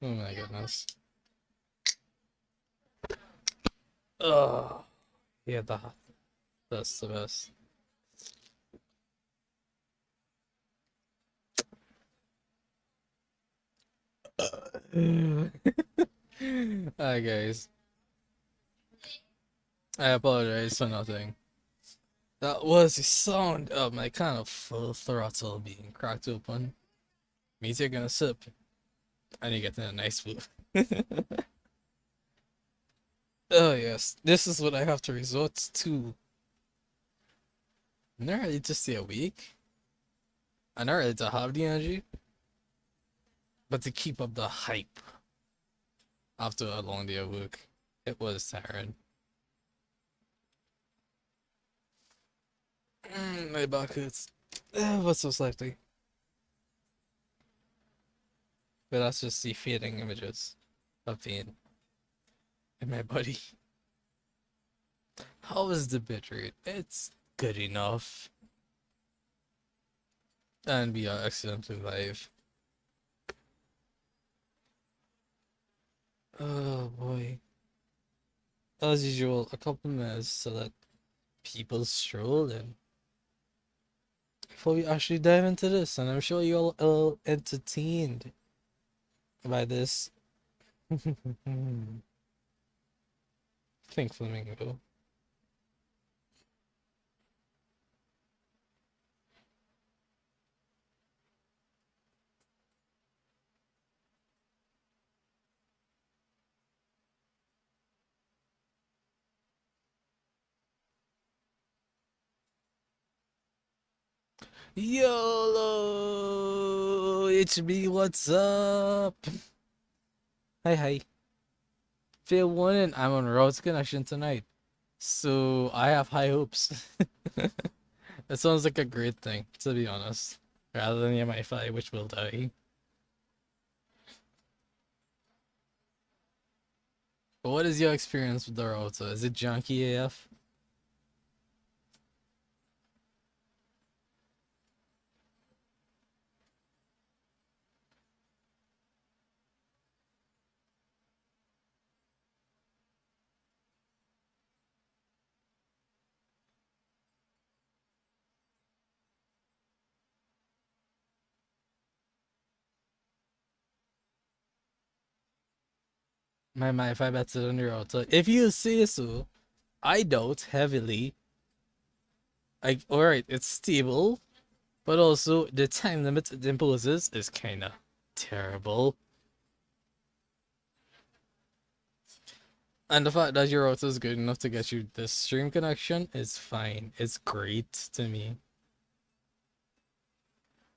Oh my goodness. Oh, yeah, that's the best. Hi guys, I apologize for nothing. That was the sound of my kind of full throttle being cracked open. Me taking a sip, and you getting a nice food. Oh yes, this is what I have to resort to. Not really to stay awake, and not really to have the energy, but to keep up the hype after a long day of work. It was tiring. My back hurts. But so slightly. But that's just the fading images of pain in my body. How is the bitrate? It's good enough. And we are excellently live. Oh boy. As usual, a couple minutes so that people stroll in. Before we actually dive into this, and I'm sure you're all entertained by this. Pink flamingo. YOLO! HB, what's up? Hi, hi. Fair warning, I'm on route connection tonight. So I have high hopes. It sounds like a great thing, to be honest. Rather than the MI5, which will die. But what is your experience with the router? Is it junky AF? My MI5 better than the router. If you say so, I doubt heavily. Like, alright, it's stable, but also the time limit it imposes is kinda terrible. And the fact that your router is good enough to get you this stream connection is fine. It's great to me.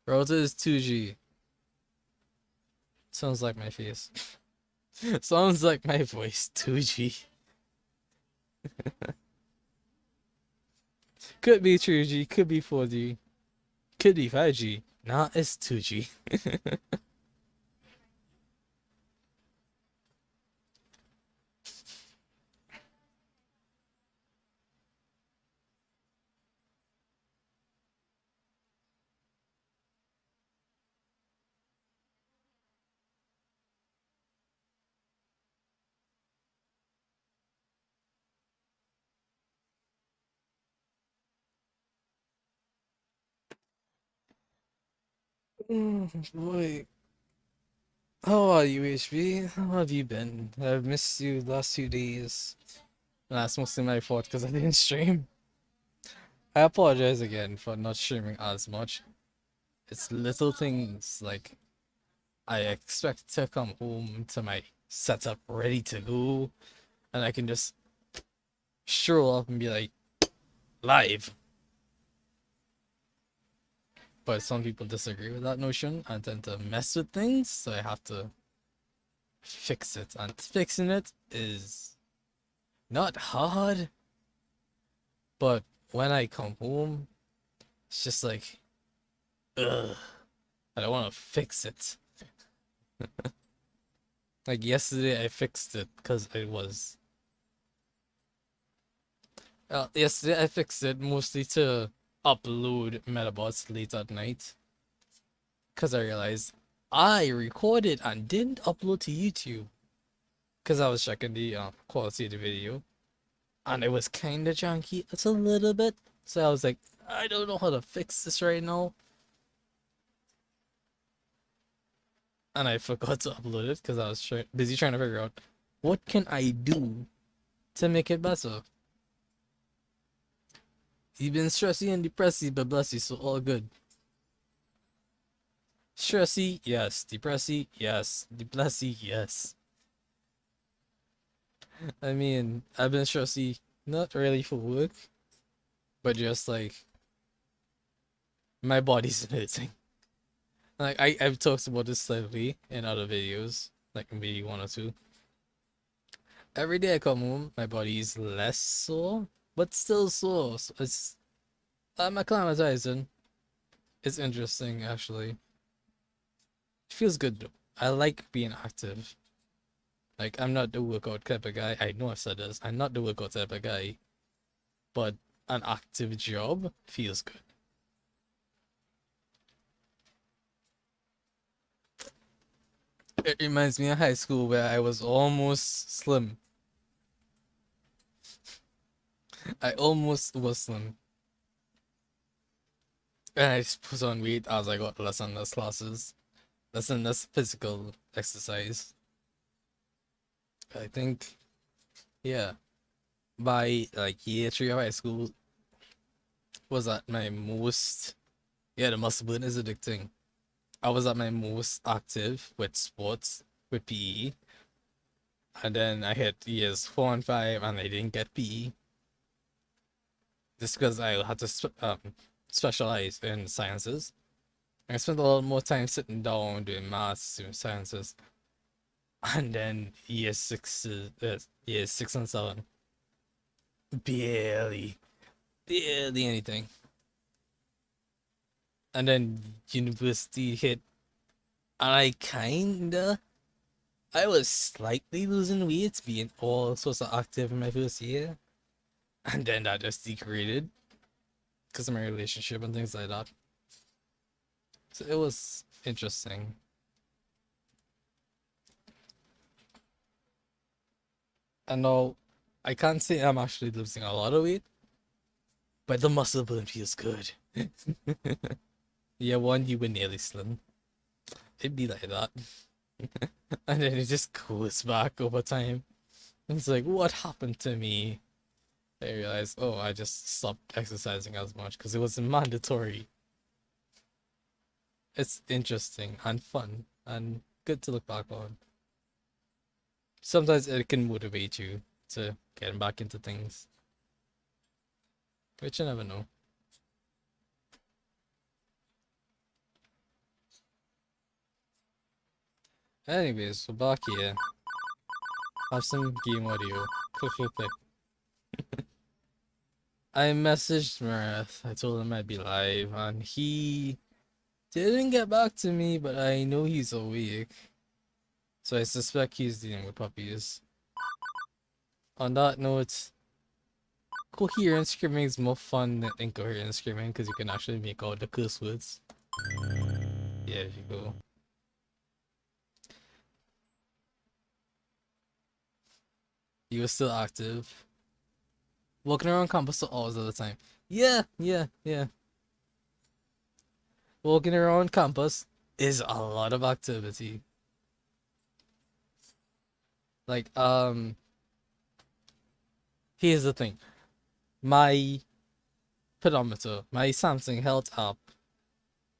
Router is 2G. Sounds like my face. Sounds like my voice. 2G. Could be 3G, could be 4G, could be 5G. Nah, it's 2G. Boy. How are you, HB? How have you been? I've missed you the last 2 days. And that's mostly my fault because I didn't stream. I apologize again for not streaming as much. It's little things like I expect to come home to my setup ready to go, and I can just stroll up and be like, live. But some people disagree with that notion and tend to mess with things, so I have to fix it. And fixing it is not hard, but when I come home, it's just like, ugh, I don't want to fix it. Like yesterday, I fixed it because it was. Yesterday, I fixed it mostly to upload Metabots late at night because I realized I recorded and didn't upload to YouTube because I was checking the quality of the video, and it was kind of janky. It's a little bit. So I was like, I don't know how to fix this right now, and I forgot to upload it because I was busy trying to figure out what can I do to make it better. You've been stressy and depressy, but bless you, so all good. Stressy, yes. Depressy, yes. Depressy, yes. I mean, I've been stressy, not really for work, but just like my body's hurting. Like I've talked about this slightly in other videos, like maybe one or two. Every day I come home, my body is less sore, but still sore. So I'm acclimatizing. It's interesting actually. It feels good though. I like being active. Like I'm not the workout type of guy. I know I've said this. I'm not the workout type of guy, but an active job feels good. It reminds me of high school where I was almost slim. I almost was slim. And I just put on weight as I got less and less classes, less and less physical exercise. I think, yeah, by like year three of high school was at my most, yeah, the muscle burn is addicting. I was at my most active with sports, with PE, and then I hit years 4 and 5 and I didn't get PE just because I had to specialize in sciences. I spent a lot more time sitting down doing maths, doing sciences, and then year 6 and 7, barely, barely anything. And then university hit, and I was slightly losing weight, being all sorts of active in my first year, and then that just degraded because of my relationship and things like that. So it was interesting. And now I can't say I'm actually losing a lot of weight, but the muscle burn feels good. Yeah, one you were nearly slim. It'd be like that. And then it just goes back over time. It's like, what happened to me? I realized, oh, I just stopped exercising as much because it was mandatory. It's interesting and fun and good to look back on. Sometimes it can motivate you to get back into things, which you never know. Anyways, so back here, have some game audio. Click, click, click. I messaged Marath. I told him I'd be live, and he didn't get back to me, but I know he's awake. So I suspect he's dealing with puppies. On that note, coherent screaming is more fun than incoherent screaming because you can actually make out the curse words. Yeah, there you go. He was still active. Walking around campus 2 hours at a time. Yeah, yeah, yeah. Walking around campus is a lot of activity. Like, here's the thing. My pedometer, my Samsung Health app,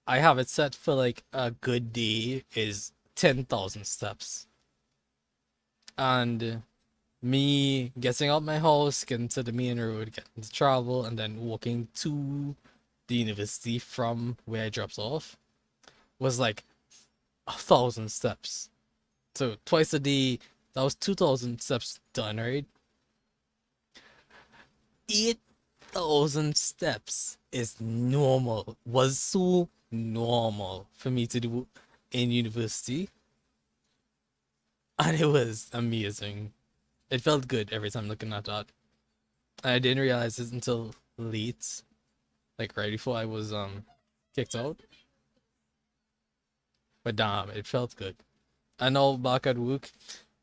I have it set for like a good day is 10,000 steps. And me getting out my house, getting to the main road, getting to travel, and then walking to the university from where I drops off was like 1,000 steps. So twice a day, that was 2,000 steps done, right? 8,000 steps is normal, was so normal for me to do in university. And it was amazing. It felt good every time looking at that. I didn't realize it until late, like right before I was kicked out. But damn, it felt good. And now back at work,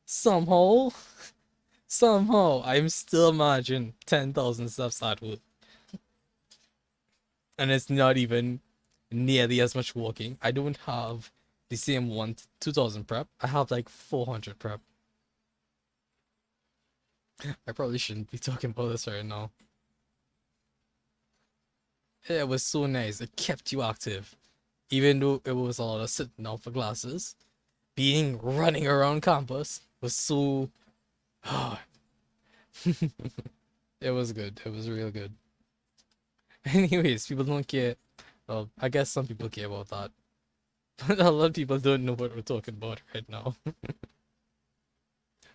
somehow, somehow, I'm still managing 10,000 steps at work. And it's not even nearly as much walking. I don't have the same 2,000 prep. I have like 400 prep. I probably shouldn't be talking about this right now. It was so nice. It kept you active. Even though it was a lot of sitting down for classes, running around campus was so. It was good. It was real good. Anyways, people don't care. Well, I guess some people care about that. But a lot of people don't know what we're talking about right now.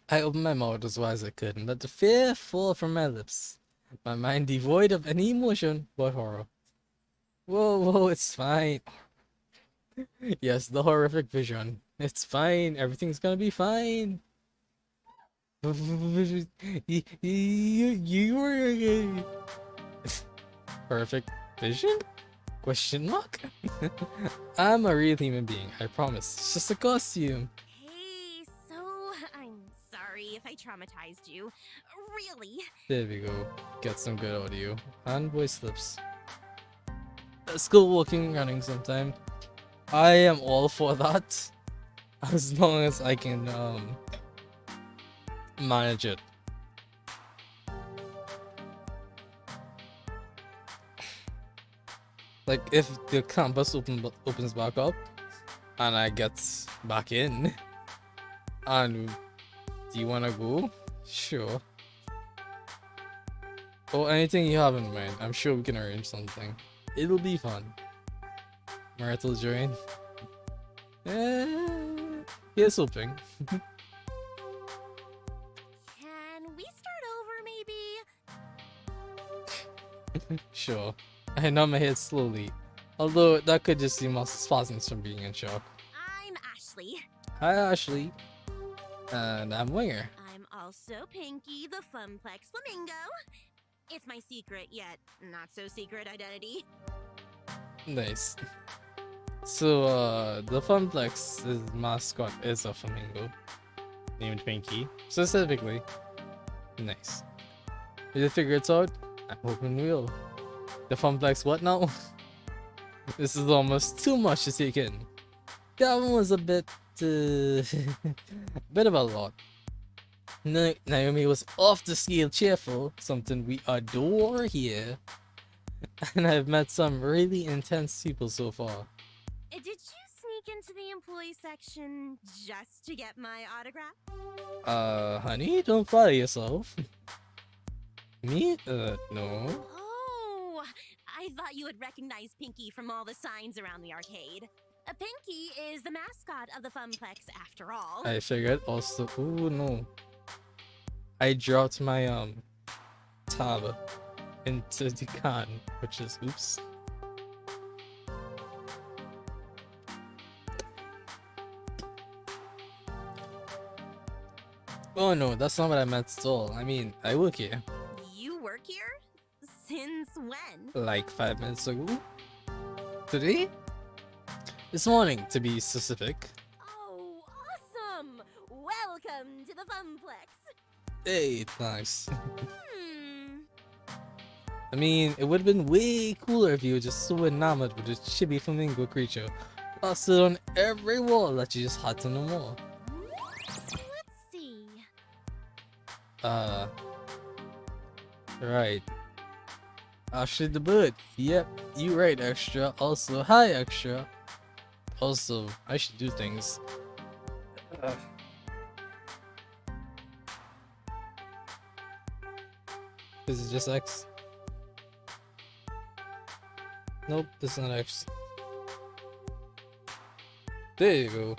I opened my mouth as wide as I could and let the fear fall from my lips. My mind devoid of any emotion but horror. Whoa, whoa, it's fine. Yes, the horrific vision. It's fine. Everything's gonna be fine. You were perfect vision? Question mark? I'm a real human being, I promise. It's just a costume. Hey, so I'm sorry if I traumatized you. Really? There we go. Get some good audio. And voice clips. Let's go walking, running sometime. I am all for that. As long as I can manage it. Like if the campus opens back up and I get back in and do you wanna go? Sure. Or anything you have in mind, I'm sure we can arrange something. It'll be fun. Marital join. Here's hoping. Can we start over, maybe? Sure. I nod my head slowly, although that could just be muscle spasms from being in shock. I'm Ashley. Hi, Ashley. And I'm Winger. I'm also Pinky, the Funplex Flamingo. It's my secret, yet not so secret identity. Nice. So, the Funplex's mascot is a flamingo named Pinky, specifically. Nice. Did you figure it out? I'm hoping we will. The Funplex what now? This is almost too much to take in. That one was a bit, bit of a lot. Naomi was off the scale cheerful, something we adore here. And I've met some really intense people so far. Did you sneak into the employee section just to get my autograph? Honey, don't flatter yourself. Me? No. Oh, I thought you would recognize Pinky from all the signs around the arcade. Pinky is the mascot of the Funplex after all. I figured also. Ooh, no. I dropped my, tab into the can, which is oops. Oh no, that's not what I meant at all. I mean, I work here. You work here? Since when? Like 5 minutes ago. Today? This morning, to be specific. Oh, awesome! Welcome to the Funplex. Hey, thanks. Hmm. I mean, it would have been way cooler if you were just so enamored with this chibi flamingo creature plastered on every wall that you just had to know more. Let's see. Right. Ashley the bird. Yep, you right, Extra. Also, hi, Extra. Also, I should do things. Is it just X? Nope, it's not X. There you go.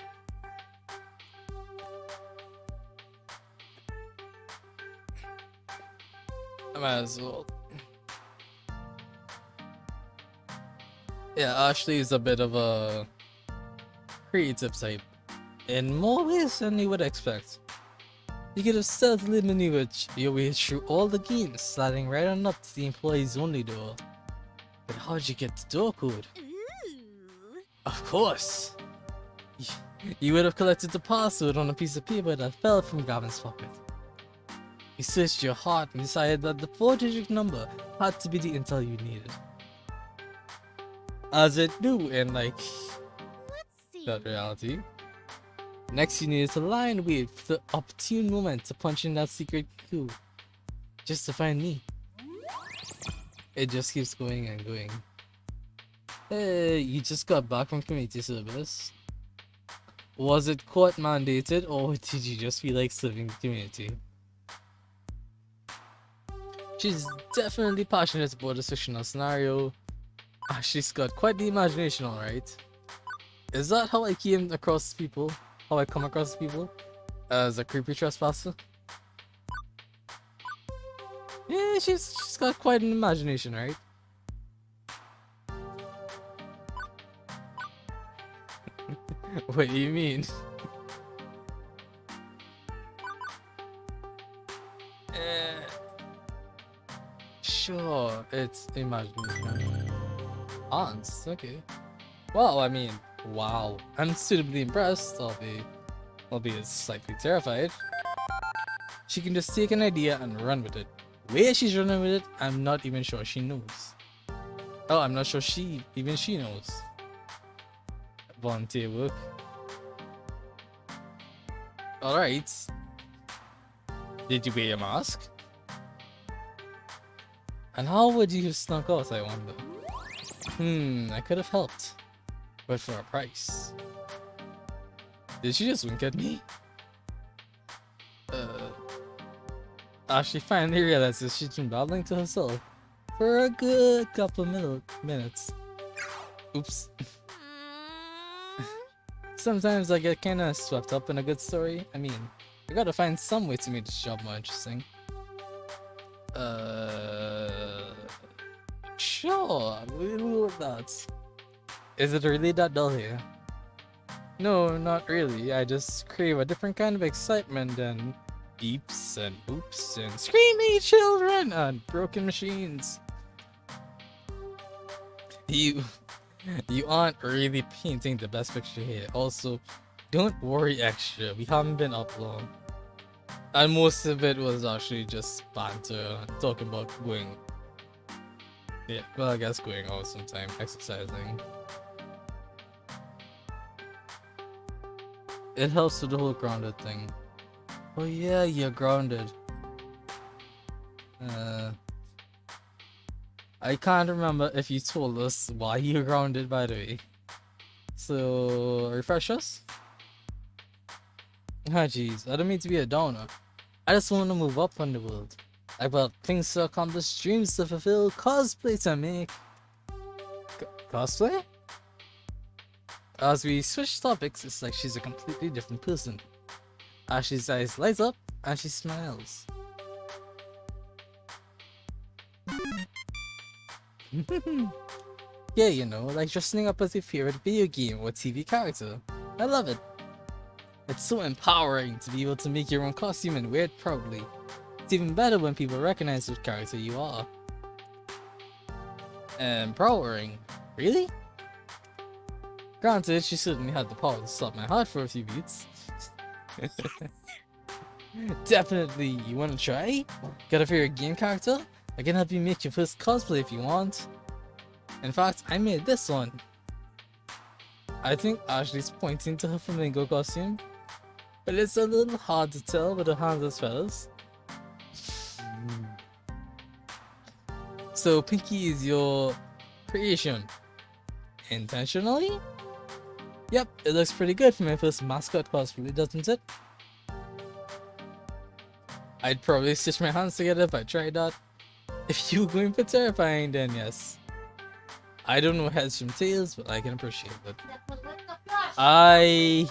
I might as well. Yeah, Ashley is a bit of a creative type. In more ways than you would expect. You could have stealthily maneuvered your way through all the games, sliding right on up to the employees only door. But how'd you get the door code? Ooh. Of course! You would have collected the password on a piece of paper that fell from Gavin's pocket. You searched your heart and decided that the 4-digit number had to be the intel you needed. As it do in like Let's see. that reality. Next you needed to lie and wait for the opportune moment to punch in that secret clue. Just to find me. It just keeps going and going. Hey, you just got back from community service. Was it court mandated or did you just feel like serving the community? She's definitely passionate about the fictional scenario. She's got quite the imagination, alright. Is that how I came across people? How I come across people? As a creepy trespasser? Yeah, she's got quite an imagination, right? What do you mean? Sure, it's imagination. Aunts, okay. Well, I mean, wow. I'm suitably impressed, albeit slightly terrified. She can just take an idea and run with it. Where she's running with it, I'm not even sure she knows. Oh, I'm not sure she knows. Volunteer work. Alright. Did you wear your mask? And how would you have snuck out, I wonder? I could have helped. But for a price. Did she just wink at me? She finally realizes she's been babbling to herself for a good couple minutes. Oops. Sometimes I get kinda swept up in a good story. I mean, I gotta find some way to make this job more interesting. Sure, we'll go with that. Is it really that dull here? No, not really. I just crave a different kind of excitement than beeps and boops and screaming children and broken machines. You aren't really painting the best picture here. Also, don't worry extra. We haven't been up long. And most of it was actually just banter, talking about going. Yeah, well, I guess going out sometime, exercising. It helps with the whole grounded thing. Oh yeah, you're grounded. I can't remember if you told us why you're grounded, by the way. So, refresh us? Ah, jeez, I don't mean to be a downer. I just want to move up on the world. I've got things to accomplish, dreams to fulfill, cosplay to make. Cosplay? As we switch topics, it's like she's a completely different person. Ashley's eyes light up and she smiles. Yeah, you know, like dressing up as your favorite video game or TV character. I love it. It's so empowering to be able to make your own costume and wear it proudly. It's even better when people recognize which character you are. Empowering? Really? Granted, she certainly had the power to stop my heart for a few beats. Definitely, you wanna try? Got a favorite game character? I can help you make your first cosplay if you want. In fact, I made this one. I think Ashley's pointing to her flamingo costume, but it's a little hard to tell with her hands as fellas. So Pinky is your creation. Intentionally? Yep, it looks pretty good for my first mascot cosplay, doesn't it? I'd probably stitch my hands together if I tried that. If you're going for terrifying, then yes. I don't know heads from tails, but I can appreciate it. I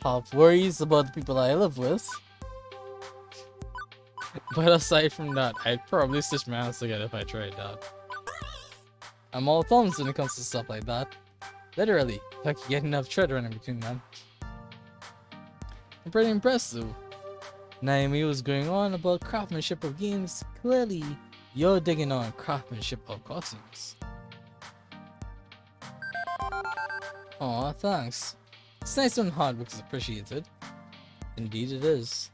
have worries about the people I live with. But aside from that, I'd probably stitch my hands together if I tried that. I'm all thumbs when it comes to stuff like that. Literally, if I could get enough thread running between them. I'm pretty impressed though. Naomi was going on about craftsmanship of games. Clearly, you're digging on craftsmanship of costumes. Aw, thanks. It's nice when hard work is appreciated. Indeed it is.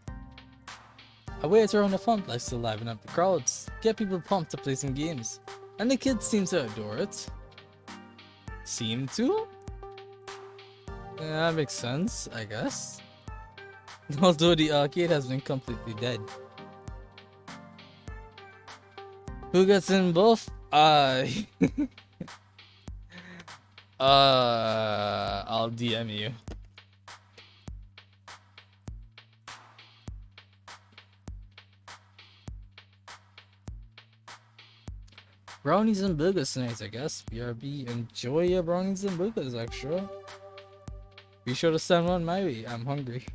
I wait around the Funplex to liven up the crowds, get people pumped to play some games, and the kids seem to adore it. Seem to? Yeah, that makes sense, I guess. Although the arcade has been completely dead. Who gets in both? I'll DM you. Brownies and burgers tonight, I guess. BRB, enjoy your brownies and burgers, extra. Be sure to send one my way. I'm hungry.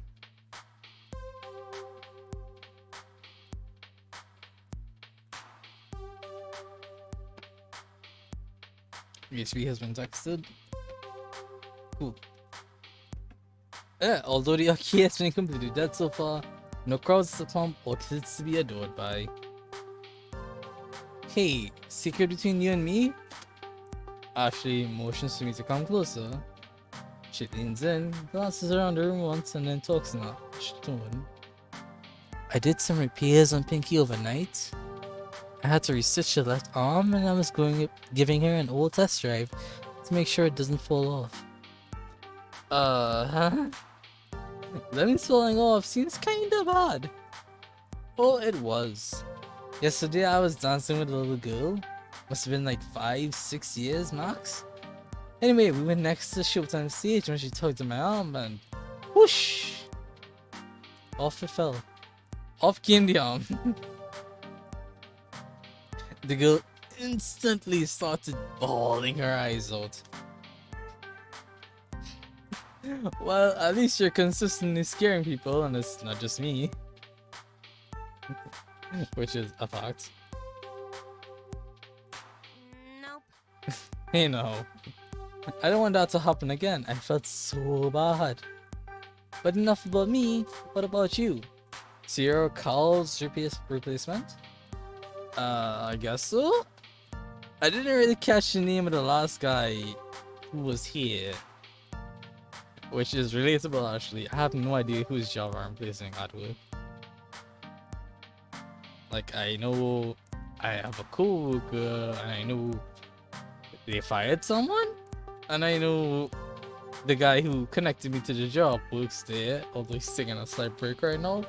HP has been texted. Cool. Yeah, although the arcade has been completely dead so far, no crowds to pump or kids to be adored by. Hey, secret between you and me? Ashley motions to me to come closer. She leans in, glances around the room once, and then talks in a hushed tone. I did some repairs on Pinky overnight. I had to restitch her left arm, and I was giving her an old test drive to make sure it doesn't fall off. Huh? Lemmings falling off seems kinda bad. Oh, it was. Yesterday I was dancing with a little girl. Must have been like 5-6 years max. Anyway, we went next to Showtime stage when she tugged at my arm and whoosh! Off it fell. Off came the arm. The girl instantly started bawling her eyes out. Well, at least you're consistently scaring people and it's not just me. Which is a fact. Nope. Hey no. I don't want that to happen again. I felt so bad. But enough about me. What about you? Zero Carl's replacement? I guess so? I didn't really catch the name of the last guy who was here. Which is relatable actually. I have no idea whose job I'm replacing at work. Like, I know I have a co-worker and I know they fired someone, and I know the guy who connected me to the job works there, although he's taking a slight break right now.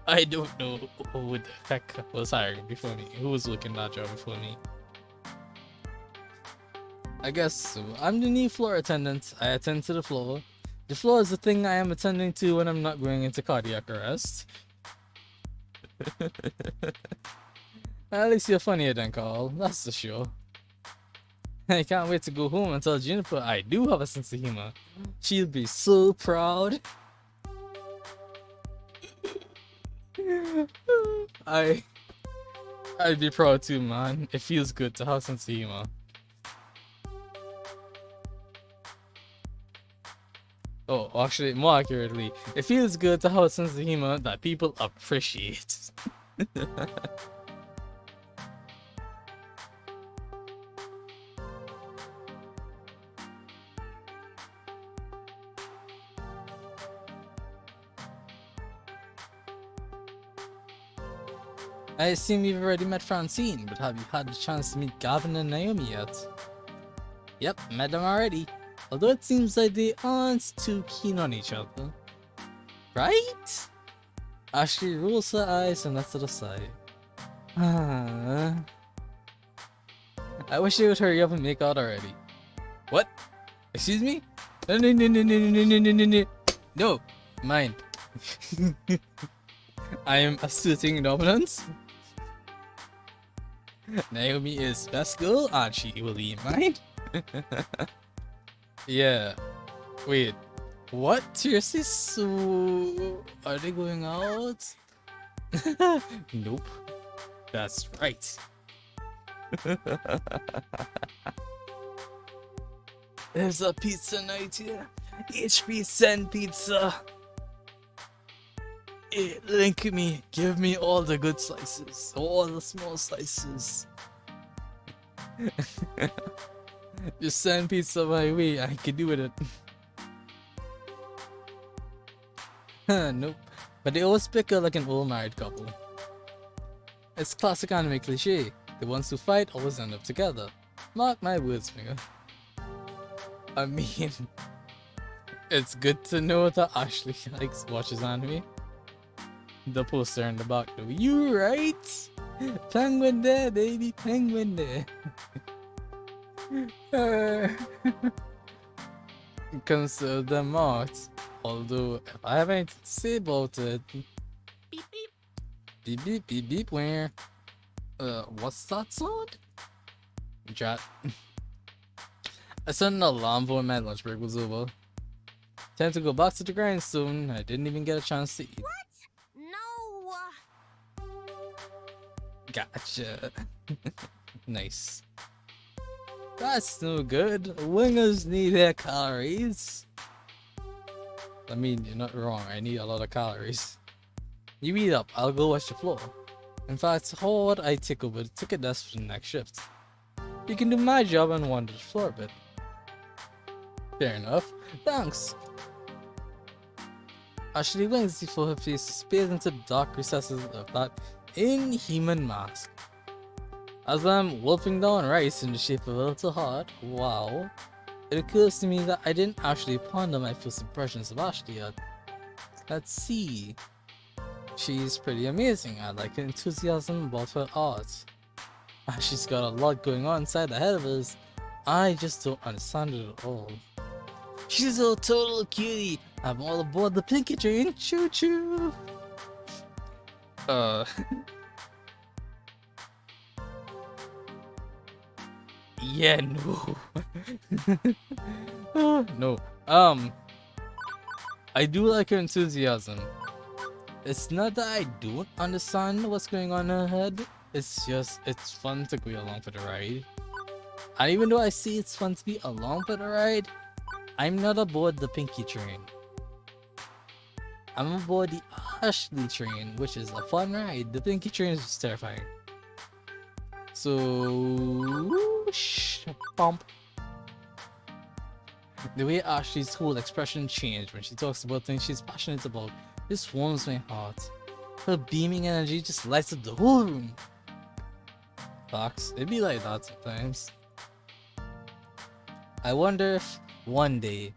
I don't know who the heck was hiring before me, who was working that job before me. I guess so. I'm the new floor attendant. I attend to the floor. The floor is the thing I am attending to when I'm not going into cardiac arrest. At least you're funnier than Carl, that's for sure. I can't wait to go home and tell Juniper I do have a sense of humor. She'll be so proud. I'd be proud too, man. It feels good to have a sense of humor. Oh, actually, more accurately, it feels good to have a sense of humor that people appreciate. I assume you've already met Francine, but have you had the chance to meet Gavin and Naomi yet? Yep, met them already. Although it seems like they aren't too keen on each other. Right? Ashley rolls her eyes and lets it aside. I wish they would hurry up and make out already. What? Excuse me? No, no, no, no, no, no, no, no, no, no. No, mine. I am asserting dominance. Naomi is best girl and she will be mine. Yeah. Wait. What? Seriously? So are they going out? Nope. That's right. There's a pizza night here. HP send pizza. Link me. Give me all the good slices. All the small slices. Just send pizza my way. I can do with it. Nope. But they always pick her like an old married couple. It's classic anime cliche. The ones who fight always end up together. Mark my words, finger. I mean, it's good to know that Ashley watches anime. The poster in the back though. You right? Penguin there, baby, penguin there. Consider them out. Although, if I have anything to say about it, Beep beep. beep beep beep beep where? What's that sound? Drat. I set an alarm for when my lunch break was over. Time to go back to the grindstone. I didn't even get a chance to eat. No. Gotcha. Nice. That's no good. Wingers need their calories. I mean, you're not wrong. I need a lot of calories. You eat up. I'll go watch the floor. In fact, how would I take over the ticket desk for the next shift? You can do my job and wander the floor a bit. Fair enough. Thanks. Ashley winks before her face disappears into the dark recesses of that inhuman mask. As I'm wolfing down rice in the shape of a little heart, wow, it occurs to me that I didn't actually ponder my first impressions of Ashley yet. Let's see. She's pretty amazing. I like her enthusiasm about her art. She's got a lot going on inside the head of us. I just don't understand it at all. She's a total cutie. I'm all aboard the Pinky train. Choo choo. Yeah, no. No. I do like her enthusiasm. It's not that I don't understand what's going on in her head. It's just, it's fun to go along for the ride. And even though I see it's fun to be along for the ride, I'm not aboard the Pinky train. I'm aboard the Ashley train, which is a fun ride. The Pinky train is just terrifying. So, bump. The way Ashley's whole expression changed when she talks about things she's passionate about just warms my heart. Her beaming energy just lights up the whole room. Fox, it'd be like that sometimes. I wonder if one day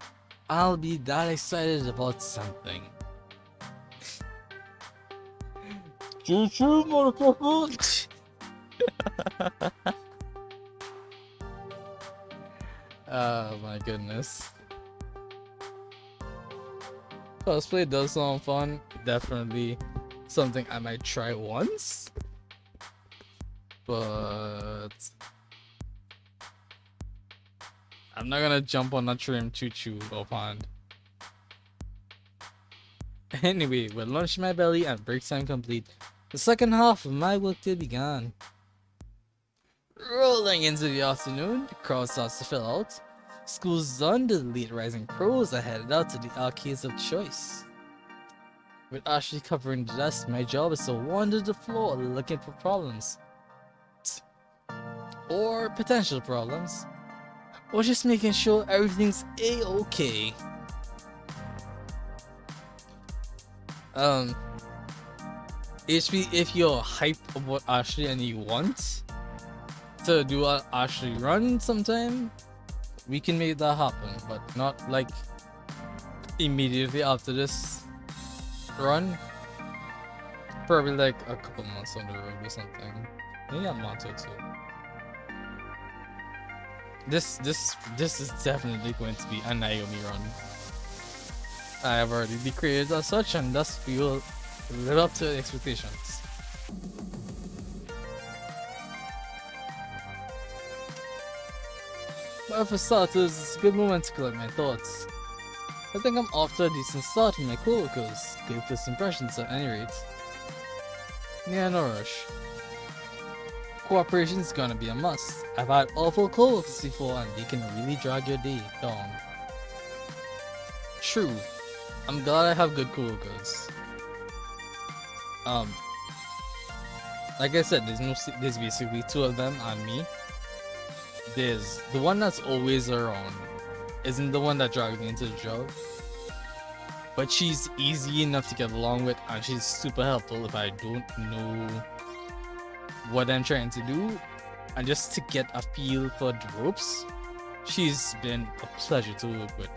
I'll be that excited about something. Choo-choo, motherfucker! Oh my goodness. Cosplay does sound fun. Definitely something I might try once. But I'm not gonna jump on that train choo-choo offhand. Anyway, with lunch in my belly and break time complete, the second half of my workday began. Rolling into the afternoon, the crowd starts to fill out. School's done, the late rising pros are headed out to the arcades of choice. With Ashley covering the desk, my job is to wander the floor looking for problems. Or potential problems. Or just making sure everything's a-okay. HP, if you're hyped about Ashley and you want to do an Ashley run sometime, we can make that happen, but not like immediately after this run. Probably like a couple months on the road or something. Maybe a month or two. This is definitely going to be a Naomi run. I have already declared as such, and thus we will live up to expectations. But for starters, it's a good moment to collect my thoughts. I think I'm off to a decent start with my coworkers. Good first impressions at any rate. Yeah, no rush. Cooperation is gonna be a must. I've had awful coworkers before and they can really drag your day down. True. I'm glad I have good coworkers. Like I said, there's basically two of them and me. there's the one that's always around isn't the one that dragged me into the job, but she's easy enough to get along with, and she's super helpful if I don't know what I'm trying to do, and just to get a feel for the ropes. She's been a pleasure to work with.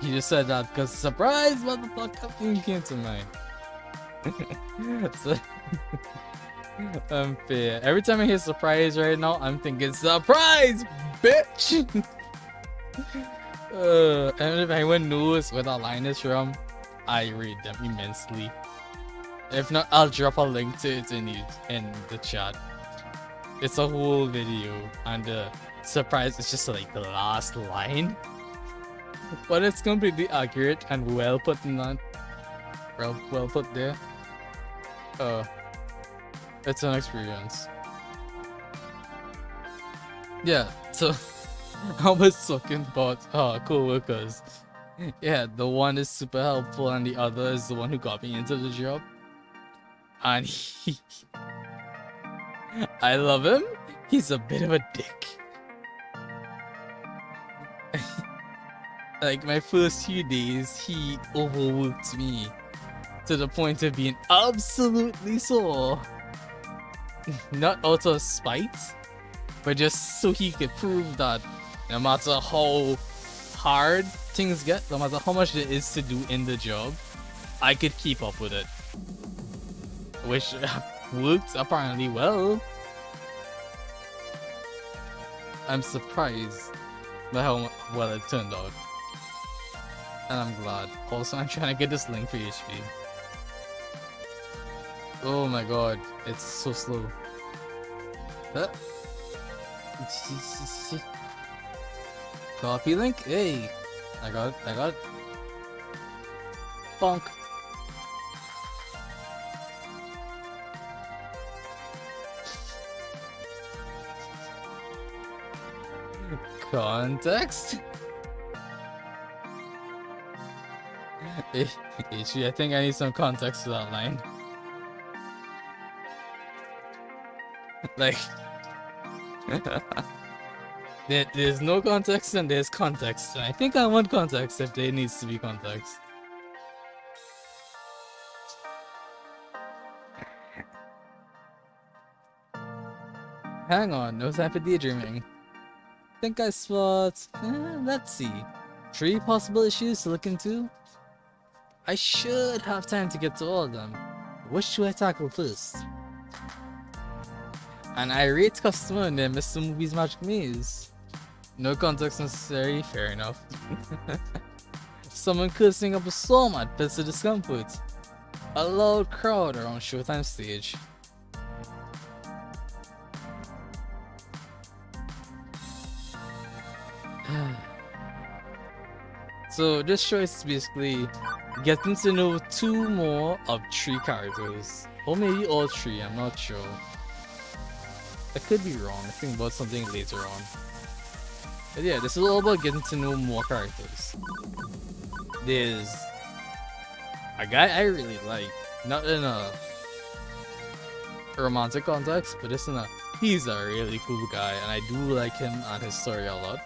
He just said that because surprise, motherfucker, thing came to mind. So, unfair. Every time I hear surprise right now, I'm thinking surprise, bitch. And if anyone knows where that line is from, I rate them immensely. If not, I'll drop a link to it in the chat. It's a whole video, and the surprise is just like the last line, but it's completely accurate and well put in that. Well put there. It's an experience. Yeah. So I was talking about co-workers. Yeah, the one is super helpful, and the other is the one who got me into the job. And I love him. He's a bit of a dick. Like my first few days, he overworked me to the point of being absolutely sore. Not out of spite, but just so he could prove that no matter how hard things get, no matter how much there is to do in the job, I could keep up with it. Which worked apparently well. I'm surprised by how well it turned out. And I'm glad. Also, I'm trying to get this link for HP. Oh my god, it's so slow. Huh? Copy link? Hey! I got it. Bonk. Context? HP, I think I need some context to that line. Like, there's no context and there's context. I think I want context if there needs to be context. Hang on, no time for daydreaming. Think I spot... let's see. 3 possible issues to look into? I should have time to get to all of them. Which should I tackle first? An irate customer and then Mr. Movie's Magic Maze. No context necessary, fair enough. Someone cursing up a storm at bits of discomfort. A loud crowd around Showtime stage. So this choice is basically getting to know 2 more of 3 characters. Or maybe all 3, I'm not sure. I could be wrong, I think about something later on. But yeah, this is all about getting to know more characters. There's a guy I really like, not in a romantic context, but just in a he's a really cool guy and I do like him and his story a lot.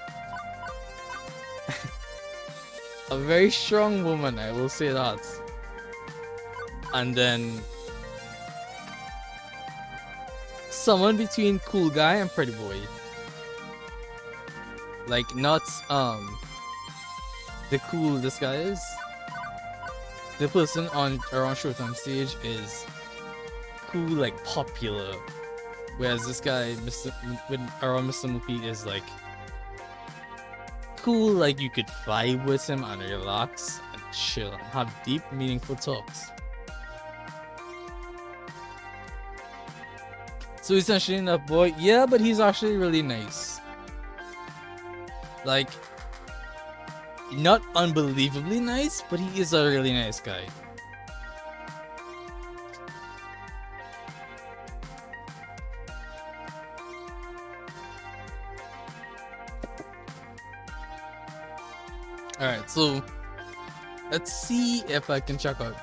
A very strong woman, I will say that. And then someone between cool guy and pretty boy. Like not the cool this guy is. The person on around Showtime stage is cool, like popular. Whereas this guy, around Mr. Mupi, is like cool, like you could vibe with him and relax and chill and have deep, meaningful talks. So essentially enough boy, yeah, but he's actually really nice. Like, not unbelievably nice, but he is a really nice guy. Alright, so let's see if I can check out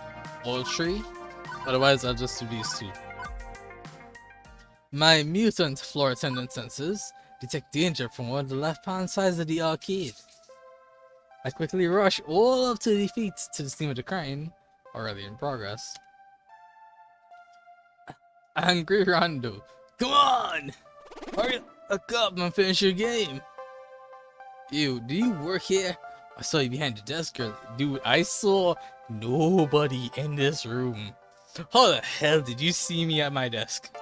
all 3. Otherwise, I'll just do these 2. My mutant floor attendant senses detect danger from one of the left-hand sides of the arcade. I quickly rush all up to the feet to the scene of the crime, already in progress. Angry Rondo, come on! Hurry up and finish your game! Ew, do you work here? I saw you behind the desk, girl. Dude, I saw nobody in this room. How the hell did you see me at my desk?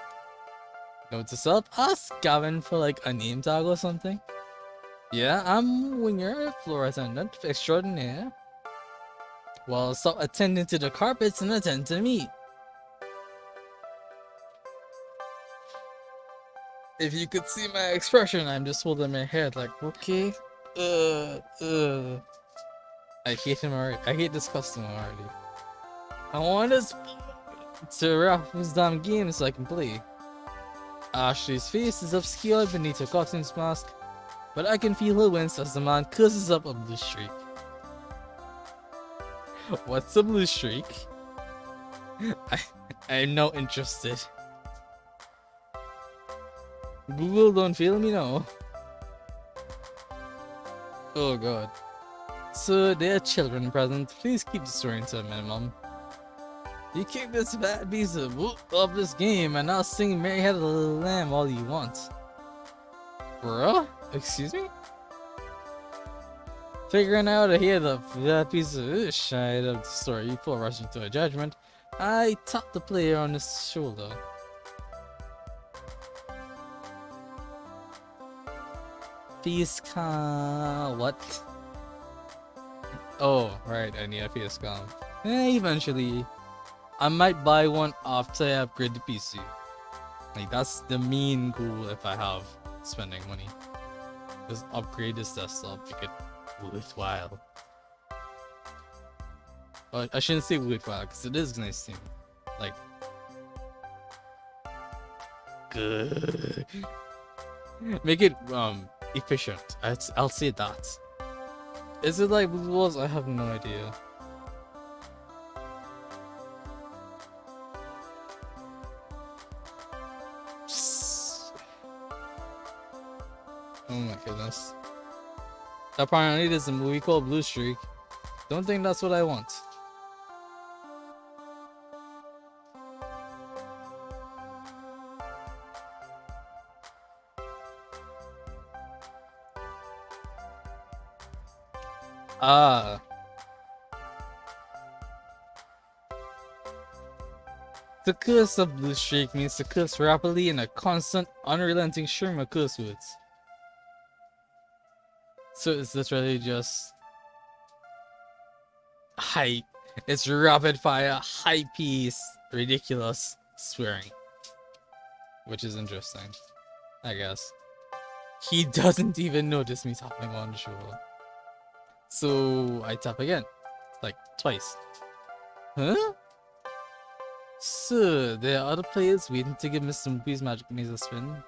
Notice up? Ask Gavin for like a name tag or something. Yeah, I'm Winger, floor attendant extraordinaire. Well, stop attending to the carpets and attend to me. If you could see my expression, I'm just holding my head like, okay, I hate him already. I hate this customer already. I want us to wrap this damn game so I can play. Ashley's face is obscured beneath her costume's mask, but I can feel her wince as the man curses up a blue streak. What's a blue streak? I'm not interested. Google, don't fail me now. Oh god. So there are children present. Please keep the story to a minimum. You kick this bad piece of whoop up this game and I'll sing Mary Had a Little Lamb all you want. Bruh? Excuse me? Figuring out to hear that piece of shit of the story before rushing to a judgment, I tapped the player on his shoulder. Face cam. What? Oh, right, I need a face cam. Eventually, I might buy one after I upgrade the PC. Like, that's the main goal if I have spending money. Just upgrade this desktop, make it worthwhile. But I shouldn't say worthwhile, because it is nice to me. Like, good. Make it, efficient. I'll say that. Is it like Blue Walls? I have no idea. Oh my goodness. Apparently there's a movie called Blue Streak. Don't think that's what I want. Ah. The curse of Blue Streak means to curse rapidly in a constant, unrelenting stream of curse words. So it's literally just hype. It's rapid fire, high piece, ridiculous swearing. Which is interesting, I guess. He doesn't even notice me tapping on the shoulder. So I tap again. Like twice. Huh? So there are other players waiting to give Mr. Moopy's Magic Maze a spin.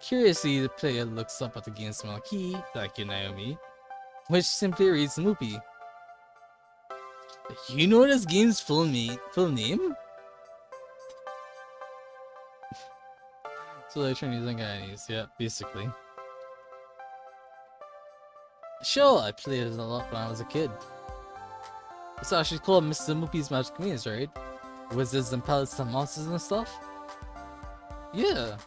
Curiously, the player looks up at the game's marquee, like you, Naomi, which simply reads Moopy. You know this game's full name? So they're trying using Chinese, yeah, basically. Sure, I played it a lot when I was a kid. It's actually called Mr. Moopy's Magic Maze, right? Wizards and pellets and monsters and stuff? Yeah.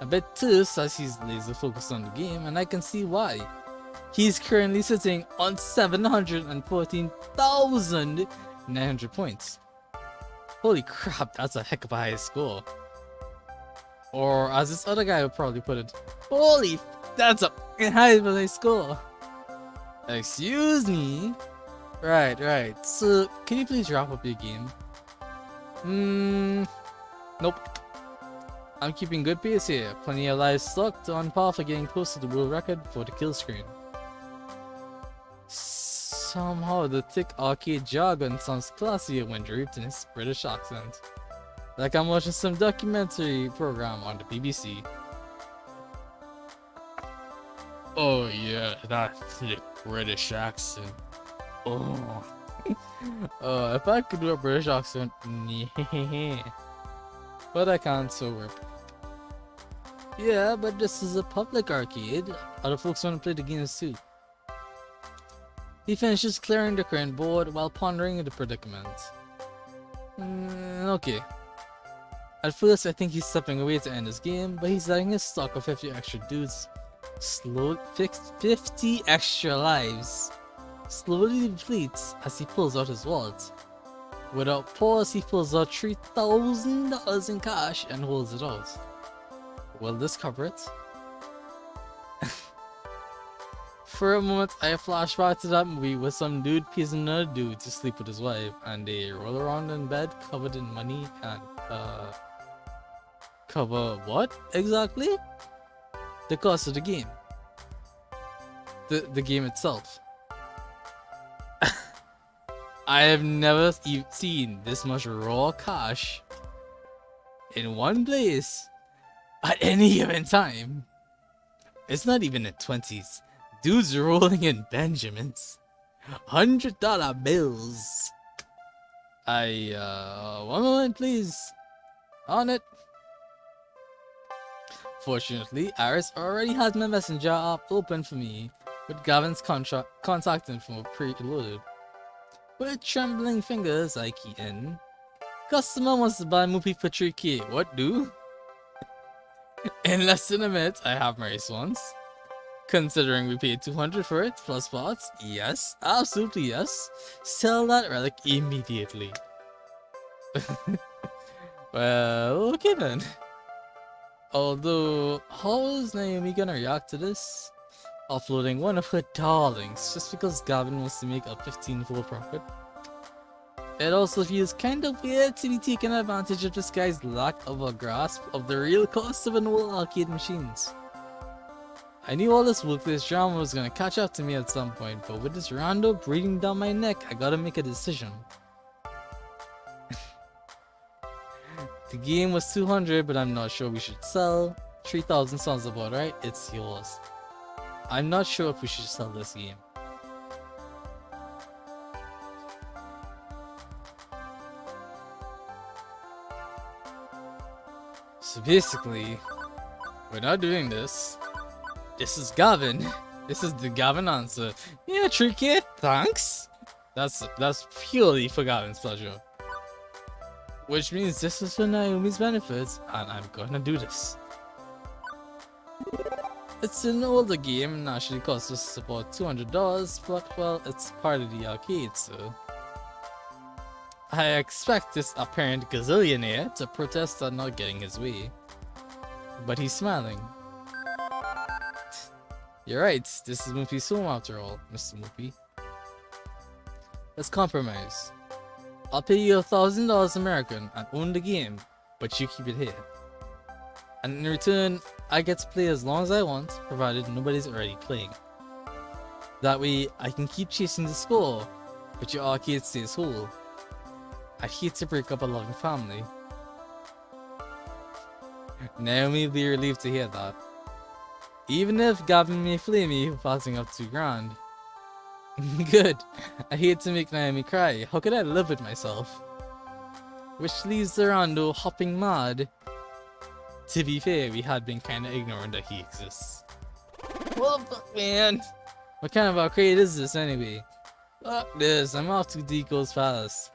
I bet too, says he's laser focused on the game, and I can see why. He's currently sitting on 714,900 points. Holy crap, that's a heck of a high score. Or as this other guy would probably put it, holy, that's a high of a score. Excuse me. Right. So, can you please wrap up your game? Nope. I'm keeping good pace here. Plenty of lives stuck on par for getting close to the world record for the kill screen. Somehow the thick arcade jargon sounds classier when draped in his British accent. Like I'm watching some documentary program on the BBC. Oh yeah, that thick British accent. Oh. If I could do a British accent, yeah. But I can't, so rip. Yeah, but this is a public arcade. Other folks want to play the games too. He finishes clearing the current board while pondering the predicament. Okay. At first, I think he's stepping away to end his game, but he's letting his stock of 50 extra dudes 50 extra lives slowly depletes as he pulls out his wallet. Without pause, he pulls out $3,000 in cash and holds it out. Will this cover it? For a moment, I flash back to that movie where some dude pays another dude to sleep with his wife, and they roll around in bed covered in money and cover what exactly? The cost of the game. The game itself. I have never seen this much raw cash in one place at any given time. It's not even in 20s. Dudes rolling in Benjamins. $100 bills. One moment please. On it. Fortunately, Aris already has my messenger app open for me with Gavin's contact info preloaded. With trembling fingers, I key in. Customer wants to buy Moopy for 3K. What do? In less than a minute, I have my response. Considering we paid 200 for it, plus parts, yes, absolutely yes. Sell that relic immediately. Well, okay then. Although, how is Naomi gonna react to this? Offloading one of her darlings just because Gavin wants to make a 15-fold profit. It also feels kind of weird to be taking advantage of this guy's lack of a grasp of the real cost of an old arcade machines. I knew all this workplace drama was gonna catch up to me at some point, but with this rando breathing down my neck, I gotta make a decision. The game was 200, but I'm not sure we should sell. 3,000 sounds about right, it's yours. I'm not sure if we should sell this game. So basically, we're not doing this. This is Gavin. This is the Gavin answer. Yeah, tricky. Thanks. That's purely for Gavin's pleasure. Which means this is for Naomi's benefits, and I'm gonna do this. It's an older game and actually costs us about $200, but well, it's part of the arcade, so I expect this apparent gazillionaire to protest at not getting his way. But he's smiling. You're right, this is Moopy's home after all, Mr. Moopy. Let's compromise. I'll pay you $1,000 American and own the game, but you keep it here. And in return, I get to play as long as I want, provided nobody's already playing. That way, I can keep chasing the score, but your arcade stays whole. I hate to break up a loving family. Naomi will be relieved to hear that. Even if Gavin may flay me for passing up $2,000. Good. I hate to make Naomi cry. How could I live with myself? Which leaves the rando hopping mad. To be fair, we had been kinda ignorant that he exists. What the fuck, man? What kind of arcade is this anyway? Fuck this, I'm off to Deco's Palace.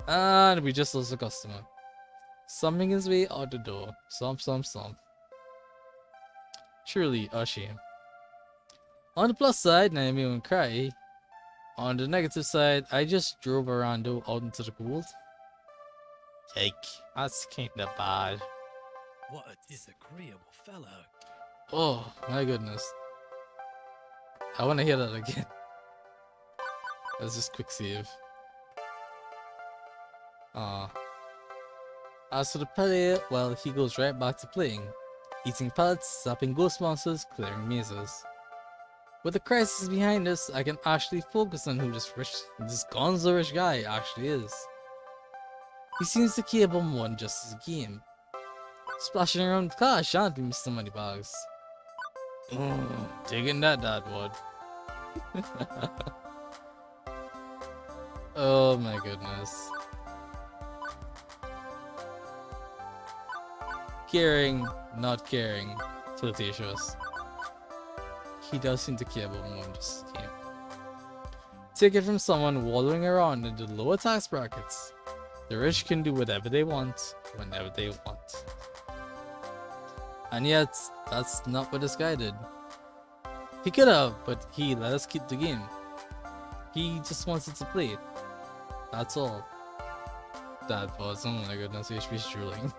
And we just lost a customer. Something his way out the door. Somp. Truly a shame. On the plus side, Naomi won't cry. On the negative side, I just drove a rando out into the cold. Yike, that's kinda bad. What a disagreeable fellow. Oh my goodness. I wanna hear that again. Let's just quick save. As for the player, well, he goes right back to playing. Eating pellets, zapping ghost monsters, clearing mazes. With the crisis behind us, I can actually focus on who this gonzo rich guy actually is. He seems to care about more than just his game. Splashing around with cash, aren't we, Mr. Moneybags? Digging that dadwad. Oh my goodness. caring, not caring, flirtatious. He does seem to care about more than just his game. Take it from someone wallowing around in the lower tax brackets. The rich can do whatever they want, whenever they want. And yet, that's not what this guy did. He could have, but he let us keep the game. He just wanted to play it. That's all. That was, oh my goodness, HP's drooling.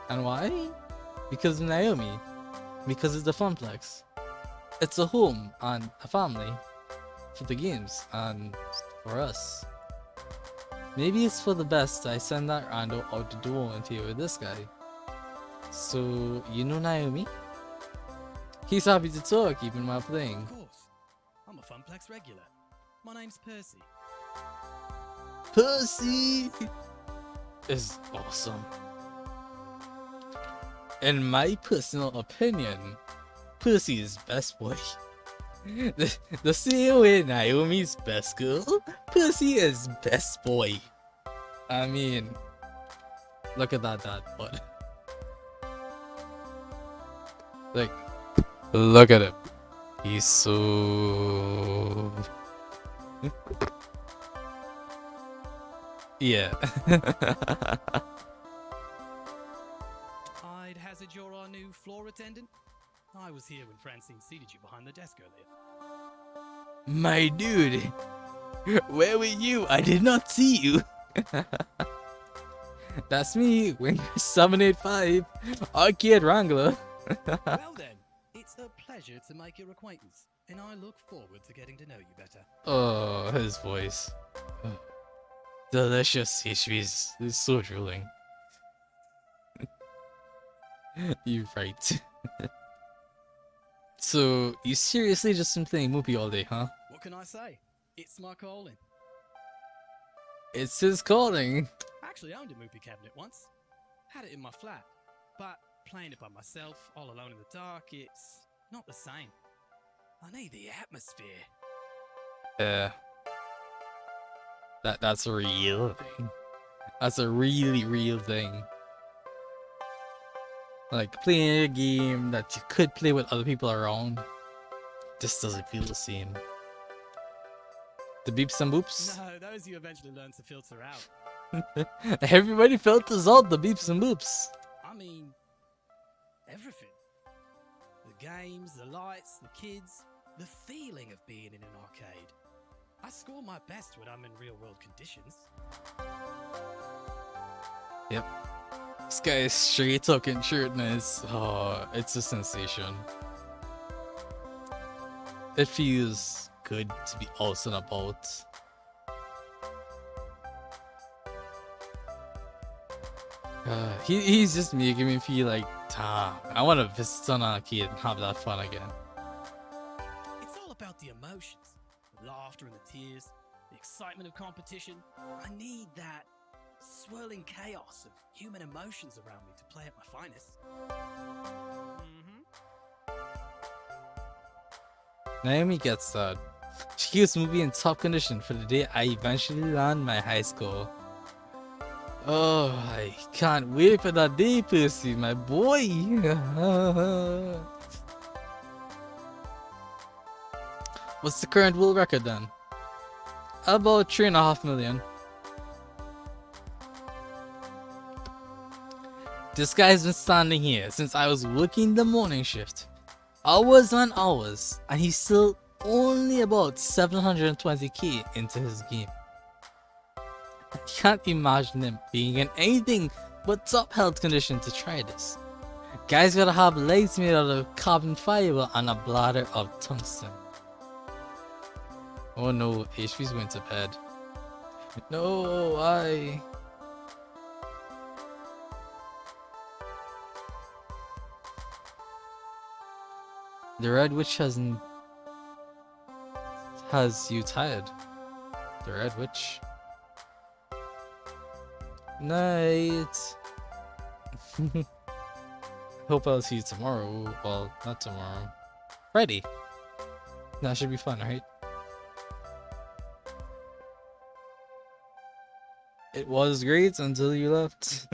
And why? Because of Naomi. Because it's the Funplex. It's a home and a family for the games and for us. Maybe it's for the best I send that rando out the door and here with this guy. So, you know Naomi? He's happy to talk even while playing. Of course. I'm a Funplex regular. My name's Percy. Percy is awesome. In my personal opinion, Percy is best boy. The same way Naomi's best girl, Percy is best boy. I mean, look at that bud. Like, look at him. He's so... yeah. I'd hazard you're our new floor attendant. I was here when Francine seated you behind the desk earlier. My dude, where were you? I did not see you. That's me, Winger 785, Arcade Wrangler. Well then, it's a pleasure to make your acquaintance, and I look forward to getting to know you better. Oh, his voice. Oh. Delicious HVs. It's so drooling. You're right. So, you seriously just been playing Moopy all day, huh? What can I say? It's my calling. It's his calling. I actually owned a Moopy cabinet once. Had it in my flat. But playing it by myself, all alone in the dark, it's not the same. I need the atmosphere. Yeah. That's a real thing. That's a really real thing. Like playing a game that you could play with other people around just doesn't feel the same. The beeps and boops. No, those you eventually learn to filter out. Everybody filters out the beeps and boops. I mean, everything. The games, the lights, the kids, the feeling of being in an arcade. I score my best when I'm in real world conditions. Yep. This guy is straight talking shirtness. Oh, it's a sensation. It feels good to be out and about. He's just making me feel like, I want to visit an arcade and have that fun again. It's all about the emotions, the laughter and the tears, the excitement of competition. I need that swirling chaos of human emotions around me to play at my finest. Naomi gets that. She keeps moving in top condition for the day I eventually land my high score. Oh, I can't wait for that day, Percy, my boy. What's the current world record then? About 3.5 million. This guy's been standing here since I was working the morning shift. Hours and hours, and he's still only about 720k into his game. I can't imagine him being in anything but top health condition to try this. Guy's gotta have legs made out of carbon fiber and a bladder of tungsten. Oh no, HV's going to bed. No, why? The Red Witch has you tired. The Red Witch. Night. Hope I'll see you tomorrow. Well, not tomorrow. Friday. That should be fun, right? It was great until you left.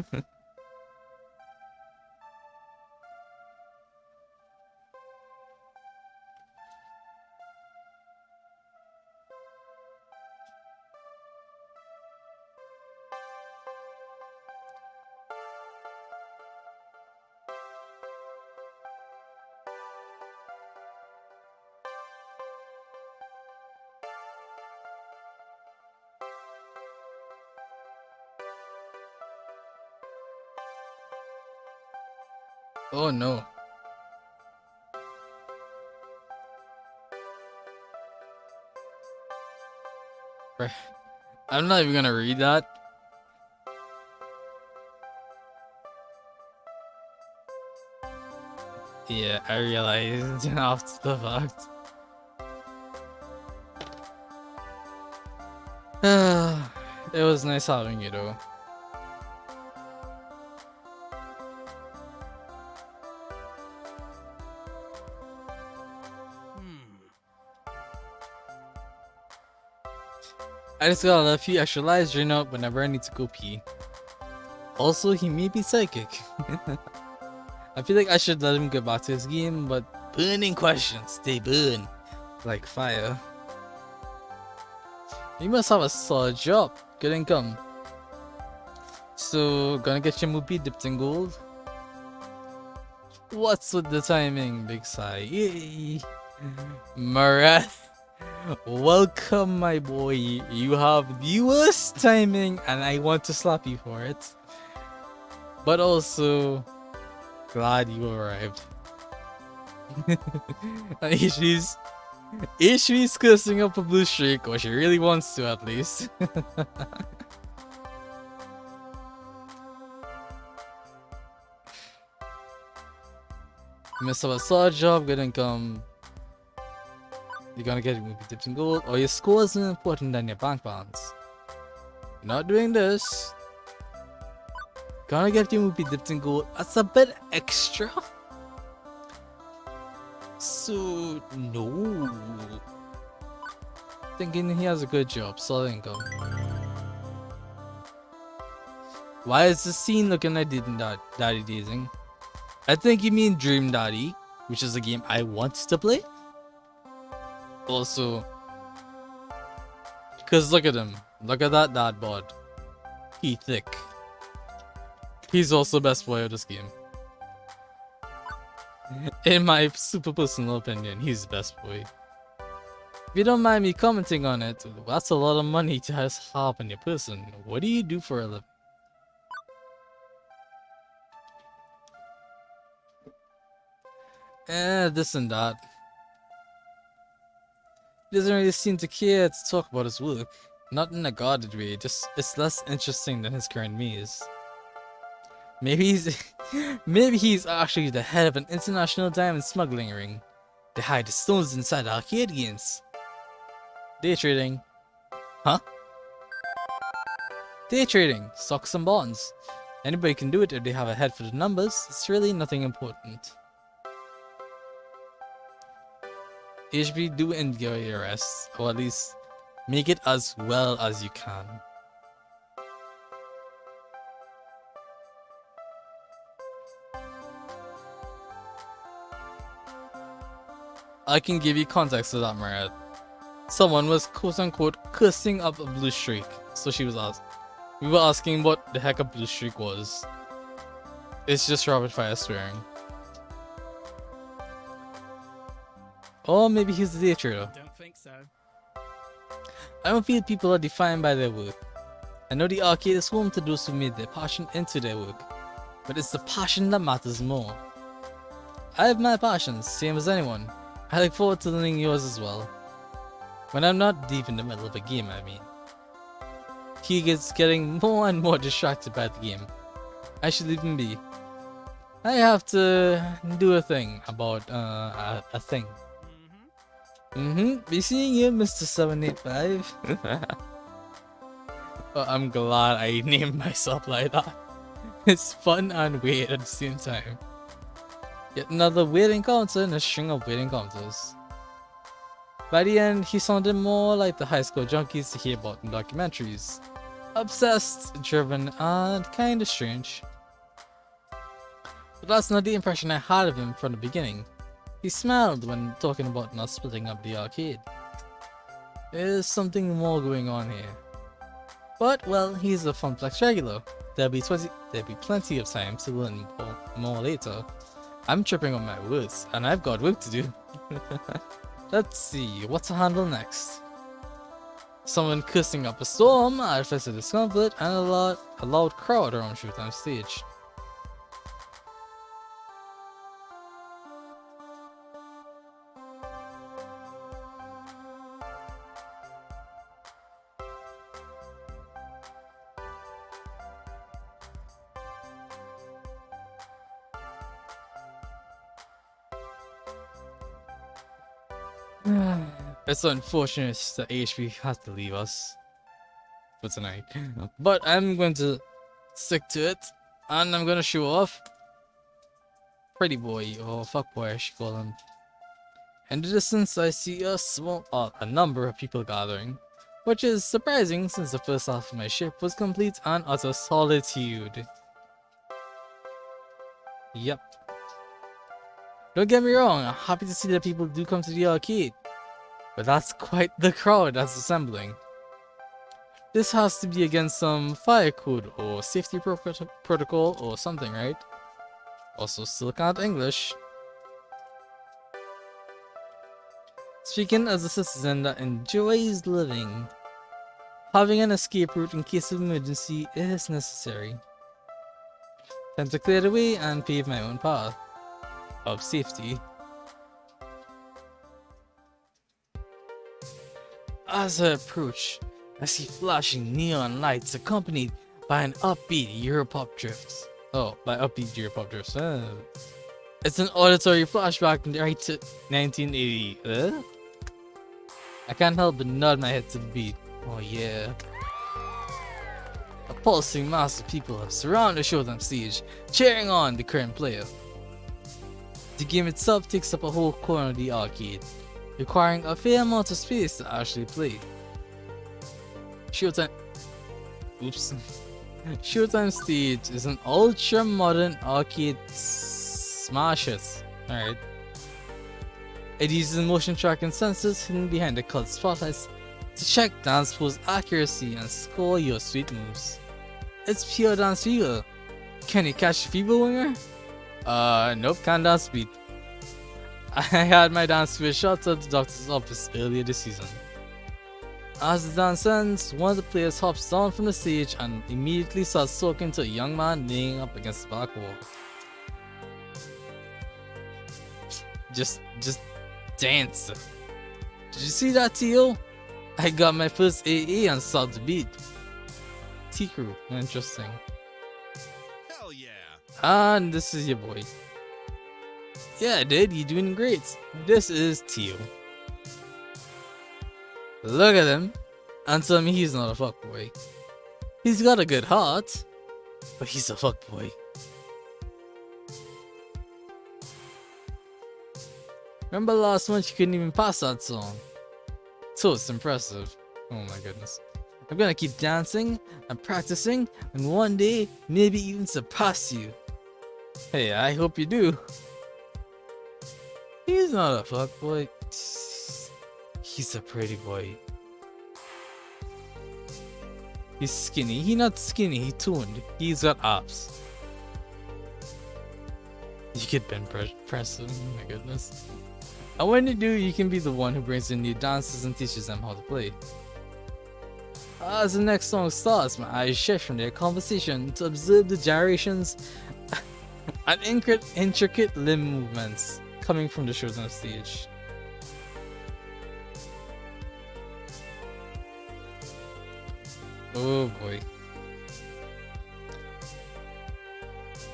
Oh no. Bruh. I'm not even gonna read that. Yeah, I realized after the fact. It was nice having you though. I just got a few extra lives drain out whenever I need to go pee. Also, he may be psychic. I feel like I should let him get back to his game, but burning questions, they burn like fire. You must have a solid job, good income. So, gonna get your movie dipped in gold? What's with the timing, Big Sigh? Yay! Marath, welcome, my boy. You have the worst timing, and I want to slap you for it. But also, glad you arrived. Ishvi's cursing up a blue streak, or she really wants to at least. You must have a solid job, good income. You're gonna get movie tips and gold, or your score is more important than your bank balance. You're not doing this. Gonna get your movie dipped in gold. That's a bit extra. So no. Thinking he has a good job, solid income. Why is the scene looking like Daddy Dazing? I think you mean Dream Daddy, which is a game I want to play. Also, because look at him. Look at that dad bod. He thick. He's also the best boy of this game. In my super personal opinion, he's the best boy. If you don't mind me commenting on it, that's a lot of money to just hop on your person. What do you do for a living? This and that. He doesn't really seem to care to talk about his work. Not in a guarded way, just it's less interesting than his current maze. Maybe he's actually the head of an international diamond smuggling ring. They hide the stones inside arcade games. Day trading. Huh? Day trading, stocks and bonds. Anybody can do it if they have a head for the numbers. It's really nothing important. HB, do enjoy your rest, or at least make it as well as you can. I can give you context to that, Marat. Someone was quote-unquote cursing up a blue streak, so she was asked. We were asking what the heck a blue streak was. It's just rapid fire swearing. Or maybe he's the day trader. Don't think so. I don't feel people are defined by their work. I know the arcade is home to those who made their passion into their work, but it's the passion that matters more. I have my passions, same as anyone. I look forward to learning yours as well. When I'm not deep in the middle of a game, I mean. He gets getting more and more distracted by the game. I should leave him be. I have to do a thing about a thing. Be seeing you, Mr. 785. Oh, I'm glad I named myself like that. It's fun and weird at the same time. Yet another weird encounter in a string of weird encounters. By the end, he sounded more like the high school junkies to hear about in documentaries. Obsessed, driven, and kinda strange. But that's not the impression I had of him from the beginning. He smiled when talking about not splitting up the arcade. There's something more going on here. But, well, he's a Funplex regular. There'll be plenty of time to learn more later. I'm tripping on my words, and I've got work to do. Let's see, what to handle next? Someone cursing up a storm, artificial discomfort, and a loud crowd around Showtime stage. It's unfortunate that HP has to leave us for tonight, but I'm going to stick to it, and I'm gonna show off Pretty Boy, or Fuck Boy I should call him. In the distance I see a number of people gathering, which is surprising since the first half of my ship was complete and utter solitude. Yep. Don't get me wrong, I'm happy to see that people do come to the arcade, but that's quite the crowd that's assembling. This has to be against some fire code or safety protocol or something, right? Also still can't English. Speaking as a citizen that enjoys living, having an escape route in case of emergency is necessary. Time to clear the way and pave my own path of safety. As I approach, I see flashing neon lights accompanied by an upbeat Europop drift. Oh, by upbeat Europop drift. It's an auditory flashback right to 1980. I can't help but nod my head to the beat. Oh yeah. A pulsing mass of people have surrounded the Showtime stage, cheering on the current player. The game itself takes up a whole corner of the arcade, requiring a fair amount of space to actually play. Showtime stage is an ultra modern arcade smash hit. Alright. It uses motion tracking sensors hidden behind the colored spotlights to check dance pose accuracy and score your sweet moves. It's pure dance fever. Can you catch the fever winger? Nope, can't dance beat. I had my dance fever shot at the doctor's office earlier this season. As the dance ends, one of the players hops down from the stage and immediately starts talking to a young man laying up against the back wall. Just dance. Did you see that, Tio? I got my first AA and started the beat. T-Crew, interesting. Hell yeah! And this is your boy. Yeah, dude, you're doing great. This is Tio. Look at him and tell me he's not a fuckboy. He's got a good heart, but he's a fuckboy. Remember last month you couldn't even pass that song? So it's impressive. Oh my goodness. I'm gonna keep dancing and practicing and one day maybe even surpass you. Hey, I hope you do. He's not a fuckboy. He's a pretty boy. He's skinny. He's not skinny, he's toned. He's got abs. You could bench press him, oh my goodness. And when you do, you can be the one who brings in new dancers and teaches them how to play. As the next song starts, my eyes shift from their conversation to observe the gyrations and intricate limb movements coming from the Showtime stage. Oh boy.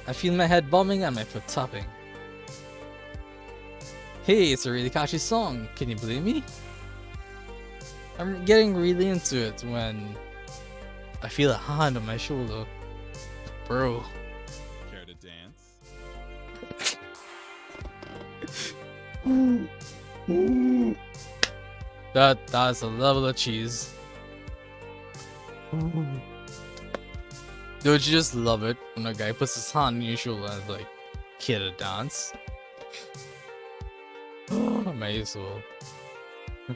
I feel my head bobbing and my foot tapping. Hey, it's a really catchy song. Can you blame me? I'm getting really into it when I feel a hand on my shoulder. Bro. Care to dance? That's a level of cheese. Don't you just love it when a guy puts his hand on your shoulder and is like, care to dance? My soul.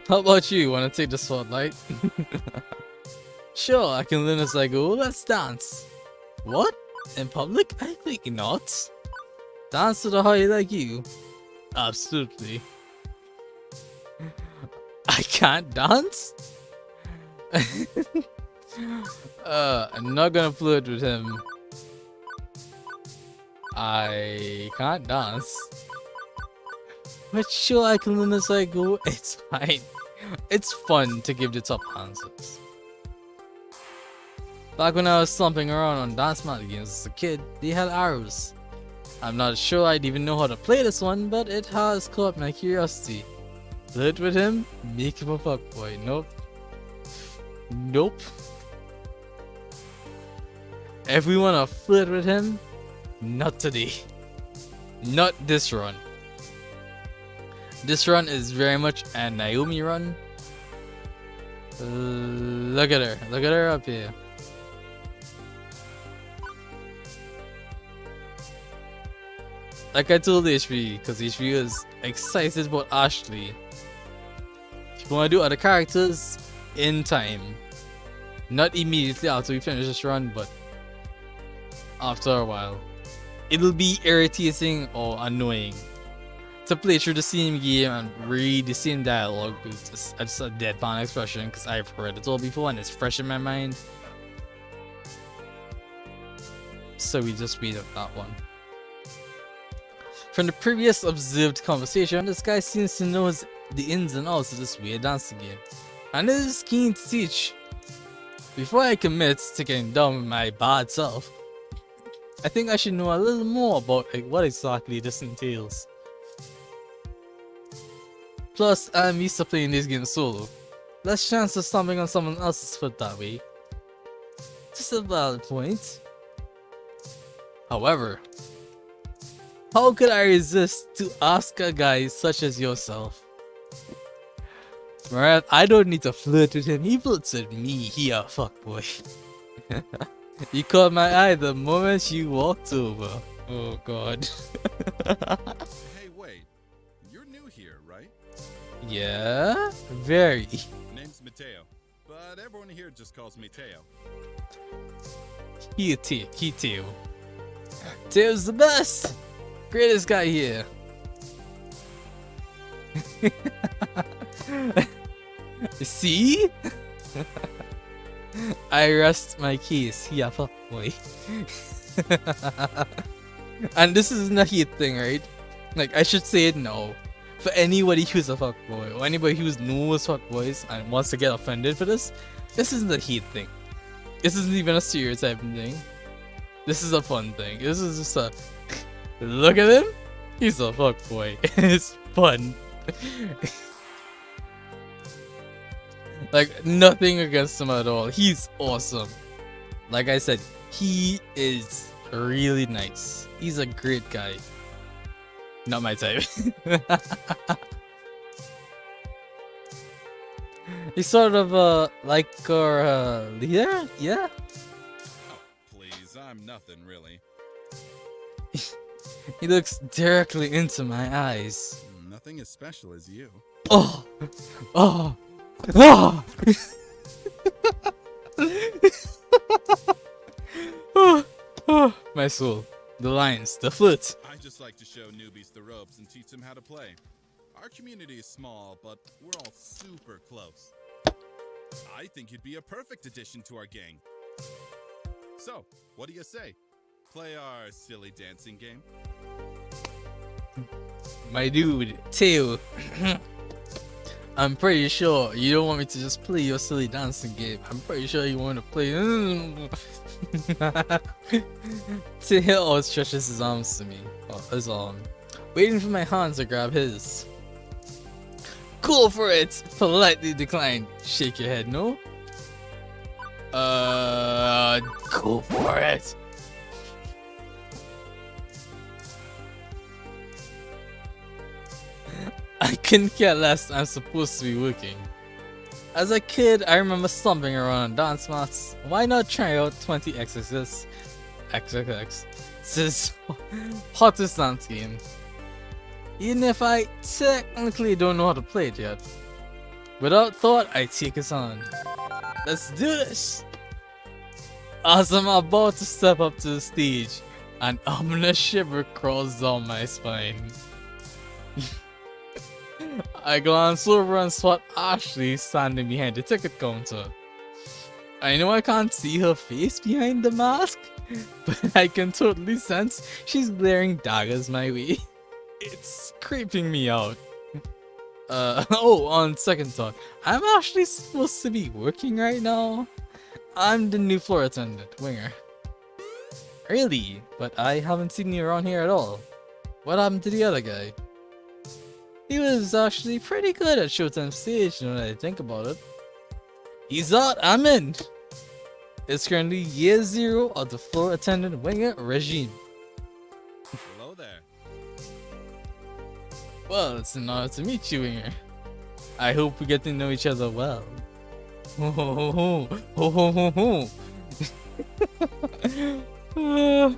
How about you? Wanna take the spotlight? Sure, I can learn as I go. Let's dance. What? In public? I think not. Dance to the high like you? Absolutely. I can't dance? I'm not gonna flirt with him. I can't dance. But sure, I can learn as I go. It's fine. It's fun to give the top answers. Back when I was stomping around on dance mat games as a kid, they had arrows. I'm not sure I'd even know how to play this one, but it has caught my curiosity. flirt with him, make him a fuckboy. Nope. Nope. If we wanna flirt with him, not today. Not this run. This run is very much a Naomi run. Look at her. Look at her up here. Like I told HB, because HB was excited about Ashley. If you want to do other characters, in time. Not immediately after we finish this run, but after a while. It'll be irritating or annoying to play through the same game and read the same dialogue with just a deadpan expression, because I've heard it all before and it's fresh in my mind. So we just beat up that one. From the previous observed conversation, this guy seems to know the ins and outs of this weird dancing game, and is keen to teach. Before I commit to getting down with my bad self, I think I should know a little more about what exactly this entails. Plus, I'm used to playing these games solo. Less chance of stomping on someone else's foot that way. Just a valid point. However, how could I resist to ask a guy such as yourself? Marat, I don't need to flirt with him. He flirts with me. He a fuckboy. You caught my eye the moment you walked over. Oh god. Hey, wait. You're new here, right? Yeah? Very. Name's Mateo, but everyone here just calls me Teo. He Teo. Teo's the best! Greatest guy here. See? I rest my case. He a fuckboy. And this isn't a hate thing, right? Like, I should say it now. For anybody who's a fuckboy, or anybody who knows fuckboys and wants to get offended for this isn't a hate thing. This isn't even a stereotyping thing. This is a fun thing. This is just a... Look at him! He's a fuckboy. It's fun. Like, nothing against him at all. He's awesome. Like I said, he is really nice. He's a great guy. Not my type. He's sort of like our leader? Yeah? Oh, please, I'm nothing really. He looks directly into my eyes. Nothing as special as you. Oh! Oh! Oh! Oh, oh, my soul. The lines, the flute. I just like to show newbies the ropes and teach them how to play. Our community is small, but we're all super close. I think you'd be a perfect addition to our gang. So, what do you say? Play our silly dancing game? My dude, Teo. I'm pretty sure you don't want me to just play your silly dancing game. I'm pretty sure you want to play. Teo always stretches his arms to me. His arm. Waiting for my hand to grab his. Cool for it! Politely decline. Shake your head, no? Go for it! I couldn't care less. I'm supposed to be working. As a kid, I remember stomping around on dance mats. Why not try out 20xx? XXX. This is hottest dance game. Even if I technically don't know how to play it yet. Without thought, I take it on. Let's do this! As I'm about to step up to the stage, an ominous shiver crawls down my spine. I glance over and spot Ashley standing behind the ticket counter. I know I can't see her face behind the mask, but I can totally sense she's glaring daggers my way. It's creeping me out. Oh, on second thought, I'm actually supposed to be working right now. I'm the new floor attendant, Winger. Really? But I haven't seen you around here at all. What happened to the other guy? He was actually pretty good at Showtime stage, now that I think about it. He's out, I'm in. It's currently year 0 of the floor attendant winger regime. Hello there. Well, it's an honor to meet you, winger. I hope we get to know each other well. Ho ho ho ho ho ho ho ho.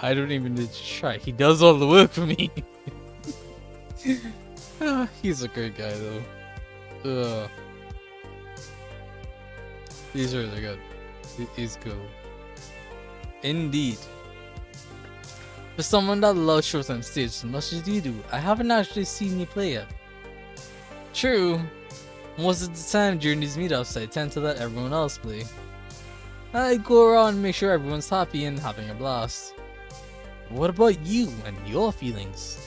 I don't even need to try. He does all the work for me. He's a great guy though. He's really good. He's cool. Indeed. For someone that loves Showtime stage as much as you do, I haven't actually seen you play yet. True. Most of the time during these meetups, I tend to let everyone else play. I go around and make sure everyone's happy and having a blast. What about you and your feelings?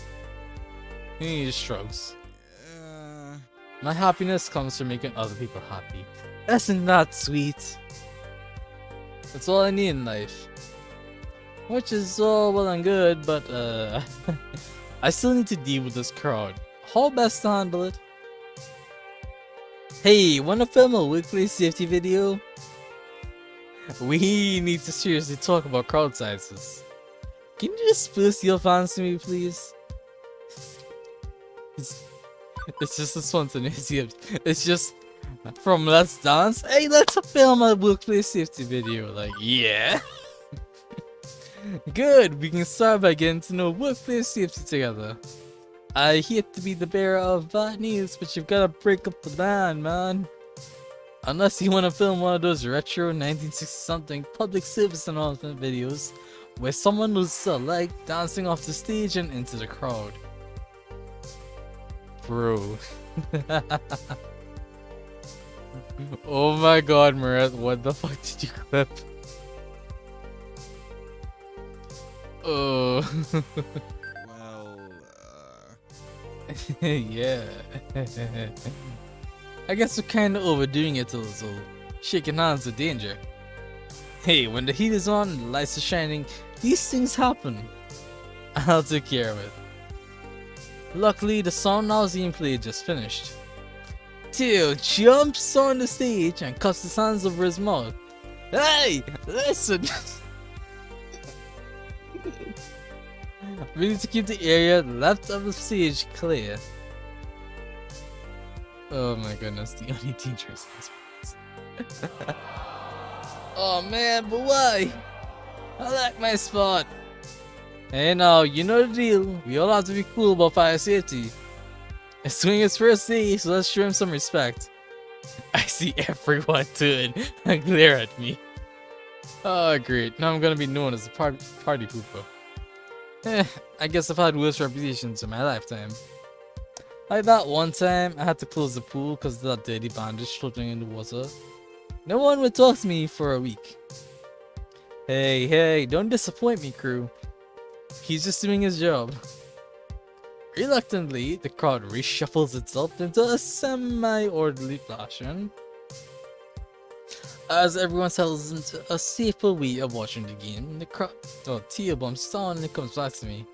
He just shrugs. My happiness comes from making other people happy. Isn't that sweet? That's all I need in life. Which is all well and good, but I still need to deal with this crowd. How best to handle it? Hey, wanna film a workplace safety video? We need to seriously talk about crowd sizes. Can you disperse your fans to me, please? It's just a spontaneity. It's just from Let's Dance. Hey, let's film a workplace safety video. Like, yeah. Good, we can start by getting to know workplace safety together. I hate to be the bearer of bad news, but you've gotta break up the band, man. Unless you want to film one of those retro 1960 something public service announcement videos where someone loses a leg dancing off the stage and into the crowd. Bro. Oh my god, Murat, what the fuck did you clip? Oh. Well, yeah. I guess we're kinda overdoing it a little. Shaking hands with danger. Hey, when the heat is on and the lights are shining, these things happen. I'll take care of it. Luckily, the song I was being played just finished. Teal jumps on the stage and cups his hands over his mouth. Hey, listen! We need to keep the area left of the stage clear. Oh my goodness, the only dangerous spots. Oh man, but why? I like my spot. Hey now, you know the deal. We all have to be cool about fire safety. It's swing his first day, so let's show him some respect. I see everyone turn and glare at me. Oh great, now I'm gonna be known as a party pooper. I guess I've had worse reputations in my lifetime. Like that one time, I had to close the pool because of that dirty bandage floating in the water. No one would talk to me for a week. Hey, don't disappoint me, crew. He's just doing his job. Reluctantly, the crowd reshuffles itself into a semi-orderly fashion as everyone settles into a safer way of watching the game. The crowd, Tia bumps down and it comes back to me.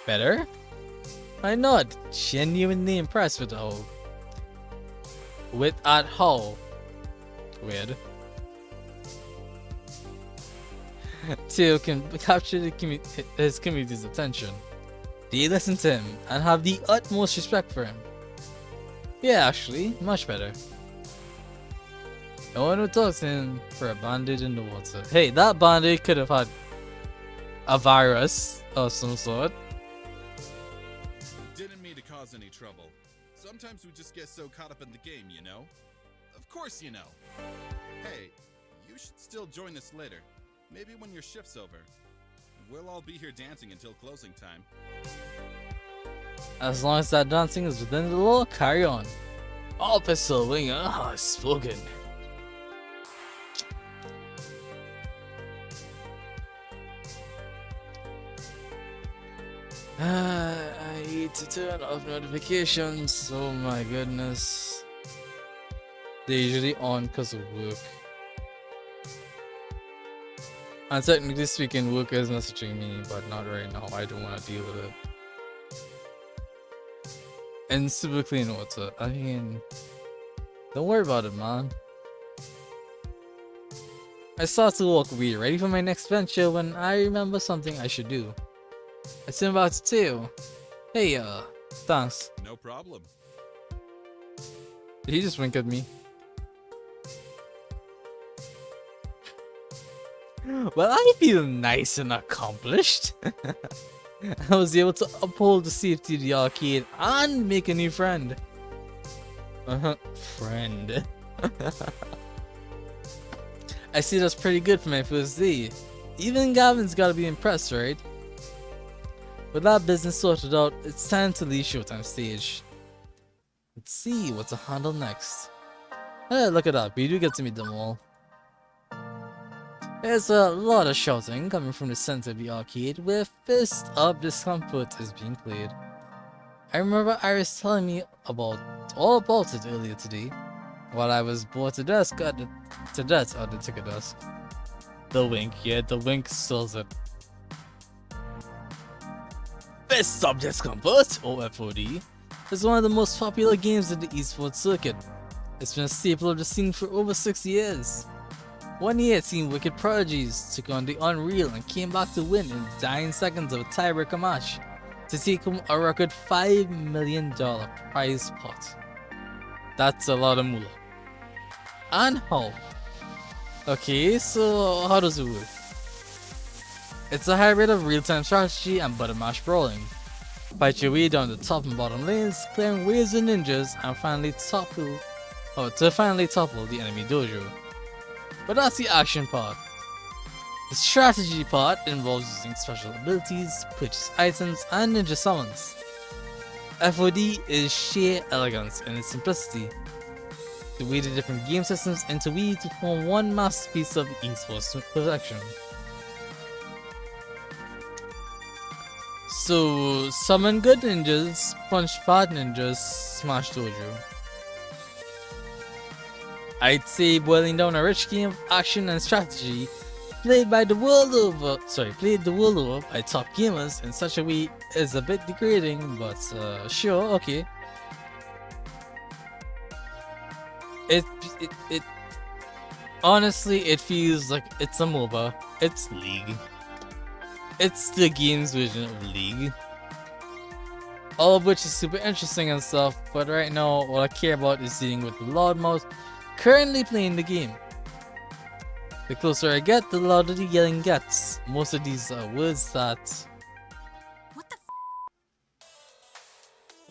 Better? I nod, genuinely impressed with how. Weird. Teo can capture his community's attention. They listen to him and have the utmost respect for him. Yeah, actually, much better. No one would talk to him for a bandage in the water. Hey, that bandage could have had a virus of some sort. didn't mean to cause any trouble. Sometimes we just get so caught up in the game, you know? Of course you know. Hey, you should still join us later. Maybe when your shift's over. We'll all be here dancing until closing time. As long as that dancing is within the law, carry on. Officer Winger has spoken. I need to turn off notifications. Oh my goodness. They're usually on because of work. And technically speaking, work is messaging me, but not right now. I don't want to deal with it. And super clean water. I mean, don't worry about it, man. I start to walk away, ready for my next venture when I remember something I should do. I seem about to tell. Hey, thanks. No problem. Did he just wink at me? Well, I feel nice and accomplished. I was able to uphold the safety of the arcade and make a new friend. Friend. I see that's pretty good for my first day. Even Gavin's gotta be impressed, right? With that business sorted out, it's time to leave Showtime stage. Let's see what to handle next. Hey, look at that, we do get to meet them all. There's a lot of shouting coming from the center of the arcade where Fist of Discomfort is being played. I remember Iris telling me all about it earlier today, while I was bored to death at the ticket desk. The wink, yeah, the wink sells it. Fist of Discomfort, or FOD, is one of the most popular games in the esports circuit. It's been a staple of the scene for over 6 years. 1 year, Team Wicked Prodigies took on the Unreal and came back to win in dying seconds of a tiebreaker match to take home a record $5 million prize pot. That's a lot of moolah. And how? Okay, so how does it work? It's a hybrid of real-time strategy and button mash brawling. Fight your way down the top and bottom lanes, clearing waves of ninjas, and finally topple the enemy dojo. But that's the action part. The strategy part involves using special abilities, purchase items, and ninja summons. FOD is sheer elegance in its simplicity. The way the different game systems interweave to form one masterpiece of esports perfection. So, summon good ninjas, punch bad ninjas, smash dojo. I'd say boiling down a rich game of action and strategy played the world over by top gamers in such a way is a bit degrading, but sure, okay. It honestly, it feels like it's a MOBA. It's League. It's the game's version of League. All of which is super interesting and stuff, but right now all I care about is dealing with the loudmouth currently playing the game. The closer I get, the louder the yelling gets. Most of these are words that... What the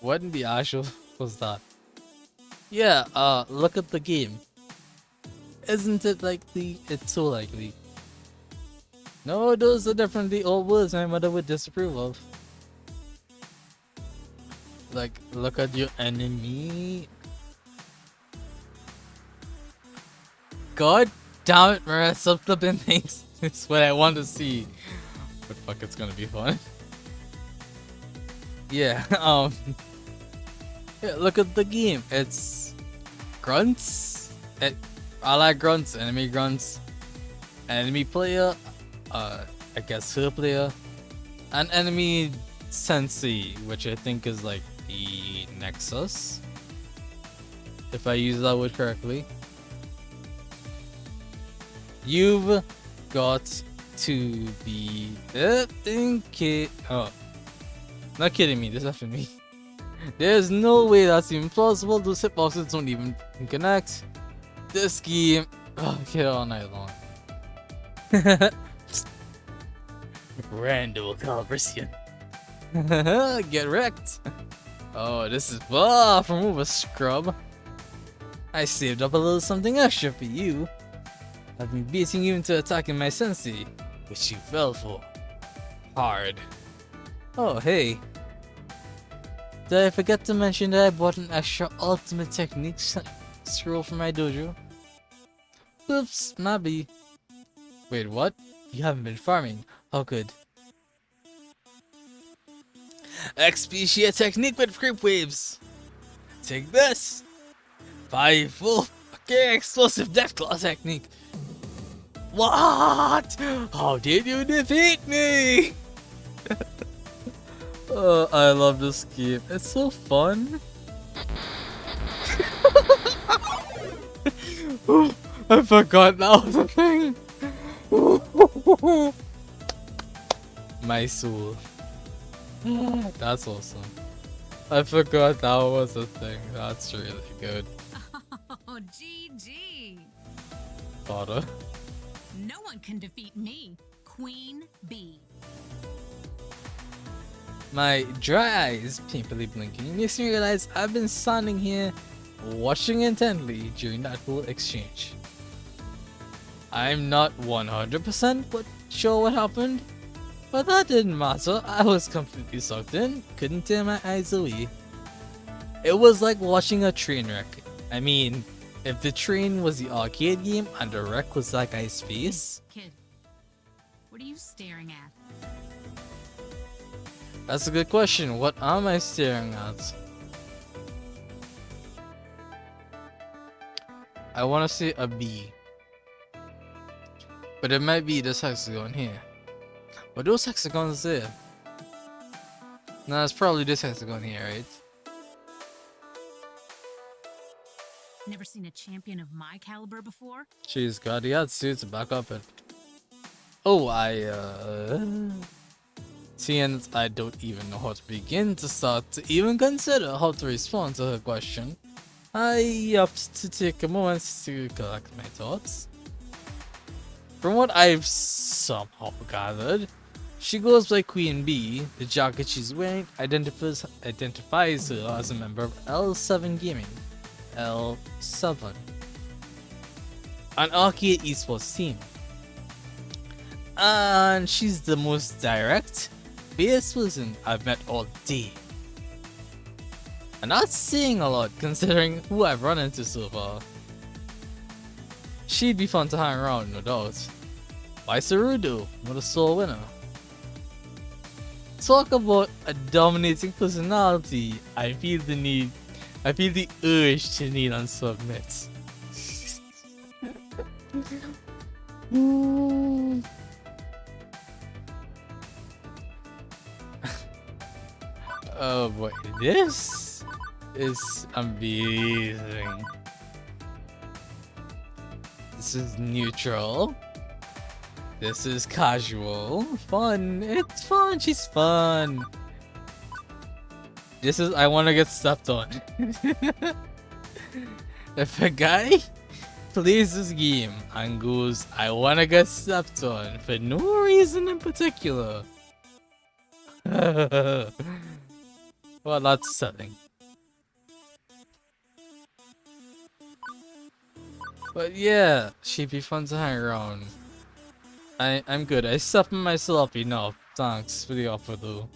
What in the actual was that? Yeah, look at the game. Isn't it likely? It's so likely. No, those are definitely all words my mother would disapprove of. Like, look at your enemy. God damn it, Maria, stop flipping things. It's what I want to see. But fuck, it's gonna be fun. Yeah, yeah, look at the game. It's grunts. I like grunts, enemy player, I guess her player, and enemy sensei, which I think is like the Nexus, if I use that word correctly. You've got to be not kidding me, this happened to me. There's no way that's even plausible. Those hitboxes don't even connect. This game, get all night long. Randall Calrissian. Get wrecked. Oh, this is far from over, scrub. I saved up a little something extra for you. I've been beating you into attacking my sensei, which you fell for. Hard. Oh, hey. Did I forget to mention that I bought an extra ultimate technique scroll for my dojo? Oops, maybe. Wait, what? You haven't been farming. How good. XP sheer technique with creep waves. Take this. 5 full fucking explosive death claw technique. What? How did you defeat me? I love this game. It's so fun. I forgot that was a thing. My soul. That's awesome. I forgot that was a thing. That's really good. Oh, GG. Father. No one can defeat me, Queen Bee. My dry eyes painfully blinking makes me realize I've been standing here watching intently during that whole exchange. I'm not 100% sure what happened, but that didn't matter. I was completely sucked in, couldn't tear my eyes away. It was like watching a train wreck. I mean, if the train was the arcade game and the wreck was that guy's face, Kid, what are you staring at? that's a good question. What am I staring at? I want to say a B. But it might be this hexagon here. But those hexagons there. No, it's probably this hexagon here, right? Never seen a champion of my caliber before? Jeez, God, he had suits to back up it. Oh, seeing I don't even know how to begin to start to even consider how to respond to her question, I opt to take a moment to collect my thoughts. From what I've somehow gathered, she goes by Queen Bee. The jacket she's wearing identifies her as a member of L7 Gaming. L7. An arcade esports team. And she's the most direct, fierce person I've met all day. And that's saying a lot considering who I've run into so far. She'd be fun to hang around, no doubt. Vice Rudo, what a sore winner. Talk about a dominating personality. I feel the urge to kneel and submit. Oh boy, this is amazing. This is neutral. This is casual. Fun. It's fun. She's fun. This is I want to get stepped on. If a guy plays this game and goes, I want to get stepped on for no reason in particular. Well, that's selling. But yeah, she'd be fun to hang around. I'm good. I stepped myself enough. Thanks for the offer though.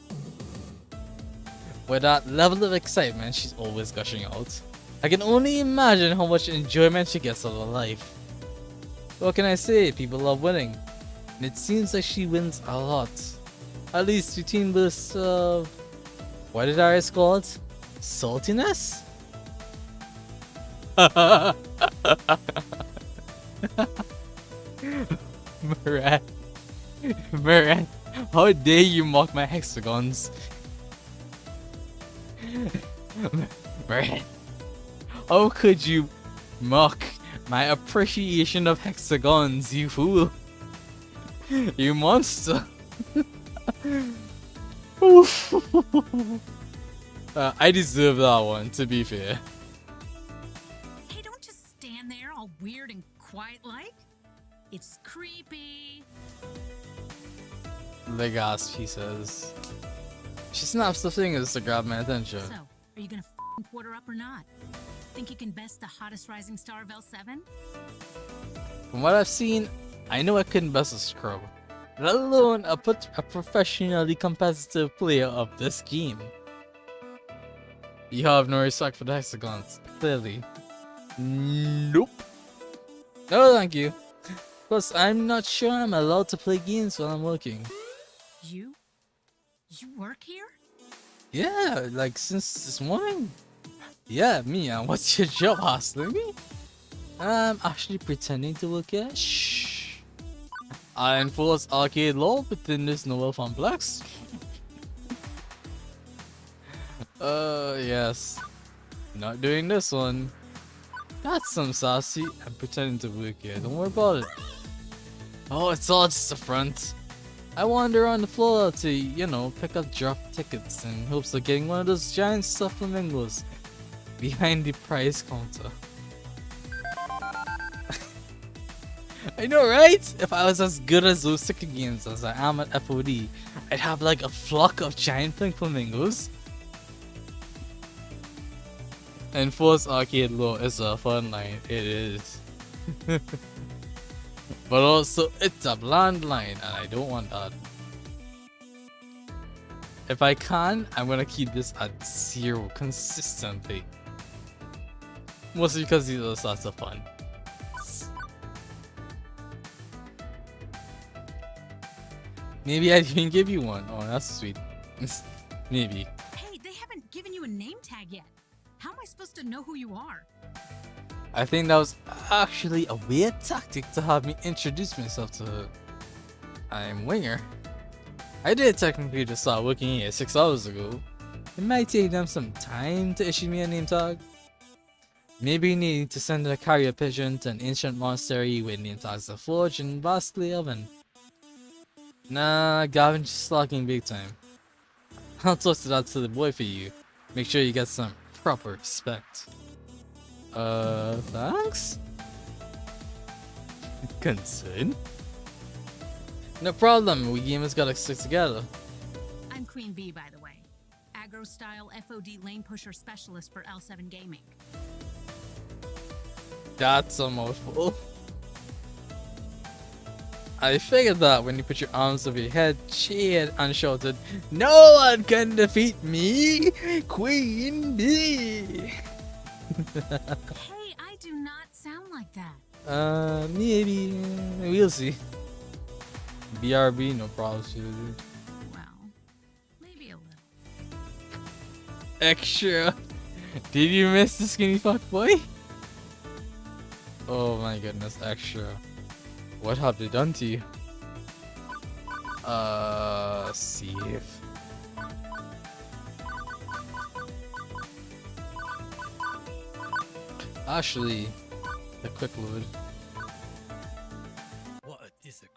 With that level of excitement she's always gushing out, I can only imagine how much enjoyment she gets out of life. What can I say? People love winning. And it seems like she wins a lot. At least between bursts of... what did I call it? Saltiness? Marat, how dare you mock my hexagons? Marat, how could you mock my appreciation of hexagons, you fool? You monster! I deserve that one, to be fair. Hey, don't just stand there all weird and quiet like. It's creepy. The gasp, he says. She snaps the fingers to grab my attention. So, are you gonna quarter up or not? Think you can best the hottest rising star of L7? From what I've seen, I know I couldn't best a scrub, let alone a professionally competitive player of this game. You have no respect for the hexagons, clearly. Nope. No, thank you. Plus, I'm not sure I'm allowed to play games while I'm working. You work here? Yeah, like since this morning. Yeah, me. What's your job, hustling me? I'm actually pretending to work here. Shh. I enforce arcade law within this novel complex. Yes. Not doing this one. That's some sassy. I'm pretending to work here. Don't worry about it. Oh, it's all just a front. I wander on the floor to, you know, pick up drop tickets in hopes of getting one of those giant stuffed flamingos behind the prize counter. I know, right? If I was as good as those ticket games as I am at FOD, I'd have like a flock of giant pink flamingos. Enforce arcade law is a fun line. It is. But also, it's a bland line, and I don't want that. If I can, I'm gonna keep this at 0 consistently. Mostly because these are sorts of fun. Maybe I'd even give you one. Oh, that's sweet. Maybe. Hey, they haven't given you a name tag yet. How am I supposed to know who you are? I think that was actually a weird tactic to have me introduce myself to her. I'm Winger. I did technically just start working here 6 hours ago. It might take them some time to issue me a name tag. Maybe you need to send a carrier pigeon to an ancient monastery with name tags are forged and vastly oven. Nah, Gavin's just slacking big time. I'll toss it out to the boy for you. Make sure you get some proper respect. Thanks? Concern? No problem, we gamers gotta stick together. I'm Queen Bee, by the way. Aggro-style FOD lane pusher specialist for L7 Gaming. That's a mouthful. I figured that when you put your arms over your head, cheered and shouted, "No one can defeat me, Queen Bee!" Hey, I do not sound like that. Maybe. We'll see. BRB, no problems, dude. Well, maybe a little. Extra. Did you miss the skinny fuck boy? Oh my goodness, extra. What have they done to you? Safe. Actually, a quick load. What a disagreement.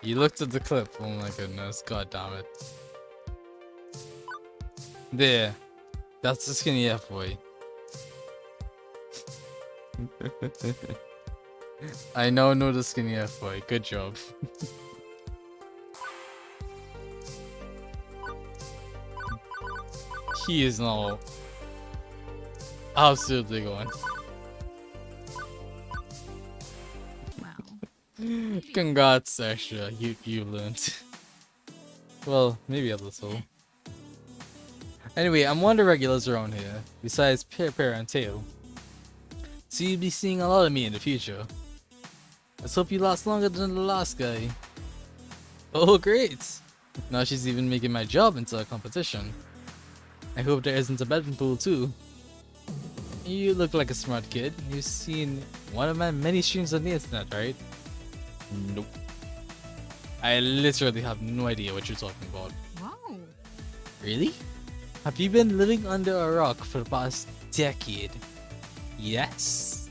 You looked at the clip. Oh my goodness, god damn it. There. That's the skinny F boy. I now know the skinny F boy. Good job. He is now absolutely going. Well, maybe Congrats, Extra. You learned. Well, maybe a little. Anyway, I'm one of the regulars around here, besides Pear and Tail. So you'll be seeing a lot of me in the future. Let's hope you last longer than the last guy. Oh, great! Now she's even making my job into a competition. I hope there isn't a betting pool too. You look like a smart kid. You've seen one of my many streams on the internet, right? Nope. I literally have no idea what you're talking about. Whoa. Really? Have you been living under a rock for the past decade? Yes.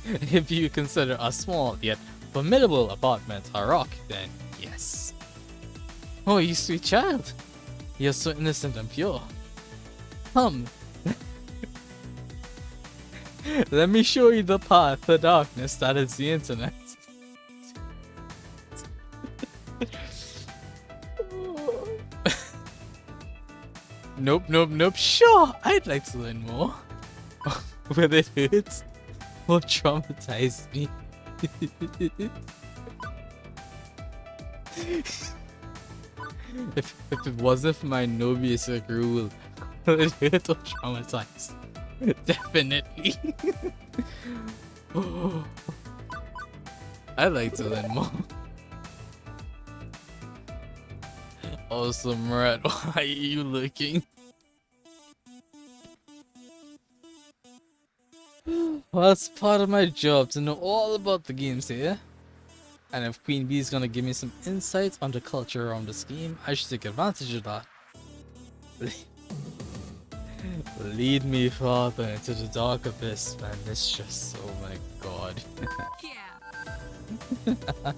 If you consider a small yet formidable apartment a rock, then yes. Oh, you sweet child. You're so innocent and pure. Let me show you the path to darkness that is the internet. Nope. Sure, I'd like to learn more. Will it hurt or traumatize me? If it wasn't for my no basic rule, will it hurt or traumatize? Definitely. I'd like to learn more. Awesome, Red. Why are you looking? Well, it's part of my job to know all about the games here. And if Queen Bee is gonna give me some insights on the culture around this game, I should take advantage of that. Lead me farther into the dark abyss, my mistress. Oh my god. Yeah.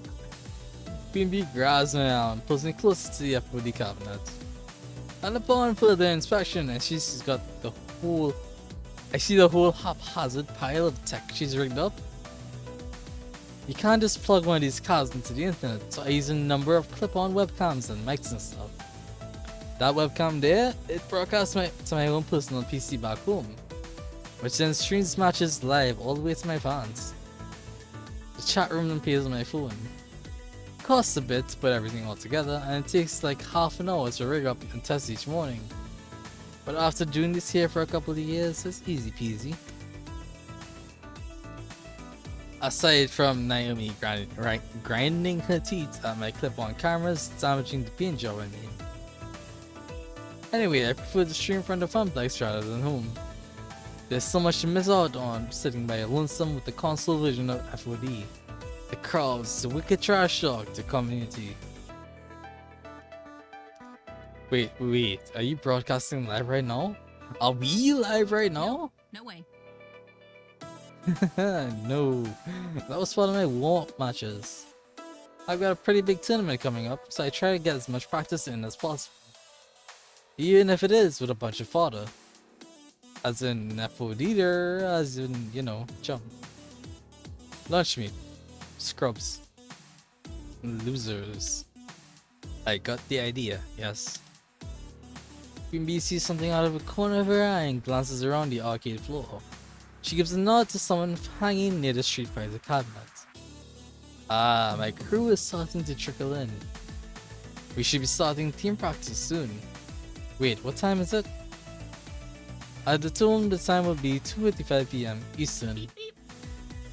Queen Bee grabs me and pulls me closer to the FOD cabinet. And upon further inspection, and she's got the whole. I see the whole haphazard pile of tech she's rigged up. You can't just plug one of these cards into the internet, so I use a number of clip-on webcams and mics and stuff. That webcam there, it broadcasts to my own personal PC back home, which then streams matches live all the way to my fans. The chat room then plays on my phone. Costs a bit to put everything all together, and it takes like half an hour to rig up and test each morning. But after doing this here for a couple of years, it's easy peasy. Aside from Naomi grinding her teeth at my clip-on cameras, damaging the paint job I mean. Anyway, I prefer to stream from the Funplex rather than home. There's so much to miss out on sitting by a lonesome with the console version of FOD. The crowds, the wicked trash talk, the community. Wait, are you broadcasting live right now? Are we live right now? No way. No, that was one of my warm-up matches. I've got a pretty big tournament coming up, so I try to get as much practice in as possible. Even if it is with a bunch of fodder. As in FOD or as in, you know, jump. Lunch meat. Scrubs. Losers. I got the idea, yes. Queen Bee sees something out of a corner of her eye and glances around the arcade floor. She gives a nod to someone hanging near the Street Fighter cabinet. Ah, my crew is starting to trickle in. We should be starting team practice soon. Wait, what time is it? At the tomb, the time will be 2:55 PM Eastern. Beep beep.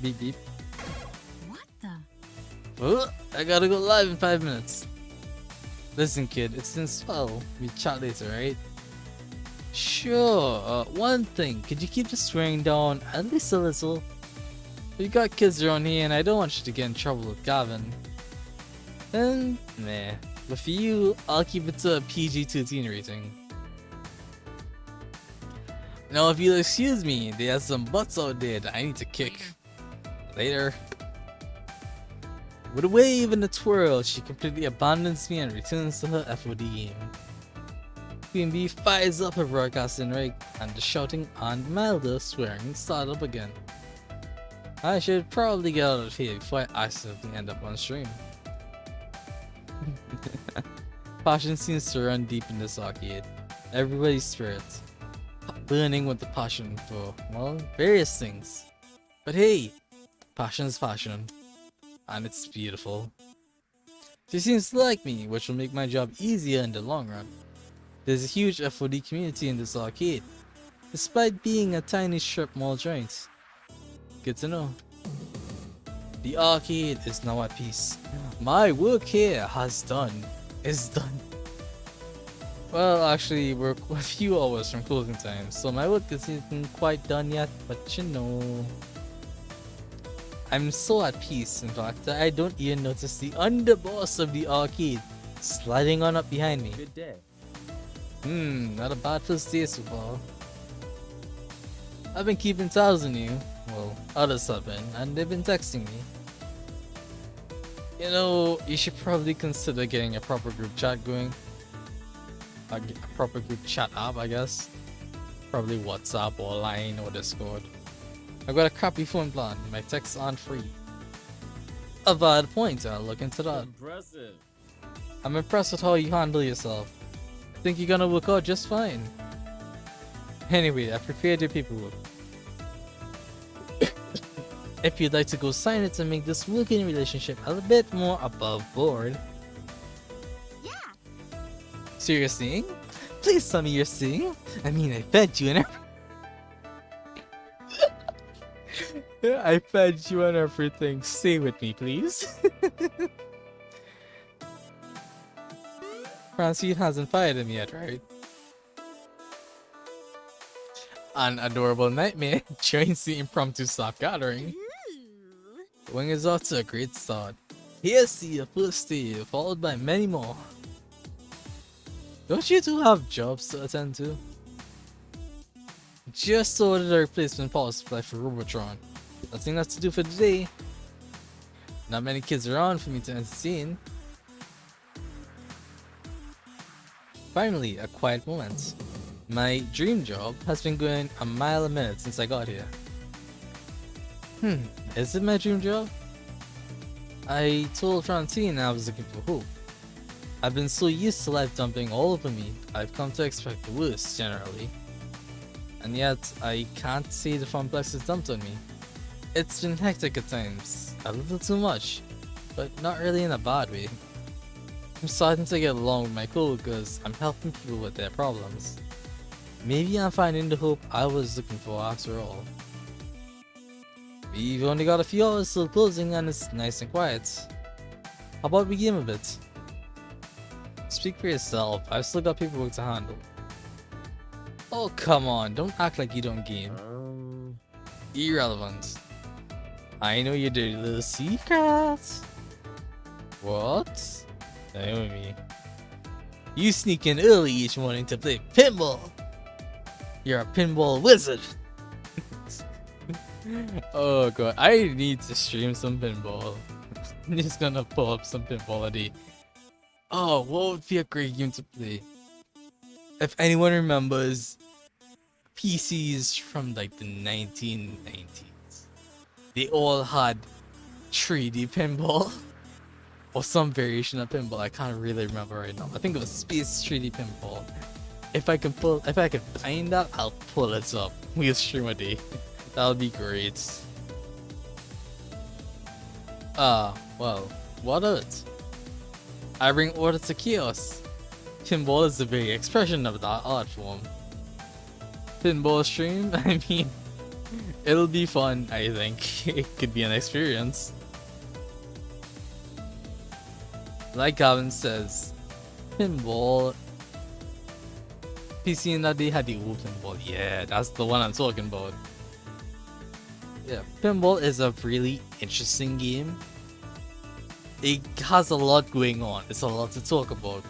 Beep beep. What the? Oh, I gotta go live in 5 minutes. Listen, kid, it's been swell. We chat later, right? Sure. One thing, could you keep the swearing down at least a little? We got kids around here, and I don't want you to get in trouble with Gavin. Then, meh. But for you, I'll keep it to a PG-13 rating. Now, if you'll excuse me, there's some butts out there that I need to kick. Later. With a wave and a twirl, she completely abandons me and returns to her FOD game. Queen Bee fires up her broadcasting rig, and the shouting and milder swearing start up again. I should probably get out of here before I accidentally end up on stream. Passion seems to run deep in this arcade. Everybody's spirits. Burning with the passion for, well, various things. But hey, passion's passion. And it's beautiful. She seems to like me, which will make my job easier in the long run. There's a huge FOD community in this arcade, despite being a tiny strip mall joint. Good to know. The arcade is now at peace. My work here is done. Well, actually, we're a few hours from closing time, so my work isn't quite done yet, but you know. I'm so at peace, in fact, that I don't even notice the underboss of the arcade sliding on up behind me. Good day. Not a bad first day so far. I've been keeping tabs on you. Well, others have been, and they've been texting me. You know, you should probably consider getting a proper group chat going. A proper group chat app, I guess. Probably WhatsApp or Line or Discord. I've got a crappy phone plan, my texts aren't free. A valid point, I'll look into that. Impressive. I'm impressed with how you handle yourself. I think you're gonna work out just fine. Anyway, I prepared your paperwork. If you'd like to go sign it to make this working relationship a bit more above board. Yeah. So you're seeing? Please tell me you're seeing. I mean, I fed you and I fed you and everything. Stay with me, please. Francine hasn't fired him yet, right? An adorable nightmare joins the impromptu stock gathering. Ooh. The wing is off to a great start. Here's the first day, followed by many more. Don't you two have jobs to attend to? Just ordered a replacement power supply for Robotron. Nothing left to do for today. Not many kids around for me to entertain. Finally, a quiet moment. My dream job has been going a mile a minute since I got here. Is it my dream job? I told Francine I was looking for hope. I've been so used to life dumping all over me, I've come to expect the worst generally. And yet, I can't say the Funplex has dumped on me. It's been hectic at times, a little too much, but not really in a bad way. I'm starting to get along with my coworkers, I'm helping people with their problems. Maybe I'm finding the hope I was looking for after all. We've only got a few hours till closing and it's nice and quiet. How about we game a bit? Speak for yourself, I've still got paperwork to handle. Oh come on, don't act like you don't game. Irrelevant. I know your dirty little secrets. What? Naomi. You sneak in early each morning to play pinball. You're a pinball wizard. Oh god, I need to stream some pinball. I'm just gonna pull up some pinball a day. Oh, what would be a great game to play? If anyone remembers PCs from like the 1990s, they all had 3D pinball or some variation of pinball. I can't really remember right now. I think it was Space 3D pinball. If I can find that, I'll pull it up. We'll stream a day. That'll be great. Well, what of it? I bring order to chaos. Pinball is the very expression of that art form. Pinball stream? I mean, it'll be fun, I think. It could be an experience. Like Gavin says, pinball. PC in that day had the old pinball. Yeah, that's the one I'm talking about. Yeah, pinball is a really interesting game. It has a lot going on. It's a lot to talk about.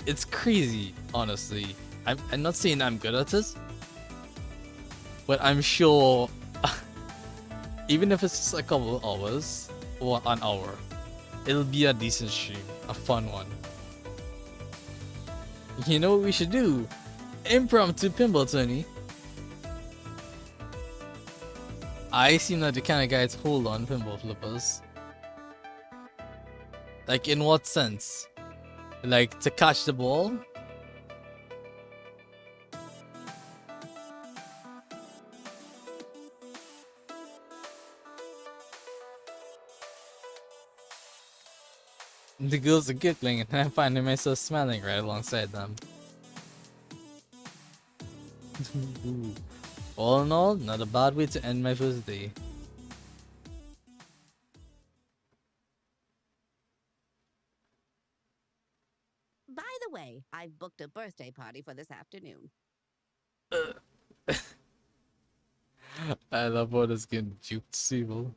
It's crazy, honestly. I'm not saying I'm good at it, but I'm sure even if it's just a couple of hours or an hour, it'll be a decent stream, a fun one. You know what we should do? Impromptu pinball tourney. I seem like the kind of guy to hold on pinball flippers. Like in what sense? Like to catch the ball? The girls are giggling and I'm finding myself smiling right alongside them. All in all, not a bad way to end my first day. By the way, I've booked a birthday party for this afternoon. I love what is getting juked, Siebel.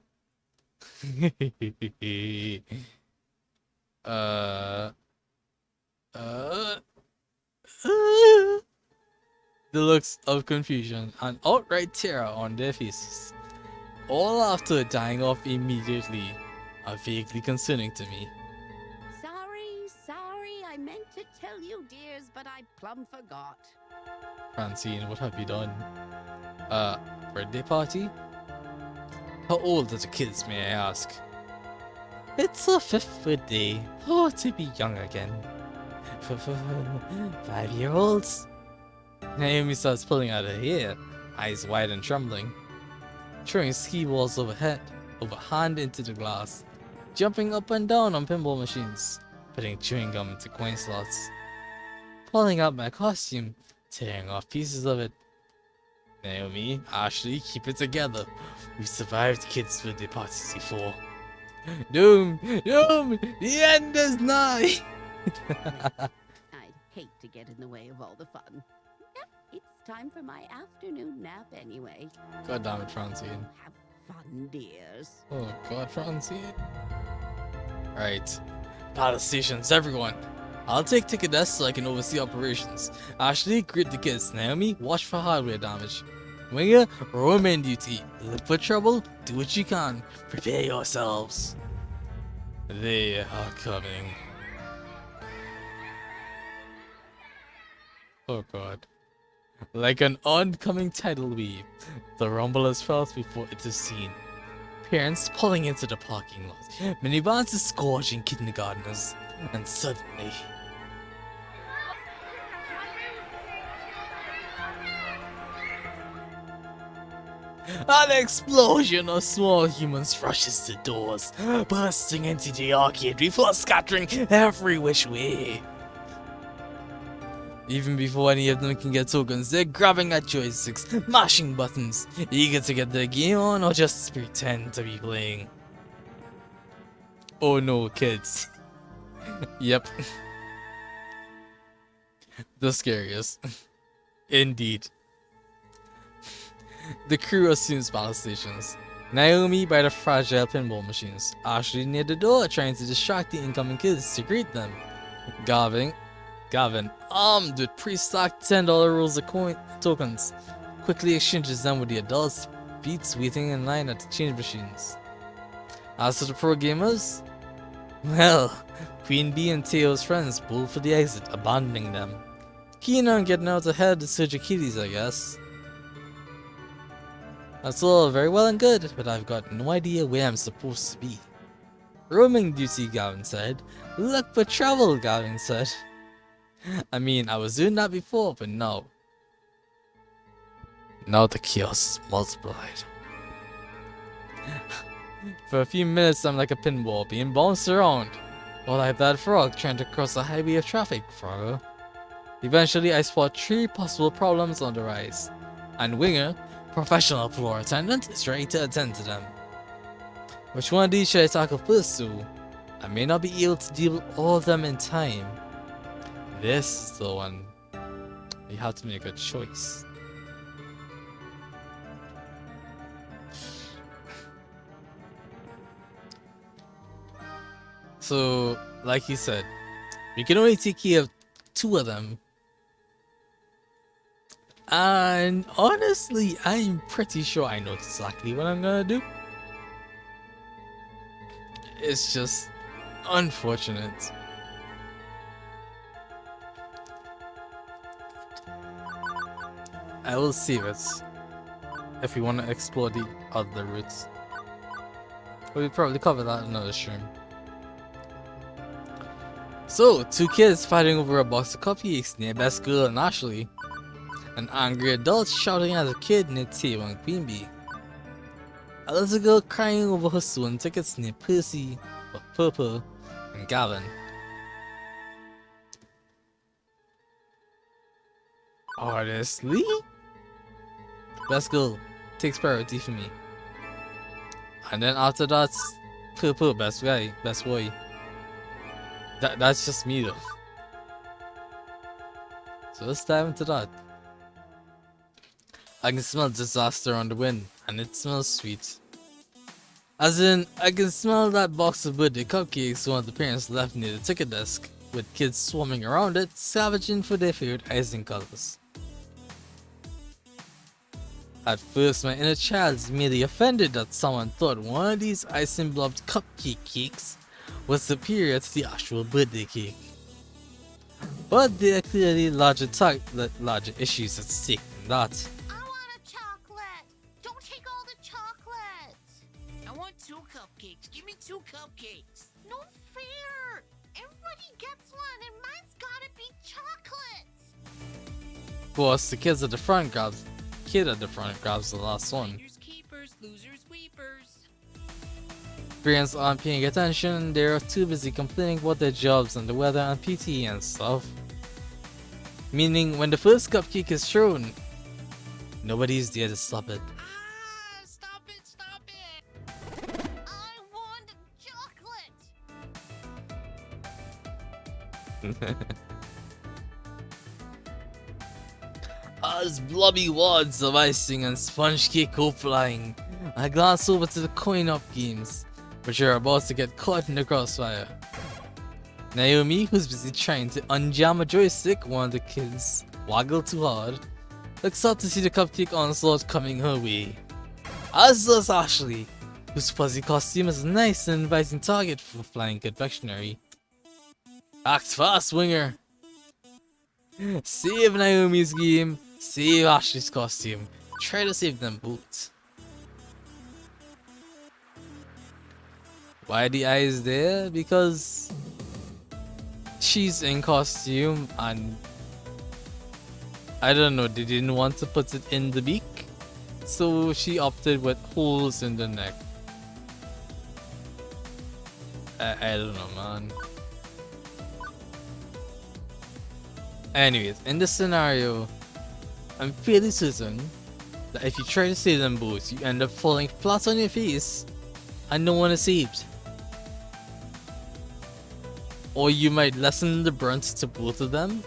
The looks of confusion and outright terror on their faces, all after dying off immediately, are vaguely concerning to me. Sorry, I meant to tell you, dears, but I plumb forgot. Francine, what have you done? Birthday party? How old are the kids, may I ask? It's a 5th birthday. Oh, to be young again. 5-year-olds? Naomi starts pulling out her hair, eyes wide and trembling, throwing ski balls overhand into the glass, jumping up and down on pinball machines, putting chewing gum into coin slots, pulling out my costume, tearing off pieces of it. Naomi, Ashley, keep it together. We've survived kids' birthday parties before. Doom! The end is nigh! I'd hate to get in the way of all the fun. Yep, it's time for my afternoon nap anyway. God damn it, Francine. Have fun, dears. Oh God, Francine. Right. Battle stations, everyone. I'll take ticket desks so I can oversee operations. Ashley, greet the kids. Naomi, watch for hardware damage. Winger, Roman duty. Look for trouble, do what you can. Prepare yourselves. They are coming. Oh God. Like an oncoming tidal wave, the rumble is felt before it is seen. Parents pulling into the parking lot, minivans disgorging kindergartners, and suddenly... An explosion of small humans rushes the doors, bursting into the arcade before scattering every which way. Even before any of them can get tokens, they're grabbing at joysticks, mashing buttons, eager to get their game on or just pretend to be playing. Oh no, kids. Yep. The scariest. Indeed. The crew assumes battle stations. Naomi by the fragile pinball machines. Ashley near the door trying to distract the incoming kids to greet them. Gavin, armed with pre-stocked $10 rolls of tokens, quickly exchanges them with the adults, beats waiting in line at the change machines. As for the pro gamers, well, Queen Bee and Teo's friends pulled for the exit, abandoning them. Keen on getting out ahead of the Surgery Kitties, I guess. That's all very well and good, but I've got no idea where I'm supposed to be. Roaming duty, Gavin said. Look for trouble, Gavin said. I mean, I was doing that before, but no. Now the chaos is multiplied. For a few minutes, I'm like a pinball being bounced around, or like that frog trying to cross a highway of traffic, Frogger. Eventually, I spot 3 possible problems on the rise, and Winger, professional floor attendant, is ready to attend to them. Which one of these should I tackle first, Sue? I may not be able to deal with all of them in time. This is the one. You have to make a choice. So, like you said, we can only take care of 2 of them. And honestly, I'm pretty sure I know exactly what I'm gonna do. It's just unfortunate. I will save it if we want to explore the other routes. We'll probably cover that in another stream. So, 2 kids fighting over a box of cupcakes near Best Girl and Ashley. An angry adult shouting at a kid near Teo and Queen Bee. A little girl crying over her stolen tickets near Percy, Purple, and Gavin. Honestly? Best Girl takes priority for me. And then after that, Purple, best guy, best boy. That's just me though. So let's dive into that. I can smell disaster on the wind, and it smells sweet. As in, I can smell that box of birthday cupcakes one of the parents left near the ticket desk, with kids swarming around it, scavenging for their favorite icing colors. At first, my inner child is merely offended that someone thought one of these icing blobbed cupcake cakes was superior to the actual birthday cake. But there are clearly larger issues at stake than that. I want a chocolate. Don't take all the chocolate. I want 2 cupcakes. Give me 2 cupcakes. No fair. Everybody gets one, and mine's gotta be chocolate. Of course, the kid at the front grabs the last one. Finders keepers, losers weepers. Parents aren't paying attention, they're too busy complaining about their jobs and the weather and PT and stuff. Meaning, when the first cupcake is thrown, nobody's there to stop it. Ah, stop it, stop it. I want chocolate. As blobby wads of icing and sponge cake go flying, I glance over to the coin-op games, which are about to get caught in the crossfire. Naomi, who's busy trying to unjam a joystick while the kids waggle too hard, looks out to see the cupcake onslaught coming her way. As does Ashley, whose fuzzy costume is a nice and inviting target for flying confectionery. Act fast, Winger! Save Naomi's game, save Ashley's costume, try to save them both. Why the eyes there? Because she's in costume and I don't know, they didn't want to put it in the beak, so she opted with holes in the neck. I don't know, man. Anyways, in this scenario, I'm fairly certain that if you try to save them both, you end up falling flat on your face and no one is saved. Or you might lessen the brunt to both of them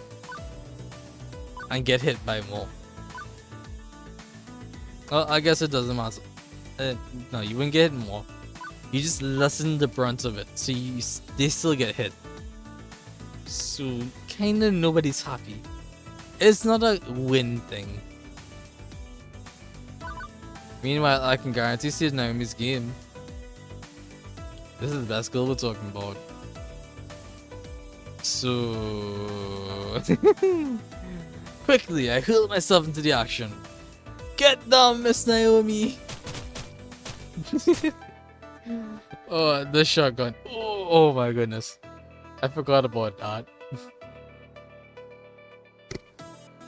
and get hit by more. Well, I guess it doesn't matter. No, you wouldn't get hit more. You just lessen the brunt of it, so they still get hit. So kinda nobody's happy. It's not a win thing. Meanwhile, I can guarantee she's Naomi's game. This is the best girl we're talking about. So quickly, I hurl myself into the action. Get down, Miss Naomi! Oh, the shotgun. Oh my goodness. I forgot about that.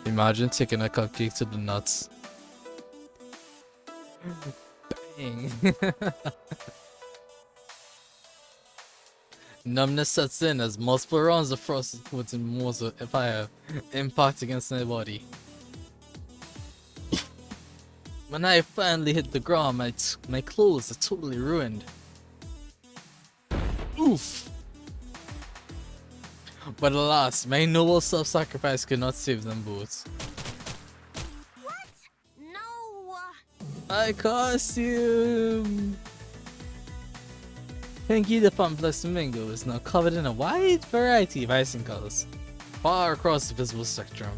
Imagine taking a cupcake to the nuts. Bang. Numbness sets in as multiple rounds of frosted foods and mortar fire impact against my body. When I finally hit the ground, my clothes are totally ruined. Oof! But alas, my noble self-sacrifice could not save them both. What? No. My costume! Pinky the Funplex Flamingo is now covered in a wide variety of icing colors, far across the visible spectrum.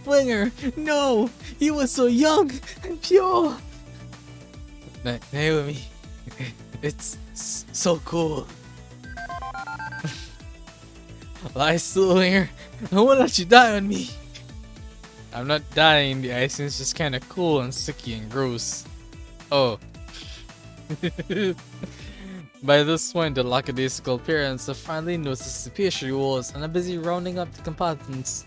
Winger, no! You were so young and pure! Naomi, it's so cool. Lie still, Winger. I won't let you die on me. I'm not dying, the icing is just kinda cool and sticky and gross. Oh. By this point, the lackadaisical parents have finally noticed the pastry wars and are busy rounding up the combatants.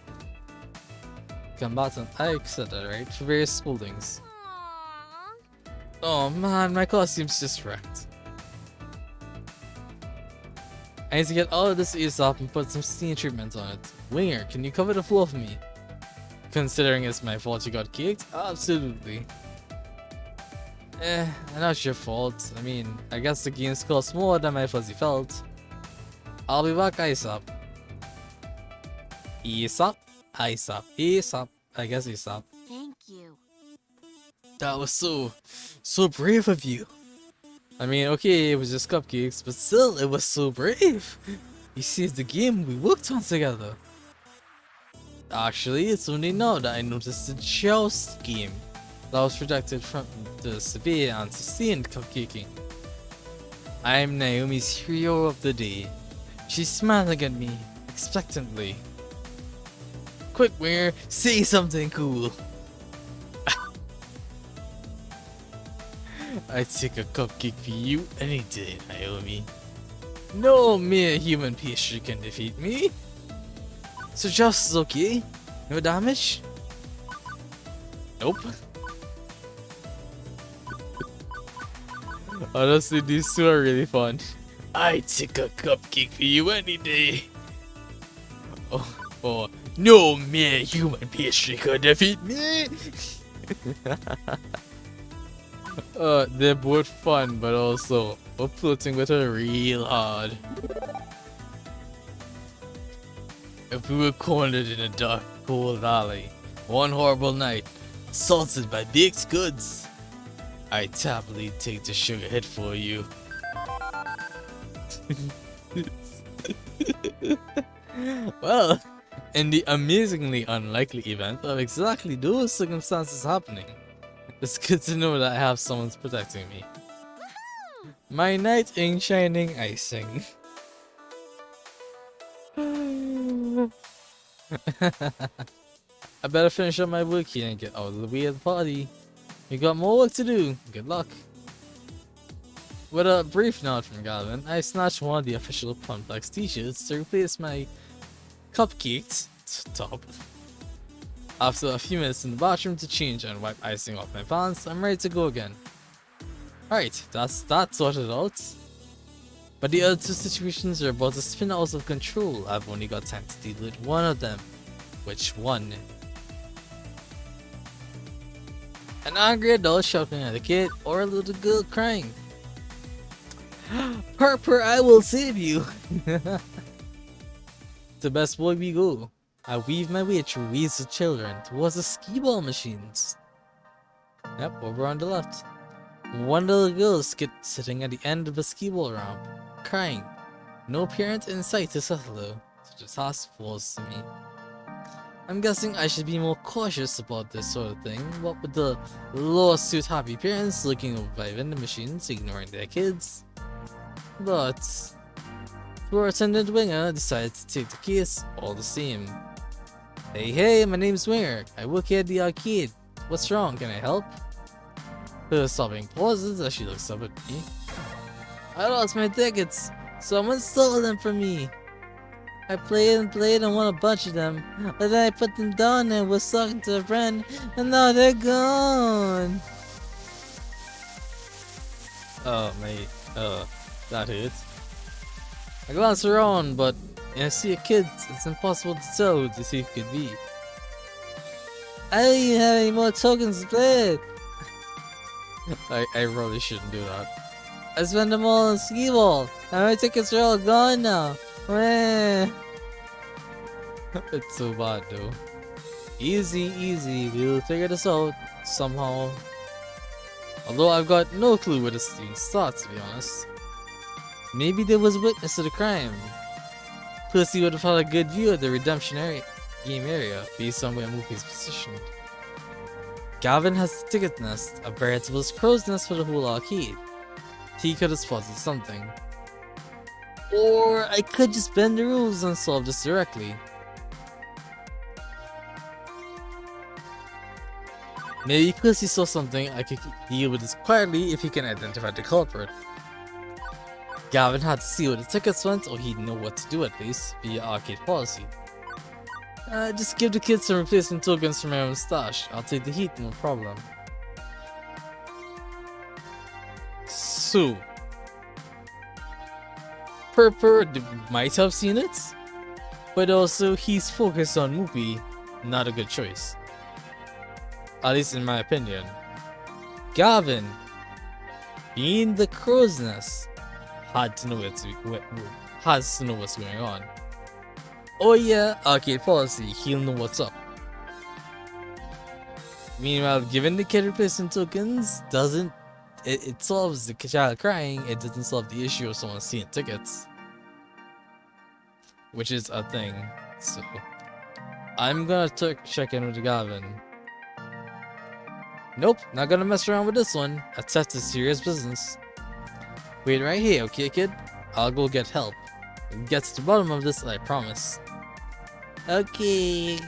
I said that right, for various schoolings. Aww. Oh man, my costume's just wrecked. I need to get all of this ASAP and put some steam treatment on it. Winger, can you cover the floor for me? Considering it's my fault you got caked? Absolutely. Not your fault. I mean, I guess the games cost more than my fuzzy felt. I'll be back ASAP. ASAP? ASAP. I guess ASAP. Thank you. That was so brave of you. I mean, okay, it was just cupcakes, but still, it was so brave. You saved the game we worked on together. Actually, it's only now that I noticed the Joust game that was projected from the severe and sustained cupcaking. I am Naomi's hero of the day. She's smiling at me, expectantly. Quick, Winger, say something cool. I'd take a cupcake for you any day, Naomi. No mere human pastry can defeat me. So Joust is okay? No damage? Nope. Honestly, these two are really fun. I'd take a cupcake for you any day. Oh, no mere human pastry could defeat me. They're both fun, but also we're flirting with her real hard. if we were cornered in a dark, cold alley, one horrible night, assaulted by baked goods, I'd happily take the sugar hit for you. Well, in the amazingly unlikely event of exactly those circumstances happening, it's good to know that I have someone protecting me. My knight in shining icing. I better finish up my work here and get out of the way of the party. We got more work to do. Good luck. With a brief nod from Galvin, I snatched one of the official Funplex t-shirts to replace my cupcaked top. After a few minutes in the bathroom to change and wipe icing off my pants, I'm ready to go again. Alright, that's that sorted out. But the other two situations are about to spin out of control. I've only got time to deal with one of them. Which one? An angry adult shouting at a kid or a little girl crying. Purr, I will save you! The best boy we go. I weave my way through weeds of children towards the skee-ball machines. Yep, over on the left. One little girl is sitting at the end of a skee-ball ramp, crying. No parent in sight to settle her, so the task falls to me. I'm guessing I should be more cautious about this sort of thing, what with the lawsuit happy parents looking over by vending machines, ignoring their kids. But Superintendent Winger decided to take the case all the same. Hey, my name's Winger. I work here at the arcade. What's wrong? Can I help? Her sobbing pauses as she looks up at me. I lost my tickets. Someone stole them from me. I played and won a bunch of them, but then I put them down and was talking to a friend, and now they're gone. Oh, mate. That hurts. I glance around, but I see a kid. It's impossible to tell who the thief could be. I don't even have any more tokens to play. I really shouldn't do that. I spent them all on skee ball, and my tickets are all gone now. Meh. It's so bad though. Easy. We'll figure this out somehow. Although I've got no clue where this even starts, to be honest. Maybe there was a witness to the crime. Percy would have had a good view of the redemption game area based on where Moopy's positioned. Gavin has the ticket nest, a veritable crow's nest for the whole arcade. He could have spotted something. Or I could just bend the rules and solve this directly. Maybe Percy saw something I could deal with this quietly if he can identify the culprit. Gavin had to see where the tickets went, or he'd know what to do at least, via arcade policy. Just give the kids some replacement tokens from my own stash. I'll take the heat, no problem. So, Purr might have seen it, but also he's focused on Moopy, not a good choice. At least in my opinion. Gavin, being the crow's nest, has to know what's going on. Oh yeah, arcade policy, he'll know what's up. Meanwhile, giving the kid replacement tokens doesn't it solves the child crying, it doesn't solve the issue of someone seeing tickets. Which is a thing. So I'm gonna check in with Gavin. Nope, not gonna mess around with this one. A theft is serious business. Wait right here, okay kid? I'll go get help. We'll get to the bottom of this, I promise. Okay.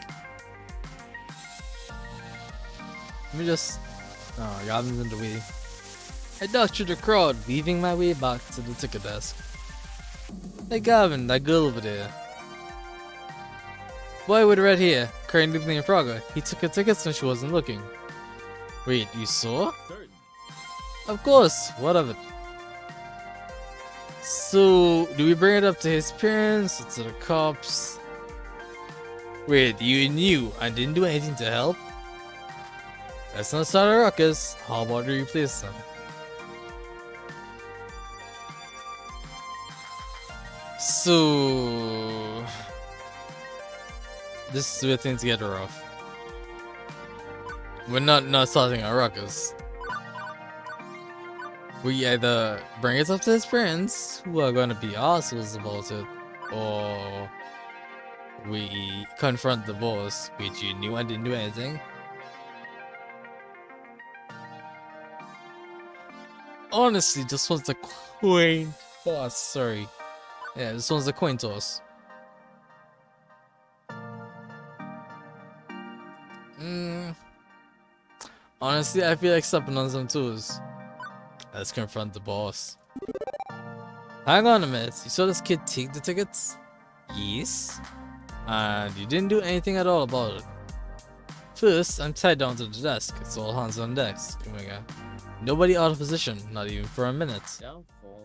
Let me just... Oh, Gavin's in the way. I ducked through the crowd, weaving my way back to the ticket desk. Hey Gavin, that girl over there. Boy with red hair, currently playing Frogger. He took her tickets when she wasn't looking. Wait, you saw? Of course, what of it? So, do we bring it up to his parents or to the cops? Wait, you knew and didn't do anything to help? Let's not start a ruckus. How about we replace them? So... this is where things get rough. We're not starting a ruckus. We either bring it up to his friends, who are gonna be assholes about it, or we confront the boss, which you knew I didn't do anything. Honestly, this one's a coin toss. Sorry. Yeah, this one's a coin toss. Honestly, I feel like stepping on some toes. Let's confront the boss. Hang on a minute. You saw this kid take the tickets? Yes. And you didn't do anything at all about it. First, I'm tied down to the desk. It's all hands on deck. Oh my god. Nobody out of position, not even for a minute. Doubtful.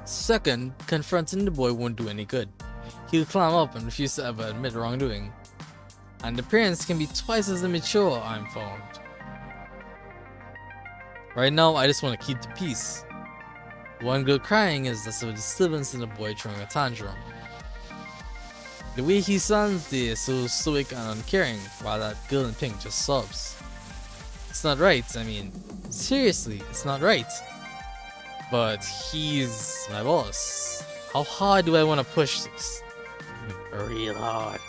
Second, confronting the boy won't do any good. He'll climb up and refuse to ever admit wrongdoing. And the parents can be twice as immature, I'm found. Right now, I just want to keep the peace. One girl crying is less of a disturbance than a boy throwing a tantrum. The way he stands there is so stoic and uncaring, while that girl in pink just sobs. It's not right, I mean, seriously, it's not right. But he's my boss. How hard do I want to push this? Real hard.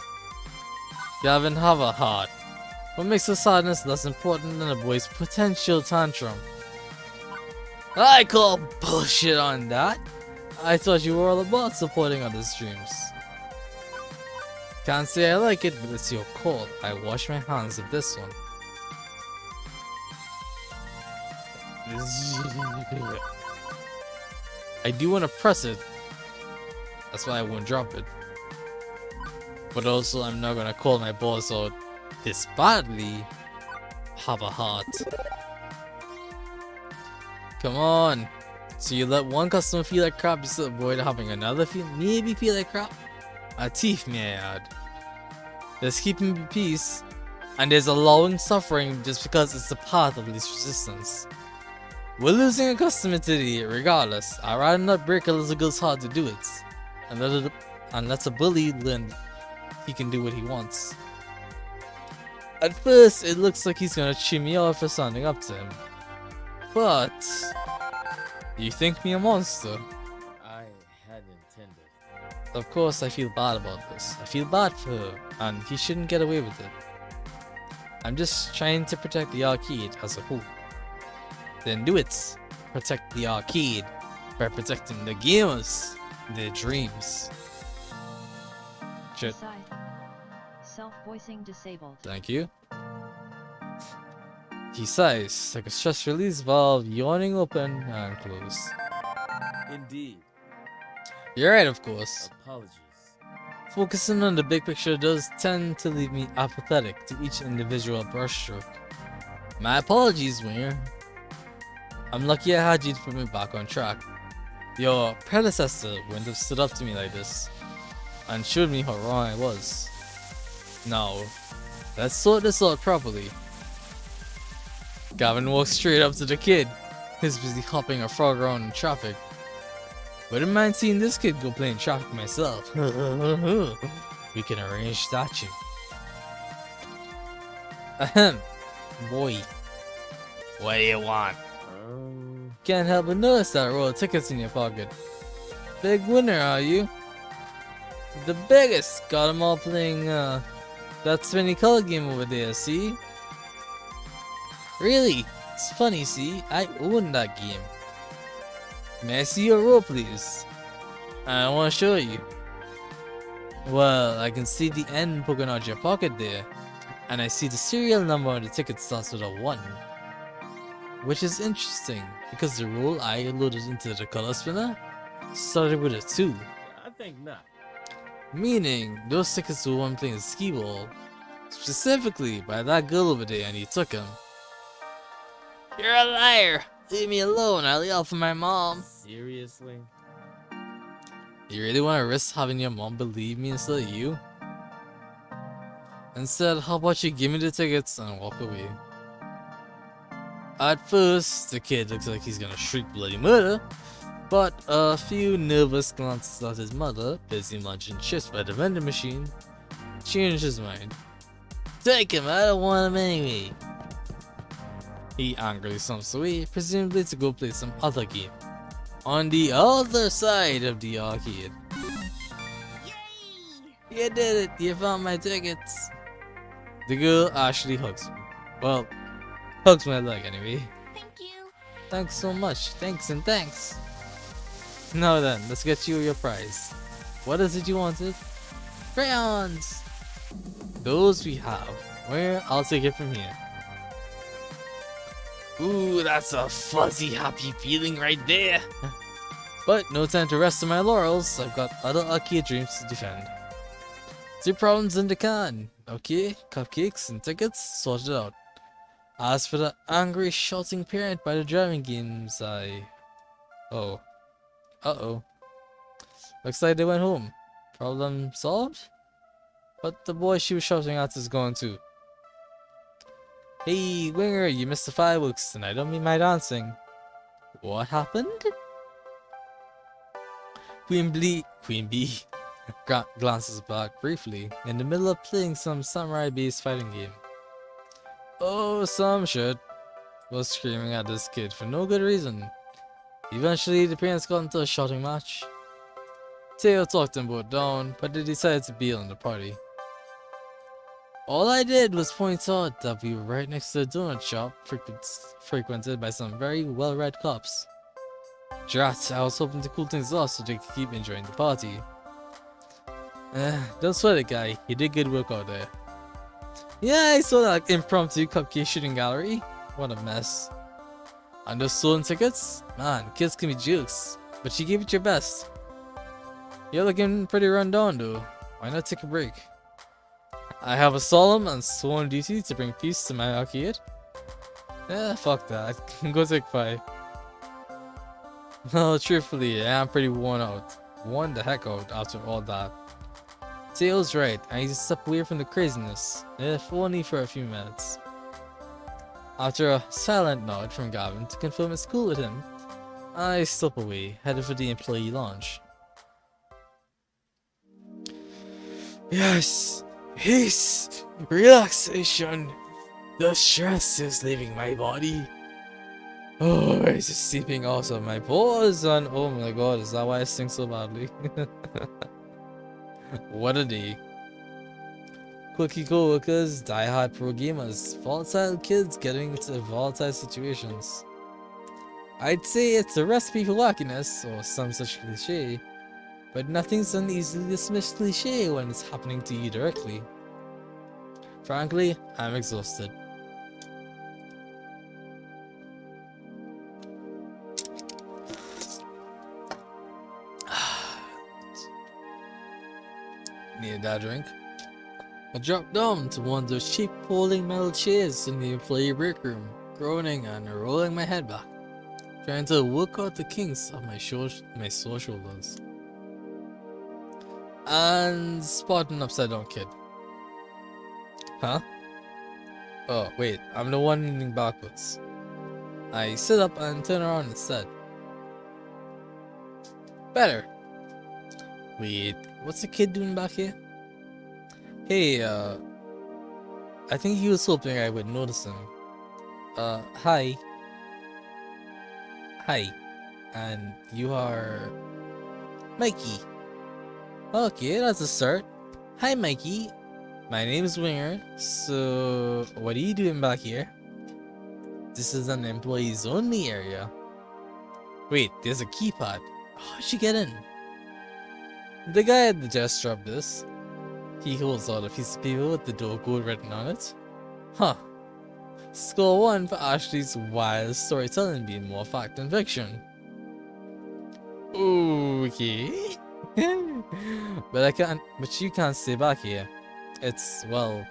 Gavin, have a heart. What makes the sadness less important than a boy's potential tantrum? I call bullshit on that. I thought you were all about supporting others' dreams. Can't say I like it, but it's your call. I wash my hands of this one. I do want to press it. That's why I won't drop it. But also, I'm not gonna call my boss out this badly. Have a heart. Come on. So you let one customer feel like crap just to avoid having another maybe feel like crap? A thief, may I add. There's keeping the peace, and there's allowing suffering just because it's the path of least resistance. We're losing a customer today, regardless. I'd rather not break a little girl's heart to do it. And let a bully learn he can do what he wants. At first, it looks like he's gonna chew me off for standing up to him. But you think me a monster? I had intended. Of course, I feel bad about this. I feel bad for her, and he shouldn't get away with it. I'm just trying to protect the arcade as a whole. Then do it. Protect the arcade by protecting the gamers, their dreams. Shit. Self-voicing disabled. Thank you. He sighs, like a stress release valve yawning open and closed. Indeed. You're right, of course. Apologies. Focusing on the big picture does tend to leave me apathetic to each individual brushstroke. My apologies, Winger. I'm lucky I had you to put me back on track. Your predecessor wouldn't have stood up to me like this and showed me how wrong I was. Now, let's sort this out properly. Gavin walks straight up to the kid, who's busy hopping a frog around in traffic. Wouldn't mind seeing this kid go play in traffic myself. We can arrange that, you. Ahem. Boy. What do you want? Can't help but notice that roll of tickets in your pocket. Big winner, are you? The biggest. Got them all playing that spinny color game over there, see? Really? It's funny, see? I own that game. May I see your roll, please? I want to show you. Well, I can see the N poking out your pocket there. And I see the serial number on the ticket starts with a 1. Which is interesting, because the roll I loaded into the color spinner started with a 2. I think not. Meaning, those tickets were one playing skee ball, specifically by that girl over there, and he took him. You're a liar! Leave me alone, I'll yell for my mom. Seriously? You really want to risk having your mom believe me instead of you? Instead, how about you give me the tickets and walk away? At first, the kid looks like he's gonna shriek bloody murder, but a few nervous glances at his mother, busy munching chips by the vending machine, changed his mind. Take him, I don't want him anyway. He angrily stumps away, presumably to go play some other game. On the other side of the arcade. Yay! You did it, you found my tickets. The girl actually hugs me. Well, hugs my leg anyway. Thank you. Thanks so much, thanks and thanks. Now then, let's get you your prize. What is it you wanted? Crayons! Those we have. Where? I'll take it from here. Ooh, that's a fuzzy, happy feeling right there. But no time to rest on my laurels. I've got other arcade dreams to defend. 2 problems in the can. Okay, cupcakes and tickets sorted out. As for the angry, shouting parent by the driving games, oh. Uh-oh. Looks like they went home. Problem solved? But the boy she was shouting at is gone too. Hey, Winger, you missed the fireworks and I don't mean my dancing. What happened? Queen Bee glances back briefly, in the middle of playing some samurai-based fighting game. Oh, some shit. Was screaming at this kid for no good reason. Eventually, the parents got into a shouting match. Teo talked them both down, but they decided to bail on the party. All I did was point out that we were right next to a donut shop frequented by some very well-read cops. Drat, I was hoping to cool things off so they could keep enjoying the party. Don't sweat it, guy. You did good work out there. Yeah, I saw that impromptu cupcake shooting gallery. What a mess. And those stolen tickets? Man, kids can be jokes, but you gave it your best. You're looking pretty run down though. Why not take a break? I have a solemn and sworn duty to bring peace to my arcade. Fuck that. Go take 5. Well, truthfully, I am pretty worn out. Worn the heck out after all that. Tail's right, I need to step away from the craziness, if only for a few minutes. After a silent nod from Gavin to confirm it's cool with him, I slip away, headed for the employee lounge. Yes, peace, relaxation. The stress is leaving my body. Oh, it's just seeping out of my pores, and oh my god, is that why I sing so badly? What a day. Quirky co-workers, die-hard pro gamers, volatile kids getting into volatile situations. I'd say it's a recipe for wackiness, or some such cliche, but nothing's an easily dismissed cliche when it's happening to you directly. Frankly, I'm exhausted. Needed that drink. I dropped down to one of those cheap folding metal chairs in the employee break room, groaning and rolling my head back, trying to work out the kinks of my sore shoulders. And spot an upside down kid. Huh? Oh, wait, I'm the one leaning backwards. I sit up and turn around instead. Better. Wait, what's the kid doing back here? Hey, I think he was hoping I would notice him. Hi. Hi. And you are... Mikey. Okay, that's a start. Hi, Mikey. My name is Winger. So, what are you doing back here? This is an employees only area. Wait, there's a keypad. How'd you get in? The guy at the desk dropped this. He holds out a piece of paper with the door code written on it. Huh. Score 1 for Ashley's wild storytelling being more fact than fiction. Okay. But you can't stay back here. It's, well,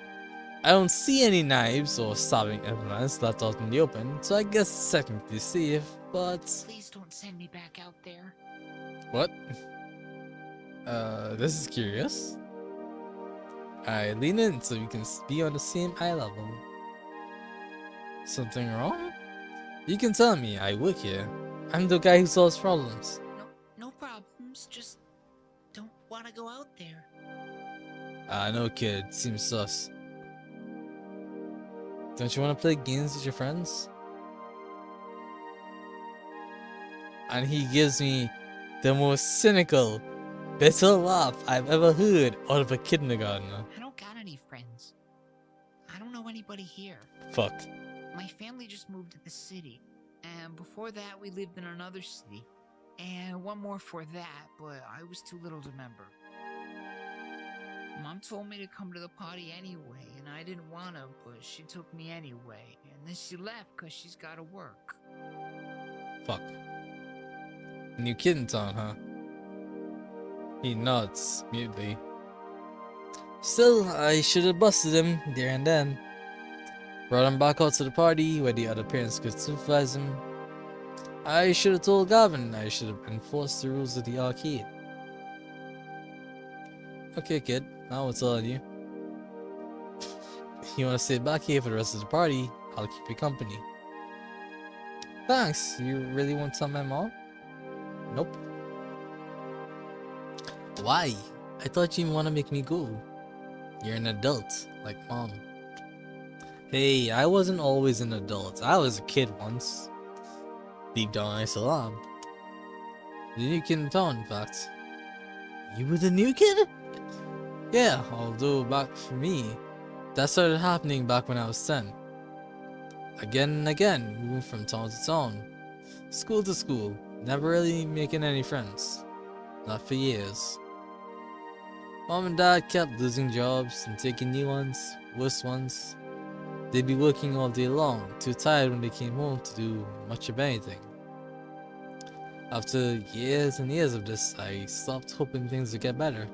I don't see any knives or stabbing implements left out in the open, so I guess it's technically safe, but... Please don't send me back out there. What? This is curious. I lean in so we can be on the same eye level. Something wrong? You can tell me, I work here. I'm the guy who solves problems. No problems. Just don't want to go out there. I know, kid. Seems sus. Don't you want to play games with your friends? And he gives me the most cynical, bitter laugh I've ever heard out of a kindergartner. I don't got any friends. I don't know anybody here. Fuck. My family just moved to the city, and before that we lived in another city, and one more for that, but I was too little to remember. Mom told me to come to the party anyway, and I didn't want to, but she took me anyway, and then she left because she's got to work. Fuck. New kid in town, huh? He nods mutely. Still, I should have busted him there and then. Brought him back out to the party where the other parents could supervise him. I should have told Gavin. I should have enforced the rules of the arcade. Okay, kid. Now it's all on you. You want to stay back here for the rest of the party? I'll keep you company. Thanks. You really won't tell my mom? Nope. Why? I thought you want to make me go. You're an adult, like mom. Hey, I wasn't always an adult. I was a kid once. Deep down, I still am. The new kid in town, in fact. You were the new kid? Yeah, although back for me, that started happening back when I was 10. Again and again, moving from town to town. School to school, never really making any friends. Not for years. Mom and dad kept losing jobs and taking new ones, worse ones. They'd be working all day long, too tired when they came home to do much of anything. After years and years of this, I stopped hoping things would get better.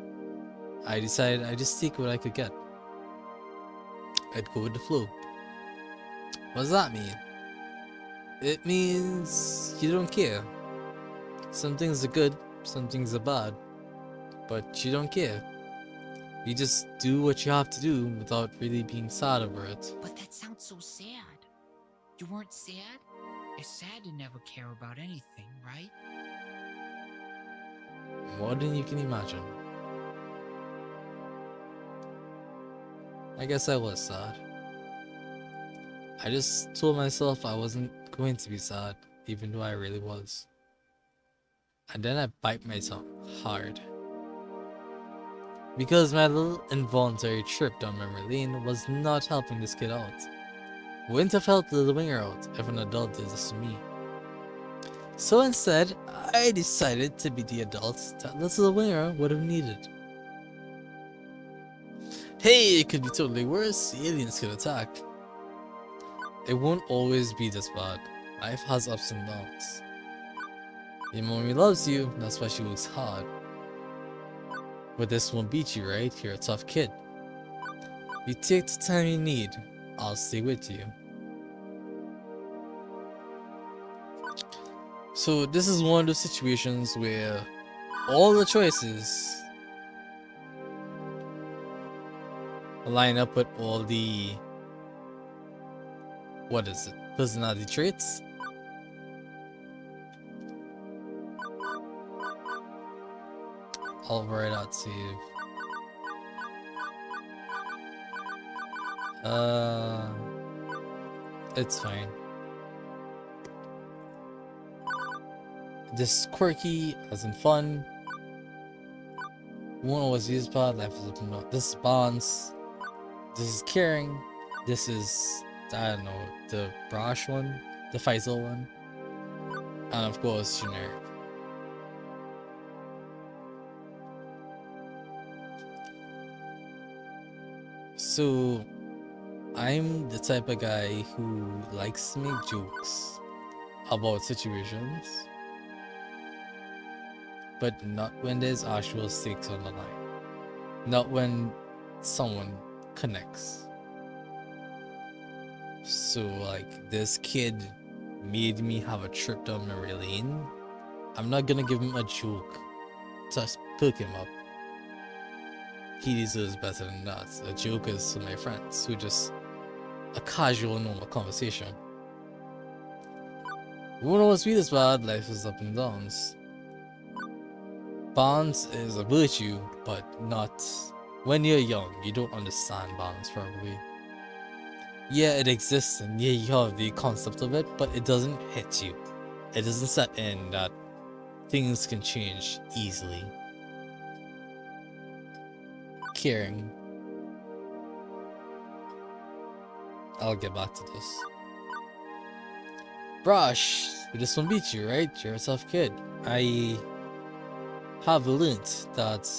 I decided I'd just take what I could get. I'd go with the flow. What does that mean? It means you don't care. Some things are good, some things are bad, but you don't care. You just do what you have to do without really being sad over it. But that sounds so sad. You weren't sad? It's sad to never care about anything, right? More than you can imagine. I guess I was sad. I just told myself I wasn't going to be sad, even though I really was. And then I bite my tongue hard. Because my little involuntary trip down memory lane was not helping this kid out. Wouldn't have helped the little winger out if an adult did this to me. So instead, I decided to be the adult that little winger would have needed. Hey, it could be totally worse. The aliens could attack. It won't always be this bad. Life has ups and downs. Your mommy loves you, that's why she works hard. But this won't beat you, right? You're a tough kid. You take the time you need. I'll stay with you. So this is one of those situations where all the choices line up with all the, what is it, personality traits? I'll write out save. It's fine. This is quirky, as in fun. Won't always use pod, life is open up. This is bonds. This is caring. This is, I don't know, the brash one, the Faisal one. And of course, generic. So, I'm the type of guy who likes to make jokes about situations, but not when there's actual stakes on the line. Not when someone connects. So, like, this kid made me have a trip down memory lane. I'm not gonna give him a joke to perk him up. He deserves better than that. A joke is for my friends who just a casual, normal conversation. We won't always be this bad, life is up and downs. Bonds is a virtue, but not when you're young, you don't understand balance probably. Yeah, it exists and yeah, you have the concept of it, but it doesn't hit you. It doesn't set in that things can change easily. Caring. I'll get back to this. Brush, this one beat you, right? You're a tough kid. I have learned that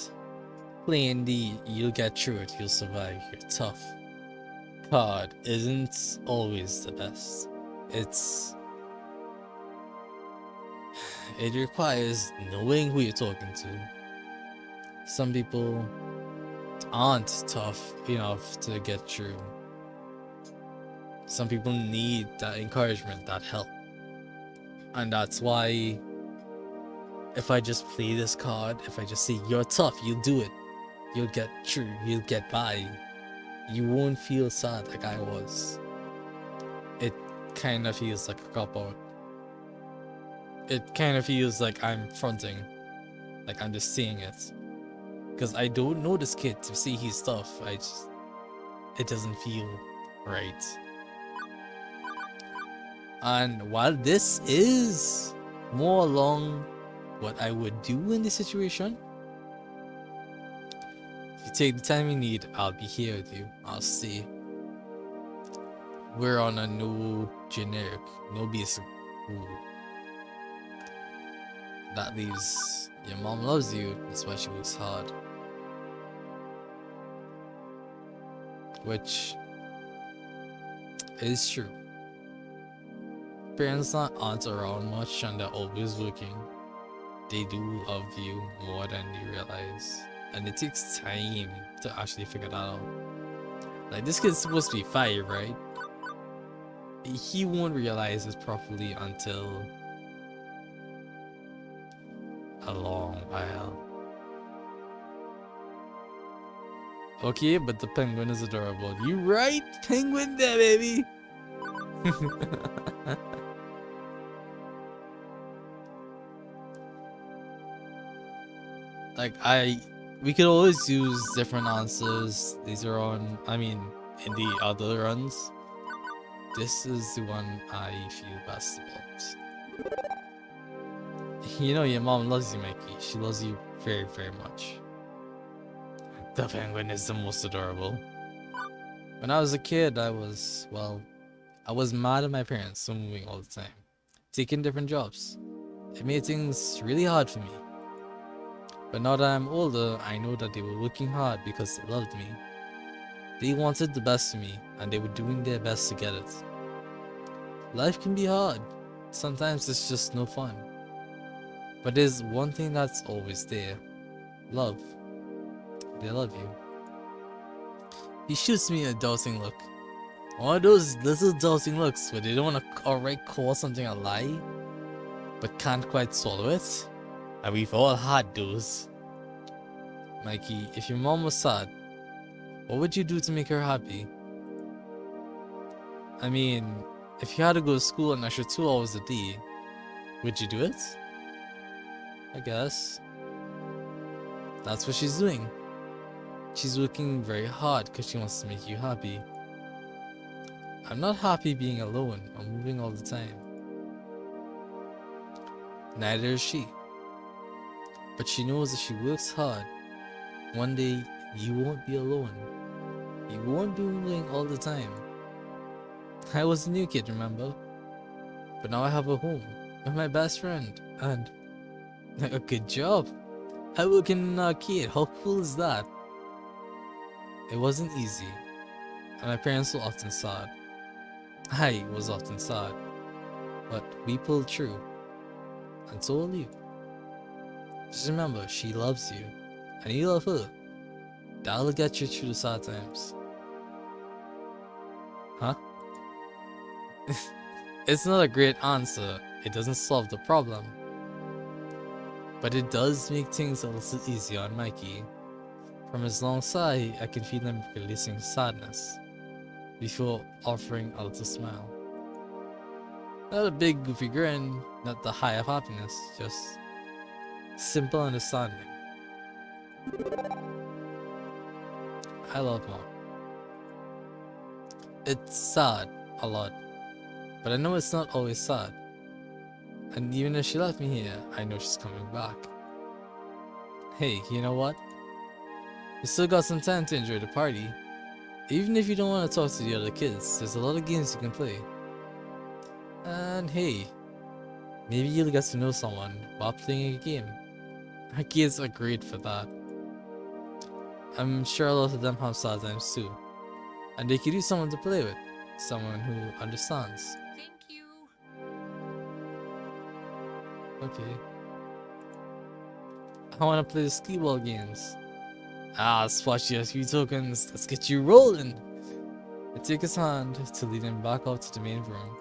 playing the you'll get through it, you'll survive, you're tough card isn't always the best. It requires knowing who you're talking to. Some people aren't tough enough to get through. Some people need that encouragement, that help. And that's why if I just play this card, if I just say you're tough, you'll do it. You'll get through, you'll get by. You won't feel sad like I was. It kind of feels like a cop-out. It kind of feels like I'm fronting. Like I'm just saying it. Because I don't know this kid to see he's tough. It doesn't feel right. And while this is more along what I would do in this situation, if you take the time you need, I'll be here with you. I'll see. We're on a no generic, no basic rule. That leaves your mom loves you, that's why she works hard. Which is true. Parents aren't around much and they're always working. They do love you more than you realize. And it takes time to actually figure that out. Like this kid's supposed to be 5, right? He won't realize it properly until a long while. Okay, but the penguin is adorable. You right? Penguin there, baby! Like, we could always use different answers. These are on, in the other runs. This is the one I feel best about. You know your mom loves you, Mikey. She loves you very, very much. The penguin is the most adorable. When I was a kid, I was mad at my parents for moving all the time. Taking different jobs. It made things really hard for me. But now that I'm older, I know that they were working hard because they loved me. They wanted the best for me, and they were doing their best to get it. Life can be hard. Sometimes it's just no fun. But there's one thing that's always there. Love. They love you. He shoots me a doubting look. One of those little doubting looks where they don't want to outright call something a lie, but can't quite swallow it. And we've all had those. Mikey, if your mom was sad, what would you do to make her happy? I mean, if you had to go to school an extra 2 hours a day, would you do it? I guess. That's what she's doing. She's working very hard because she wants to make you happy. I'm not happy being alone or moving all the time. Neither is she. But she knows if she works hard, one day you won't be alone. You won't be moving all the time. I was a new kid, remember? But now I have a home with my best friend and a good job. I work in an arcade. How cool is that? It wasn't easy, and my parents were often sad. I was often sad, but we pulled through, and so will you. Just remember, she loves you, and you love her. That'll get you through the sad times. Huh? It's not a great answer. It doesn't solve the problem. But it does make things a little easier on Mikey. From his long sigh, I can feel him releasing sadness before offering a little smile. Not a big goofy grin, not the high of happiness, just simple understanding. I love Mom. It's sad, a lot. But I know it's not always sad. And even if she left me here, I know she's coming back. Hey, you know what? You still got some time to enjoy the party. Even if you don't want to talk to the other kids, there's a lot of games you can play. And hey, maybe you'll get to know someone while playing a game. Arcades are great for that. I'm sure a lot of them have sad times too. And they could use someone to play with. Someone who understands. Thank you. Okay. I want to play the skee ball games. Ah, splash you a few tokens. Let's get you rolling. I take his hand to lead him back out to the main room.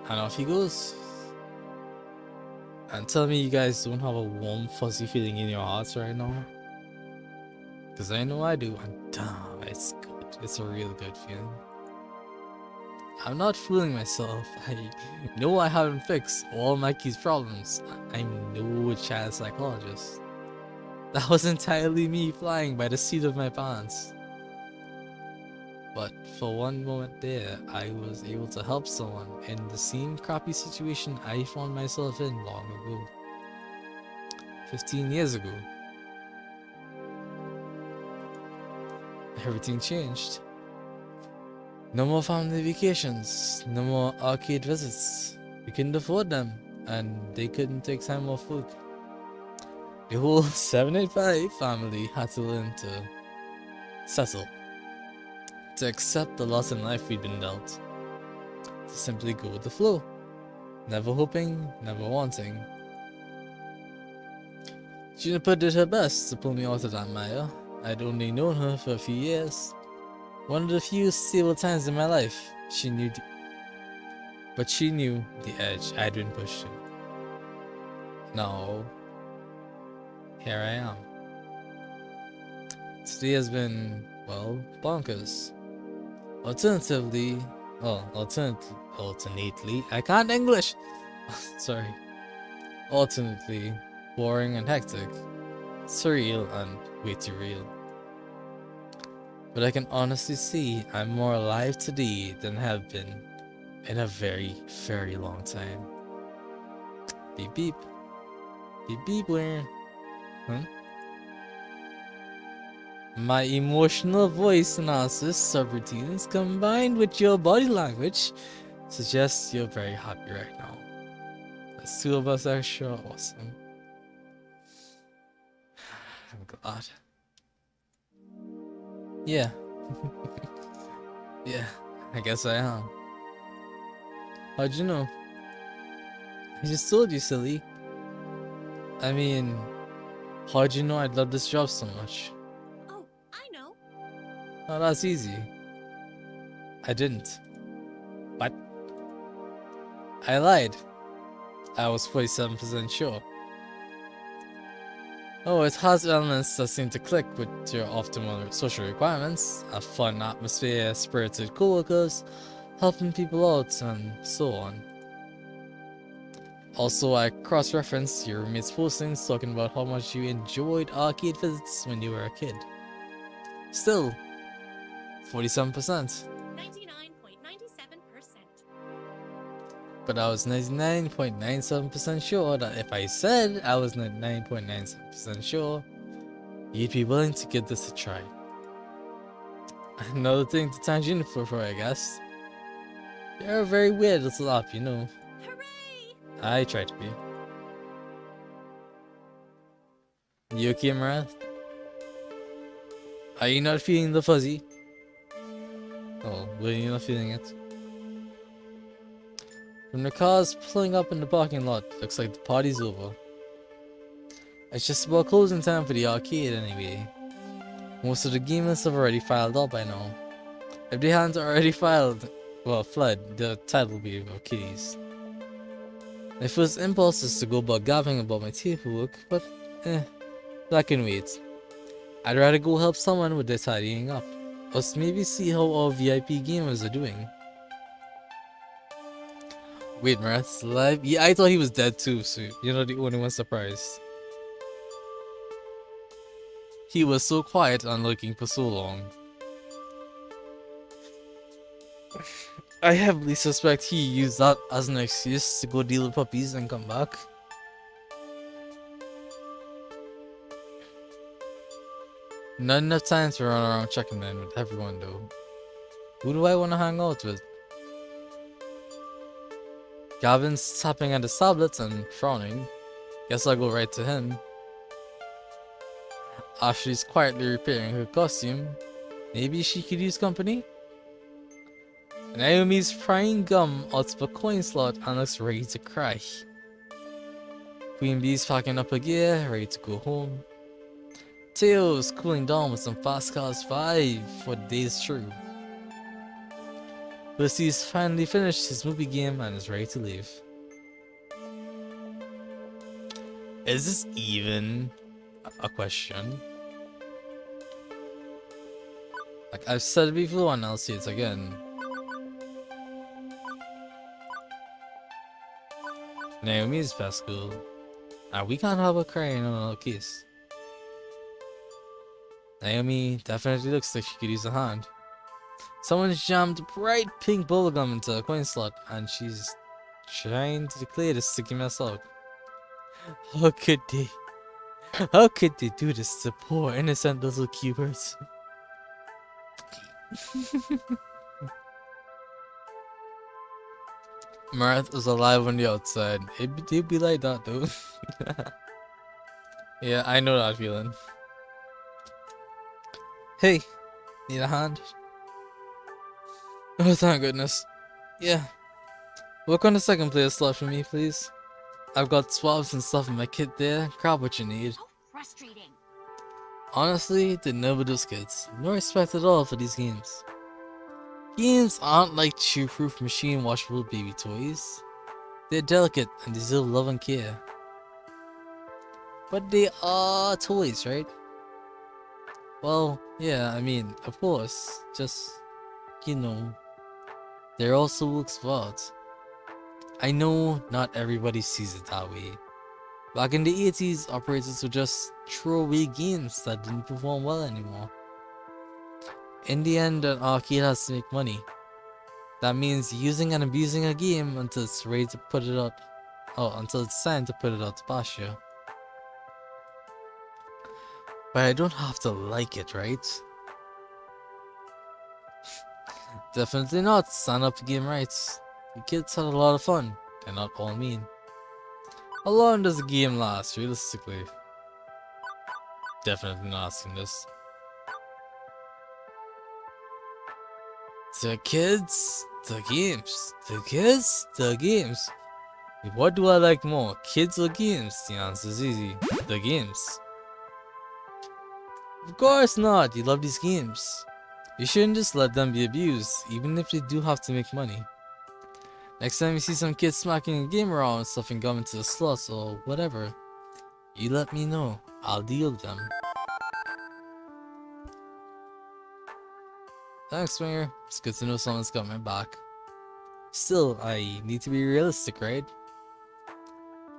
And off he goes. And tell me you guys don't have a warm, fuzzy feeling in your hearts right now. Because I know I do. And damn, it's good. It's a real good feeling. I'm not fooling myself. I know I haven't fixed all Mikey's problems. I'm no child psychologist. That was entirely me flying by the seat of my pants. But for one moment there, I was able to help someone in the same crappy situation I found myself in long ago. 15 years ago. Everything changed. No more family vacations, no more arcade visits. We couldn't afford them, and they couldn't take time off work. The whole 785 family had to learn to settle. To accept the lot in life we'd been dealt. To simply go with the flow. Never hoping, never wanting. Juniper did her best to pull me out of that mire. I'd only known her for a few years. One of the few stable times in my life, she knew the edge I'd been pushed to. Now, here I am. Today has been, well, bonkers. Alternately, I can't English! Sorry. Alternately, boring and hectic, surreal and way too real. But I can honestly see I'm more alive today than have been in a very, very long time. Beep beep. Beep beep where? Huh? My emotional voice analysis subroutines combined with your body language suggests you're very happy right now. The two of us are sure awesome. I'm glad. Yeah. Yeah, I guess I am. How'd you know? I just told you, silly. I mean, how'd you know I'd love this job so much? Oh, I know. Oh, that's easy. I didn't. What? I lied. I was 47% sure. Oh, it has elements that seem to click with your optimal social requirements, a fun atmosphere, spirited coworkers, helping people out, and so on. Also, I cross-referenced your roommate's postings talking about how much you enjoyed arcade visits when you were a kid. Still, 47%. 99.97%. But I was 99.97% sure that if I said I was 99.97% sure, you'd be willing to give this a try. Another thing to thank Juniper for, I guess. You're a very weird little app, you know. Hooray! I try to be. You okay, Marath? Are you not feeling the fuzzy? Oh, were you not feeling it? When the car's pulling up in the parking lot, looks like the party's over. It's just about closing time for the arcade anyway. Most of the gamers have already filed out by now. If they hadn't already filed, well, fled, the title would be about kitties. My first impulse is to go bug gabbing about my paperwork, but that can wait. I'd rather go help someone with their tidying up, or maybe see how our VIP gamers are doing. Wait, Marath's alive? Yeah, I thought he was dead too, so you're not the only one surprised. He was so quiet and looking for so long. I heavily suspect he used that as an excuse to go deal with puppies and come back. Not enough time to run around checking in with everyone though. Who do I want to hang out with? Gavin's tapping at his tablets and frowning. Guess I'll go right to him. Ashley's quietly repairing her costume. Maybe she could use company? Naomi's frying gum out of a coin slot and looks ready to cry. Queen Bee's packing up her gear, ready to go home. Teo's cooling down with some Fast Cars 5 for the days through. Lucy's finally finished his movie game and is ready to leave. Is this even a question? Like I've said it before and I'll say it again. Naomi's best girl. And we can't have her crying on our case. Naomi definitely looks like she could use a hand. Someone's jammed bright pink bubblegum into a coin slot and she's trying to declare this sticky mess out. How could they? How could they do this to poor innocent little cubers? Marath is alive on the outside. It'd be like that though. Yeah, I know that feeling. Hey, need a hand? Oh, thank goodness. Yeah. Work on the second player slot for me, please. I've got swabs and stuff in my kit there. Grab what you need. How frustrating. Honestly, they never do skits. No respect at all for these games. Games aren't like chew-proof machine washable baby toys. They're delicate and deserve love and care. But they are toys, right? Well, yeah, I mean, of course. Just, you know, they're also works of art. I know not everybody sees it that way. Back in the 80s, operators would just throw away games that didn't perform well anymore. In the end, an arcade has to make money. That means using and abusing a game until it's ready to put it out. Oh, until it's time to put it out to pasture. But I don't have to like it, right? Definitely not. Stand up for game rights. The kids had a lot of fun. They're not all mean. How long does the game last, realistically? Definitely not asking this. The kids, the games. The kids, the games. What do I like more, kids or games? The answer is easy. The games. Of course not, you love these games. You shouldn't just let them be abused, even if they do have to make money. Next time you see some kids smacking a game around, stuffing gum into the slots or whatever, you let me know. I'll deal with them. Thanks, Swinger. It's good to know someone's got my back. Still, I need to be realistic, right?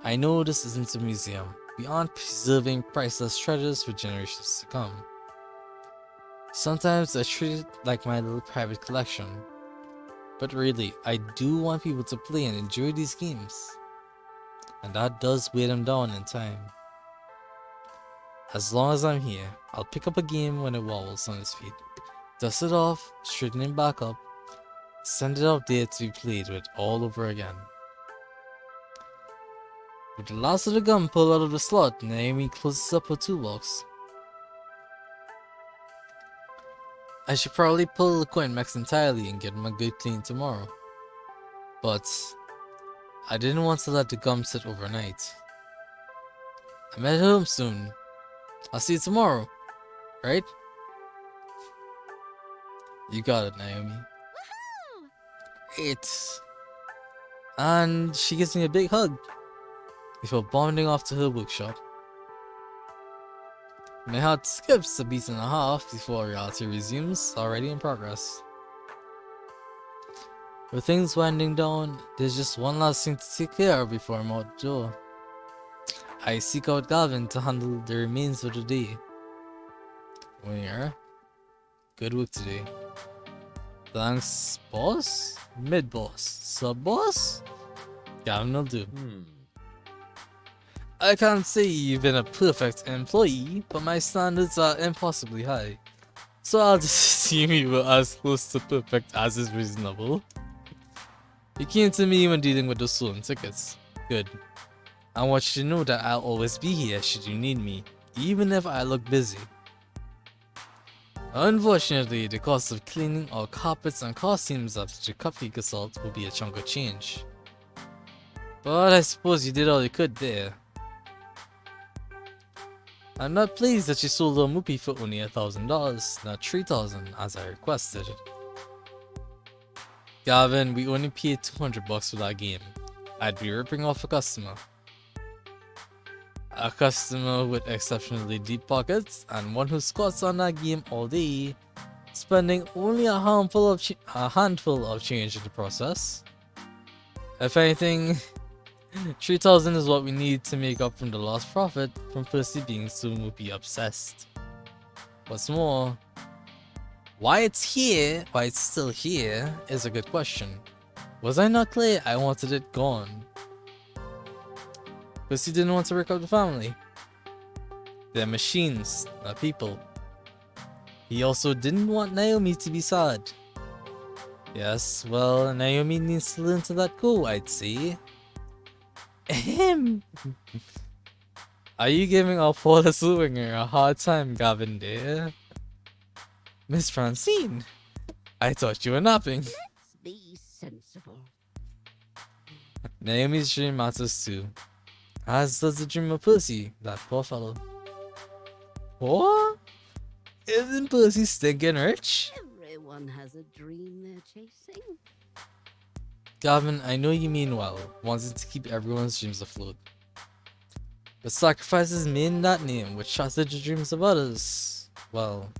I know this isn't a museum. We aren't preserving priceless treasures for generations to come. Sometimes I treat it like my little private collection. But really, I do want people to play and enjoy these games. And that does weigh them down in time. As long as I'm here, I'll pick up a game when it wobbles on its feet. Dust it off, straighten it back up, send it out there to be played with all over again. With the last of the gum pulled out of the slot, Naomi closes up her toolbox. I should probably pull the coin mechs entirely and get them a good clean tomorrow. But I didn't want to let the gum sit overnight. I'm headed home soon. I'll see you tomorrow, right? You got it, Naomi. Woohoo! Great. And she gives me a big hug before bounding off to her workshop. My heart skips a beat and a half before reality resumes, already in progress. With things winding down, there's just one last thing to take care of before I'm out the door. I seek out Gavin to handle the remains of the day. Winger, good work today. Thanks, boss? Mid-boss? Sub-boss? Gavin will do. I can't say you've been a perfect employee, but my standards are impossibly high. So I'll just assume you were as close to perfect as is reasonable. You came to me when dealing with the stolen tickets. Good. I want you to know that I'll always be here should you need me, even if I look busy. Unfortunately, the cost of cleaning our carpets and costumes up to the cupcake assault will be a chunk of change. But I suppose you did all you could there. I'm not pleased that you sold our movie for only $1,000, not $3,000 as I requested. Gavin, we only paid $200 for that game. I'd be ripping off a customer. A customer with exceptionally deep pockets and one who squats on that game all day, spending only a handful of change in the process. If anything, $3,000 is what we need to make up from the lost profit from Percy being so movie obsessed. What's more, why it's still here, is a good question. Was I not clear I wanted it gone? Percy didn't want to break up the family. They're machines, not people. He also didn't want Naomi to be sad. Yes, well, Naomi needs to learn to let go, I'd say. Are you giving our poor little winger a hard time, Gavin dear? Miss Francine, I thought you were napping. Let's be sensible. Naomi's dream matters too. As does the dream of Percy, that poor fellow. What? Isn't Percy stinking rich? Everyone has a dream they're chasing. Gavin, I know you mean well, wanting to keep everyone's dreams afloat. But sacrifices made in that name which shattered the dreams of others, well,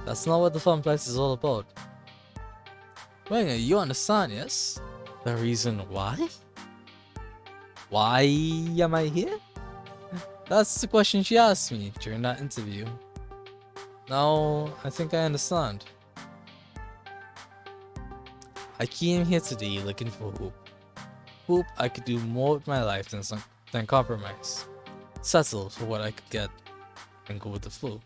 that's not what the Funplex is all about. Winger, you understand, yes? The reason why? Why am I here? That's the question she asked me during that interview. Now, I think I understand. I came here today looking for hope. Hope I could do more with my life than compromise. Settle for what I could get and go with the flow.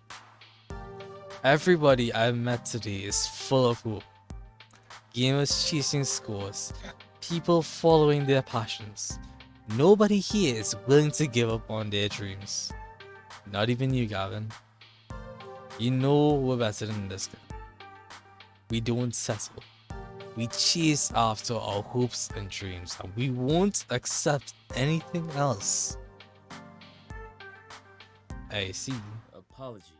Everybody I've met today is full of hope. Gamers chasing scores, people following their passions. Nobody here is willing to give up on their dreams. Not even you, Gavin. You know we're better than this guy. We don't settle. We chase after our hopes and dreams, and we won't accept anything else. I see. Apologies.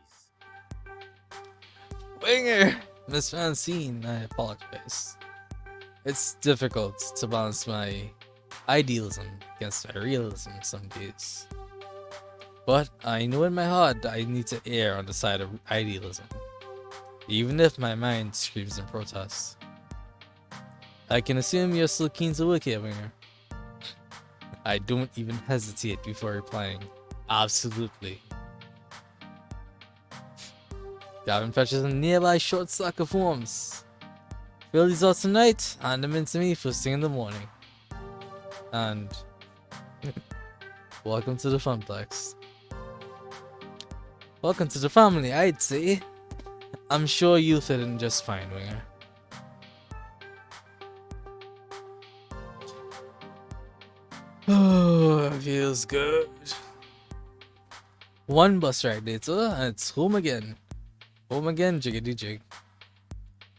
Winger! Miss Francine, I apologize. It's difficult to balance my idealism against my realism some days. But I know in my heart that I need to err on the side of idealism, even if my mind screams in protest. I can assume you're still keen to work here, Winger. I don't even hesitate before replying. Absolutely. Gavin fetches a nearby short stack of forms. Fill these out tonight, hand them in to me first thing in the morning. And welcome to the Funplex. Welcome to the family, I'd say. I'm sure you'll fit in just fine, Winger. Oh, feels good. One bus ride later, and it's home again. Home again, jiggity jig.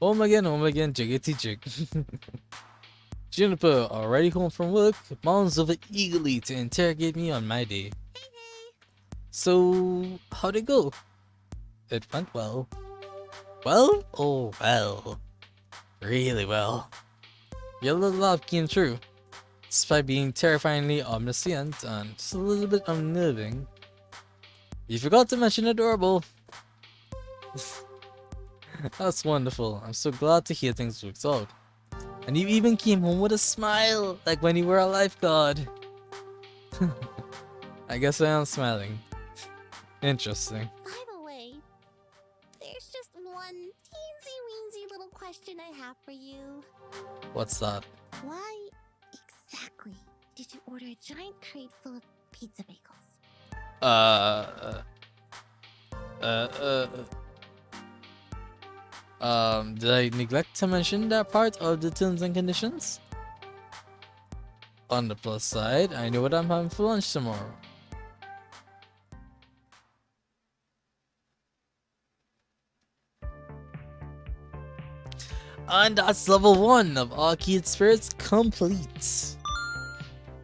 Home again, jiggity jig. Juniper, already home from work, mounts over eagerly to interrogate me on my day. So, how'd it go? It went well. Well? Oh, well. Really well. Your little love came true. Despite being terrifyingly omniscient and just a little bit unnerving. You forgot to mention adorable. That's wonderful. I'm so glad to hear things worked out. And you even came home with a smile, like when you were a lifeguard. I guess I am smiling. Interesting. By the way, there's just one teensy weensy little question I have for you. What's that? Why exactly did you order a giant crate full of pizza bagels? Did I neglect to mention that part of the terms and conditions? On the plus side, I know what I'm having for lunch tomorrow. And that's level 1 of Arcade Spirits complete.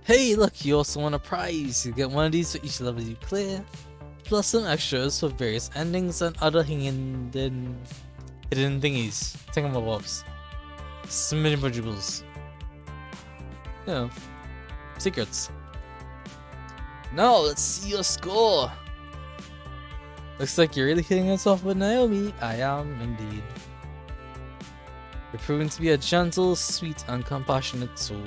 Hey, look, you also won a prize. You get one of these for each level you clear, plus some extras for various endings and other hidden thingies. Thingamabobs. Smiddimajibles. You know, secrets. Now, let's see your score. Looks like you're really hitting us off with Naomi. I am indeed. You're proving to be a gentle, sweet, and compassionate soul.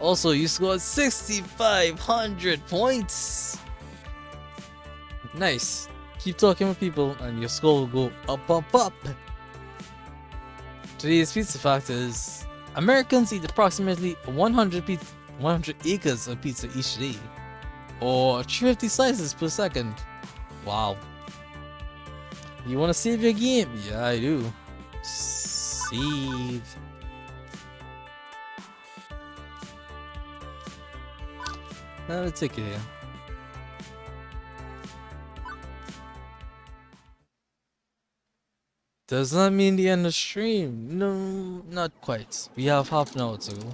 Also, you scored 6,500 points! Nice. Keep talking with people and your score will go up, up, up. Today's pizza fact is Americans eat approximately 100 acres of pizza each day, or 350 slices per second. Wow. You want to save your game? Yeah, I do. Save. Now let's take it here. Does that mean the end of stream? No, not quite. We have half an hour to go.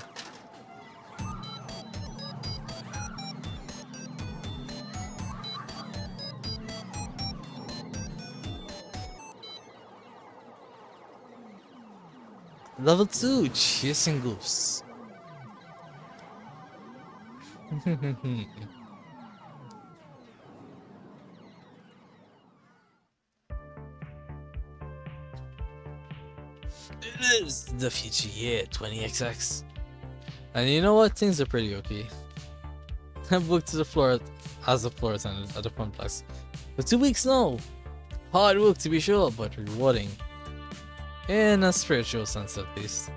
Level 2, Chasing Ghosts. It is the future year 20XX. And you know what? Things are pretty okay. I booked to the floor as a floor attendant at the Funplex for 2 weeks now. Hard work to be sure, but rewarding. In a spiritual sense at least.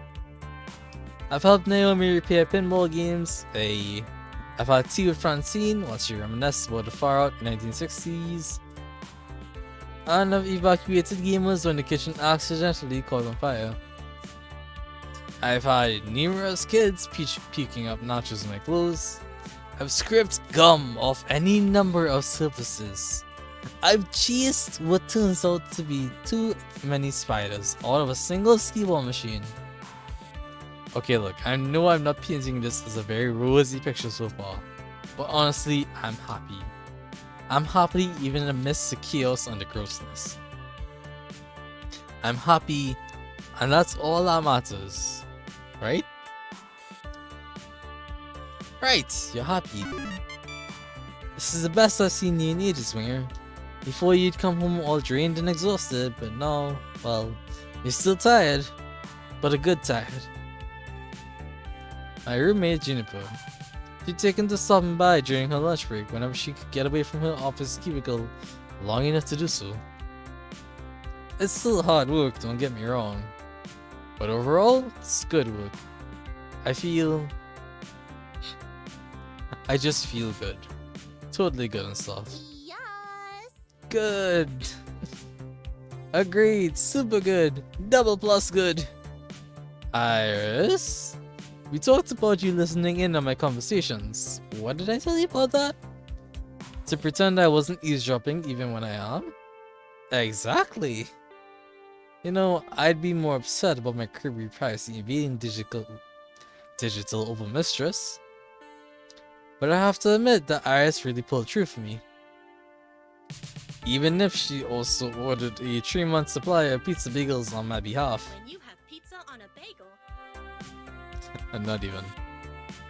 I've helped Naomi repair pinball games. I've had tea with Francine while she reminisced about the far out 1960s. And I've evacuated gamers when the kitchen accidentally caught on fire. I've had numerous kids puking up nachos in my clothes. I've scraped gum off any number of surfaces. I've chased what turns out to be too many spiders out of a single skee-ball machine. Okay, look, I know I'm not painting this as a very rosy picture so far, but honestly, I'm happy. I'm happy even amidst the chaos and the grossness. I'm happy, and that's all that matters, right? Right, you're happy. This is the best I've seen you in ages, Winger. Before you'd come home all drained and exhausted, but now, well, you're still tired, but a good tired. My roommate Juniper, she'd taken to stopping by during her lunch break whenever she could get away from her office cubicle long enough to do so. It's still hard work, don't get me wrong, but overall, it's good work. I just feel good. Totally good and stuff. Yes. Good. Agreed. Super good. Double plus good. Iris? We talked about you listening in on my conversations. What did I tell you about that? To pretend I wasn't eavesdropping even when I am? Exactly. You know, I'd be more upset about my creepy privacy invading digital overmistress. But I have to admit that Iris really pulled through for me. Even if she also ordered a 3-month supply of pizza bagels on my behalf. When you have pizza on a bagel. Not even.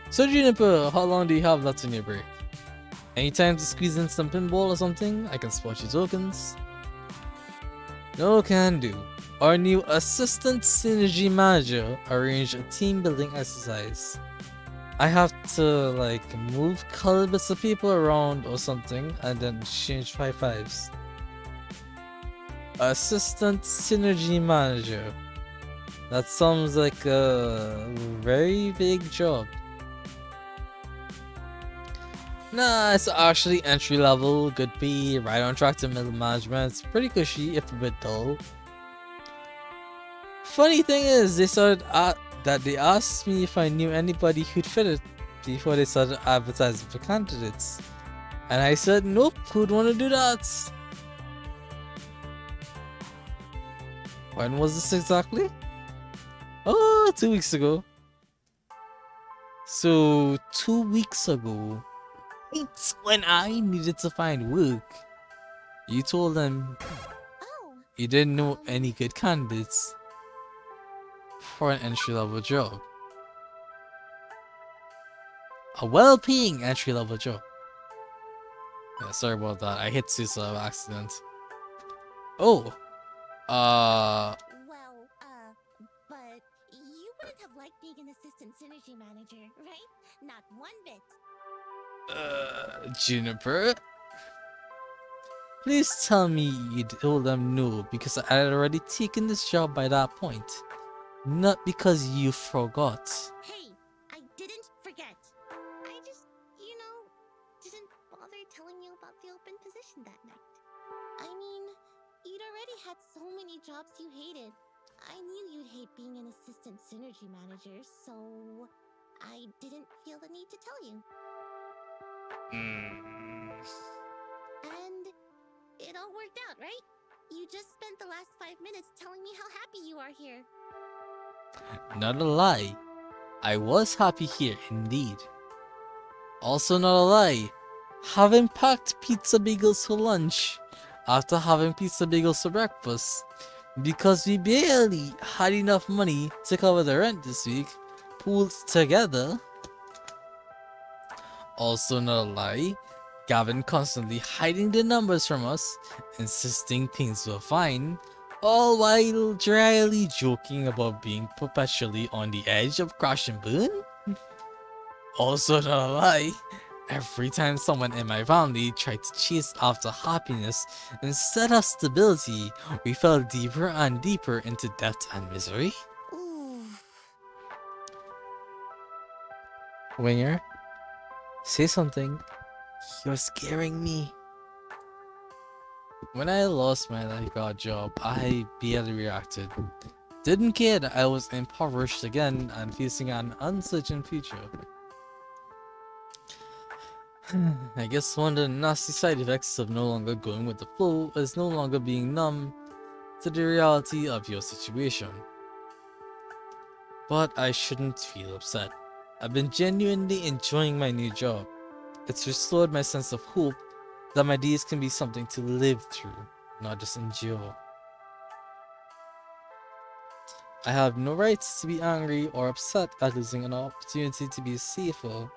So Juniper, how long do you have left in your break? Any time to squeeze in some pinball or something? I can spot you tokens. No can do. Our new assistant synergy manager arranged a team building exercise. I have to like move colored bits of people around or something and then exchange high fives. Assistant synergy manager. That sounds like a very big job. Nah, it's actually entry level, good pay, right on track to middle management. It's pretty cushy if a bit dull. Funny thing is, they asked me if I knew anybody who'd fit it before they started advertising for candidates. And I said, nope, who'd want to do that? When was this exactly? Oh, 2 weeks ago. So, 2 weeks ago, it's when I needed to find work. You told them Oh, you didn't know any good candidates for an entry-level job. A well-paying entry-level job. Yeah, sorry about that. I hit suicide by accident. Oh, well, but you wouldn't have liked being an assistant synergy manager, right? Not one bit. Juniper. Please tell me you told them no because I had already taken this job by that point. Not because you forgot. Hey, I didn't forget. I just, didn't bother telling you about the open position that night. I mean, you'd already had so many jobs you hated. I knew you'd hate being an assistant synergy manager, so I didn't feel the need to tell you. And it all worked out, right? You just spent the last 5 minutes telling me how happy you are here. Not a lie. I was happy here indeed. Also not a lie. Having packed pizza bagels for lunch after having pizza bagels for breakfast because we barely had enough money to cover the rent this week, pooled together. Also not a lie. Gavin constantly hiding the numbers from us, insisting things were fine, all while dryly joking about being perpetually on the edge of crash and burn. Also not a lie. Every time someone in my family tried to chase after happiness instead of stability, we fell deeper and deeper into debt and misery. Ooh. Winger, say something. You're scaring me. When I lost my lifeguard job, I barely reacted. Didn't care that I was impoverished again and facing an uncertain future. I guess one of the nasty side effects of no longer going with the flow is no longer being numb to the reality of your situation. But I shouldn't feel upset. I've been genuinely enjoying my new job. It's restored my sense of hope that my days can be something to live through, not just endure. I have no right to be angry or upset at losing an opportunity to be safer.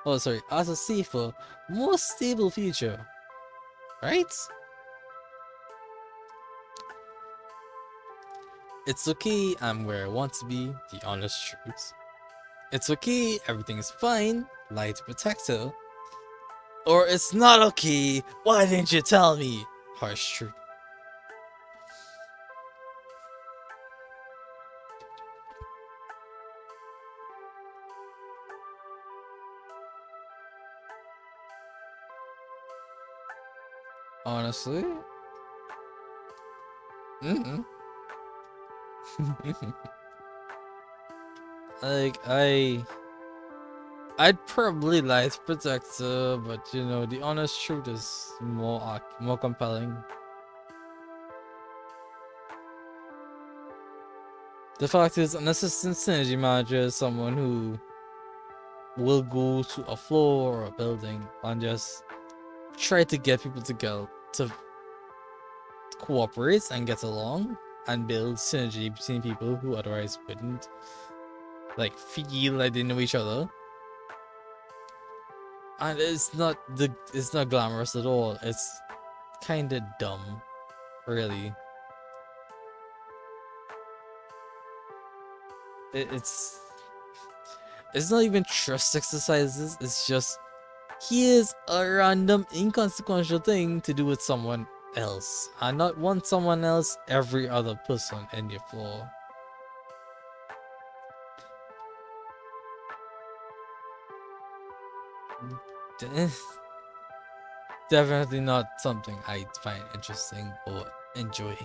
As a safer, more stable future. Right? It's okay, I'm where I want to be, the honest truth. It's okay, everything is fine, lie to protect her. Or it's not okay, why didn't you tell me? Harsh truth. Honestly? Like, I'd probably lie to protect her, but the honest truth is more compelling. The fact is, an assistant synergy manager is someone who will go to a floor or a building and just try to get people to cooperate and get along and build synergy between people who otherwise wouldn't feel like they know each other. And it's not glamorous at all. It's kind of dumb, really. it's not even trust exercises. It's just here's a random inconsequential thing to do with someone else, and not one someone else, every other person in your floor. De- Definitely not something I find interesting or enjoy.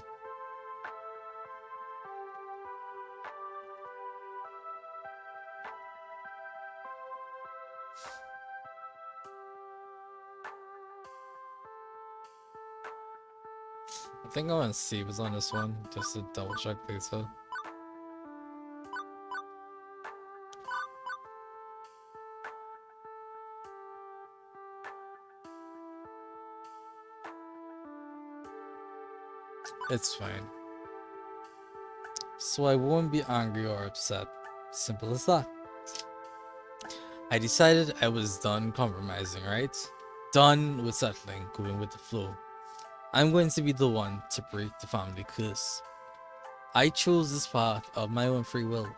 I think I want to see what's on this one just to double check later. It's fine. So I won't be angry or upset. Simple as that. I decided I was done compromising, right? Done with settling, going with the flow. I'm going to be the one to break the family curse. I chose this path of my own free will,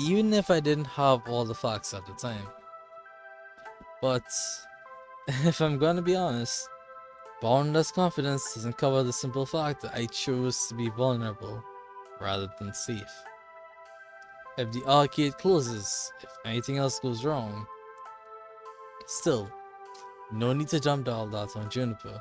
even if I didn't have all the facts at the time. But if I'm gonna be honest, boundless confidence doesn't cover the simple fact that I chose to be vulnerable rather than safe. If the arcade closes, if anything else goes wrong, still, no need to jump all that on Juniper.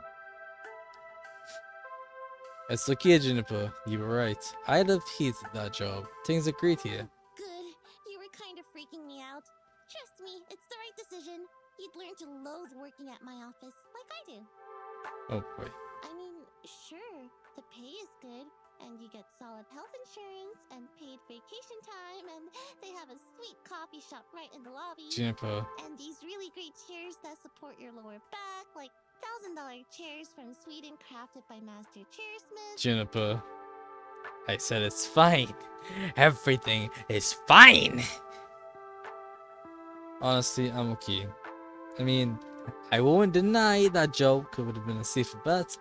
It's okay, Juniper, you were right. I'd have hated that job. Things are great here. Good. You were kind of freaking me out. Trust me, it's the right decision. You'd learn to loathe working at my office, like I do. Oh boy. I mean, sure, the pay is good, and you get solid health insurance and paid vacation time, and they have a sweet coffee shop right in the lobby. Juniper. And these really great chairs that support your lower back, like $1,000 chairs from Sweden crafted by master chairsmiths. Juniper. I said it's fine. Everything is fine. Honestly, I'm okay. I mean, I won't deny that job could have been a safer bet.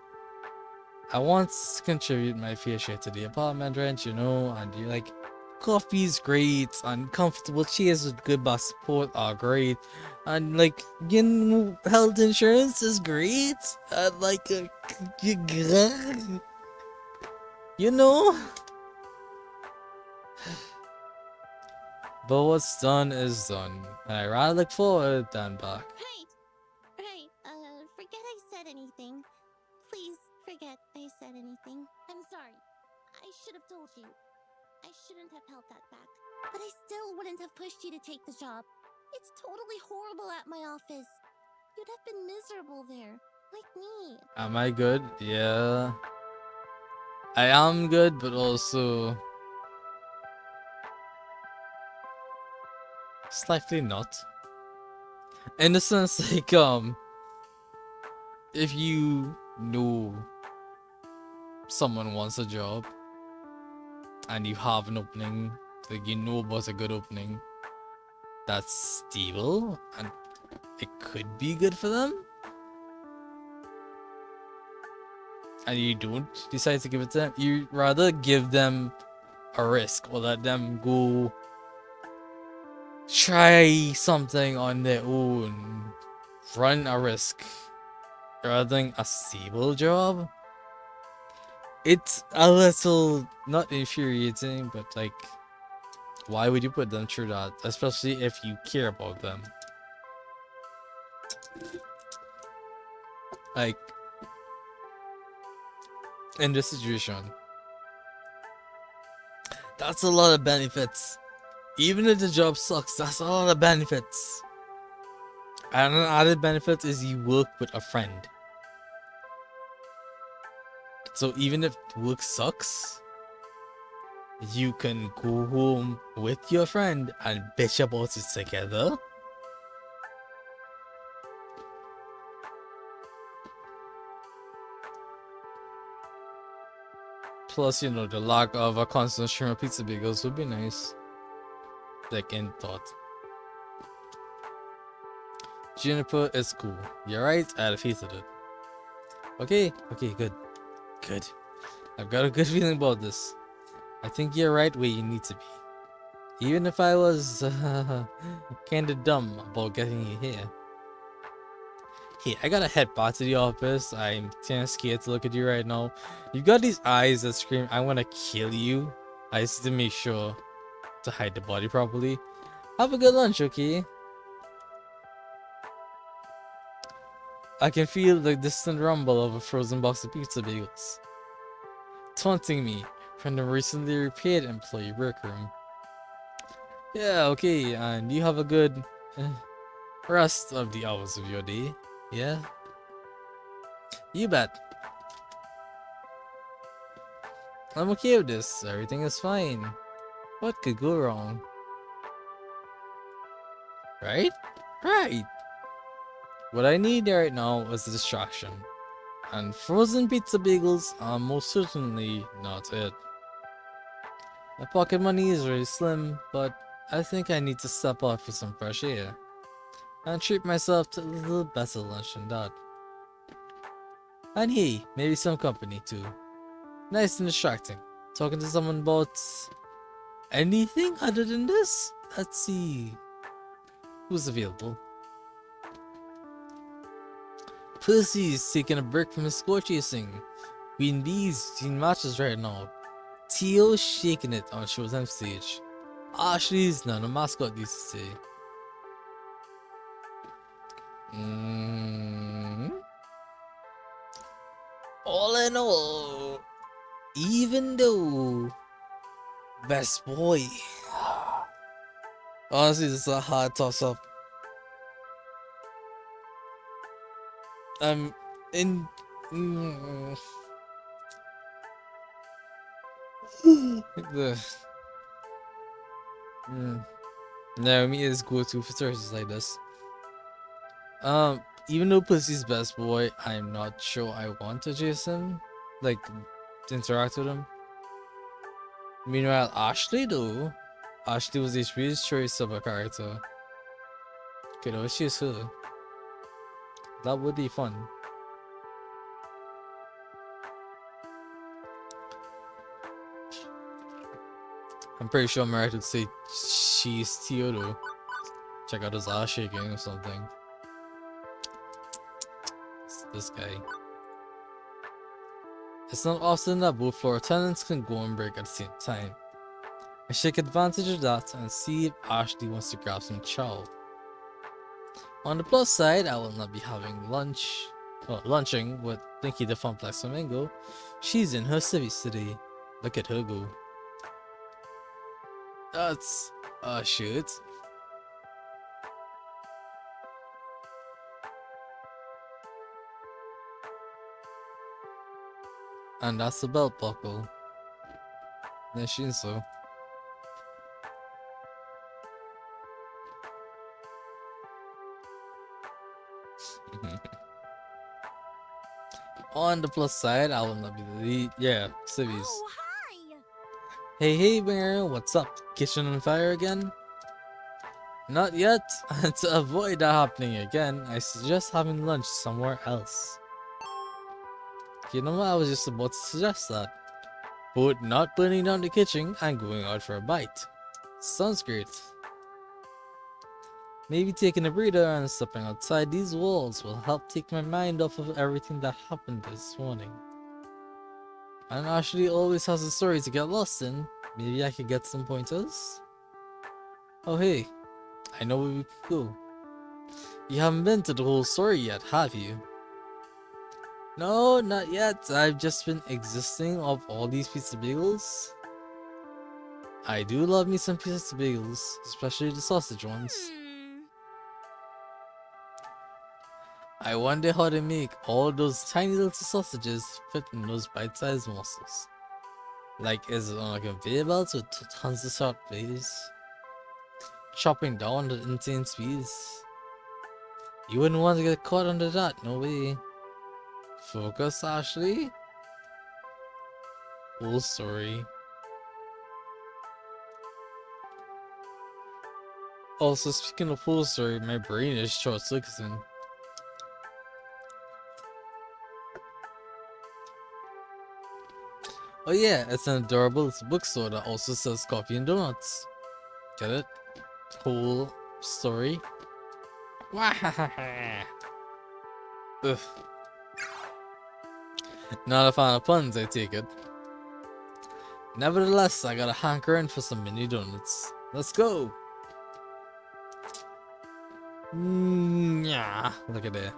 I want to contribute my fair share to the apartment rent, you know, and you like coffee's great and comfortable chairs with good back support are great. And like, you know, health insurance is great. And like you know. But what's done is done, and I rather look forward than back. Right. Forget I said anything. Please forget I said anything. I'm sorry. I should have told you. I shouldn't have held that back. But I still wouldn't have pushed you to take the job. It's totally horrible at my office. You'd have been miserable there, like me. Am I good? Yeah. I am good, but also slightly not. In the sense, like, if you know someone wants a job and you have an opening, like you know about a good opening that's stable and it could be good for them, and you don't decide to give it to them, you rather give them a risk or let them go try something on their own, run a risk rather than a stable job. It's a little not infuriating, but like, why would you put them through that, especially if you care about them? Like, in this situation, that's a lot of benefits. Even if the job sucks, that's a lot of benefits. And an added benefit is you work with a friend. So even if work sucks, you can go home with your friend and bitch about it together. Plus, you know, the lack of a constant stream of pizza bagels would be nice. Like in thought. Juniper is cool. You're right, I had hated it. Okay, good. Good. I've got a good feeling about this. I think you're right where you need to be. Even if I was kinda dumb about getting you here. Hey, I gotta head back to the office. I'm kinda scared to look at you right now. You've got these eyes that scream, I wanna kill you. I just to make sure to hide the body properly. Have a good lunch, okay? I can feel the distant rumble of a frozen box of pizza bagels taunting me from the recently repaired employee workroom. Yeah, okay, and you have a good uh, rest of the hours of your day. Yeah? You bet. I'm okay with this. Everything is fine. What could go wrong? Right? Right. What I need right now is a distraction. And frozen pizza bagels are most certainly not it. My pocket money is really slim, but I think I need to step out for some fresh air and treat myself to a little better lunch than that. And hey, maybe some company too. Nice and distracting. Talking to someone about anything other than this? Let's see. Who's available? Percy's taking a break from his score chasing. Queen Bee's seen matches right now. Teo's shaking it on Showtime stage. Ashley's not a mascot used to say. All in all, even though best boy. Honestly, this is a hard toss up. In the Naomi is go-to for choices like this. Even though Pussy's best boy, I'm not sure I want to chase him, like interact with him. Meanwhile, Ashley though, Ashley was HP's choice of a character. Could always choose her. That would be fun. I'm pretty sure Merit would say she's Theodore. Check out his ass shaking or something. It's this guy. It's not often that both floor attendants can go on break at the same time. I take advantage of that and see if Ashley wants to grab some chow. On the plus side, I will not be having lunching with Blinky the Funplex Flamingo. She's in her civics today. Look at her go. That's a shit. And that's a belt buckle. Nishinso. On the plus side, I will not be the lead. Yeah, civies. Oh, hi! Hey, Winger, what's up? Kitchen on fire again? Not yet. To avoid that happening again, I suggest having lunch somewhere else. You know what? I was just about to suggest that. Both not burning down the kitchen and going out for a bite. Sounds great. Maybe taking a breather and stepping outside these walls will help take my mind off of everything that happened this morning. And Ashley always has a story to get lost in. Maybe I could get some pointers? Oh hey, I know where we could go. You haven't been to the whole story yet, have you? No, not yet. I've just been existing off all these pizza bagels. I do love me some pizza bagels, especially the sausage ones. I wonder how they make all those tiny little sausages fit in those bite-sized morsels. Like, is it on a conveyor belt with tons of sharp blades? Chopping down at insane speeds? You wouldn't want to get caught under that, no way. Focus, Ashley. Full story. Also, speaking of full story, my brain is short-circuiting. Oh yeah, it's an adorable little bookstore that also sells coffee and donuts. Get it? Whole story. Wah! Ugh. Not a fan of puns, I take it. Nevertheless, I got a hankering for some mini donuts. Let's go! Yeah, look at that.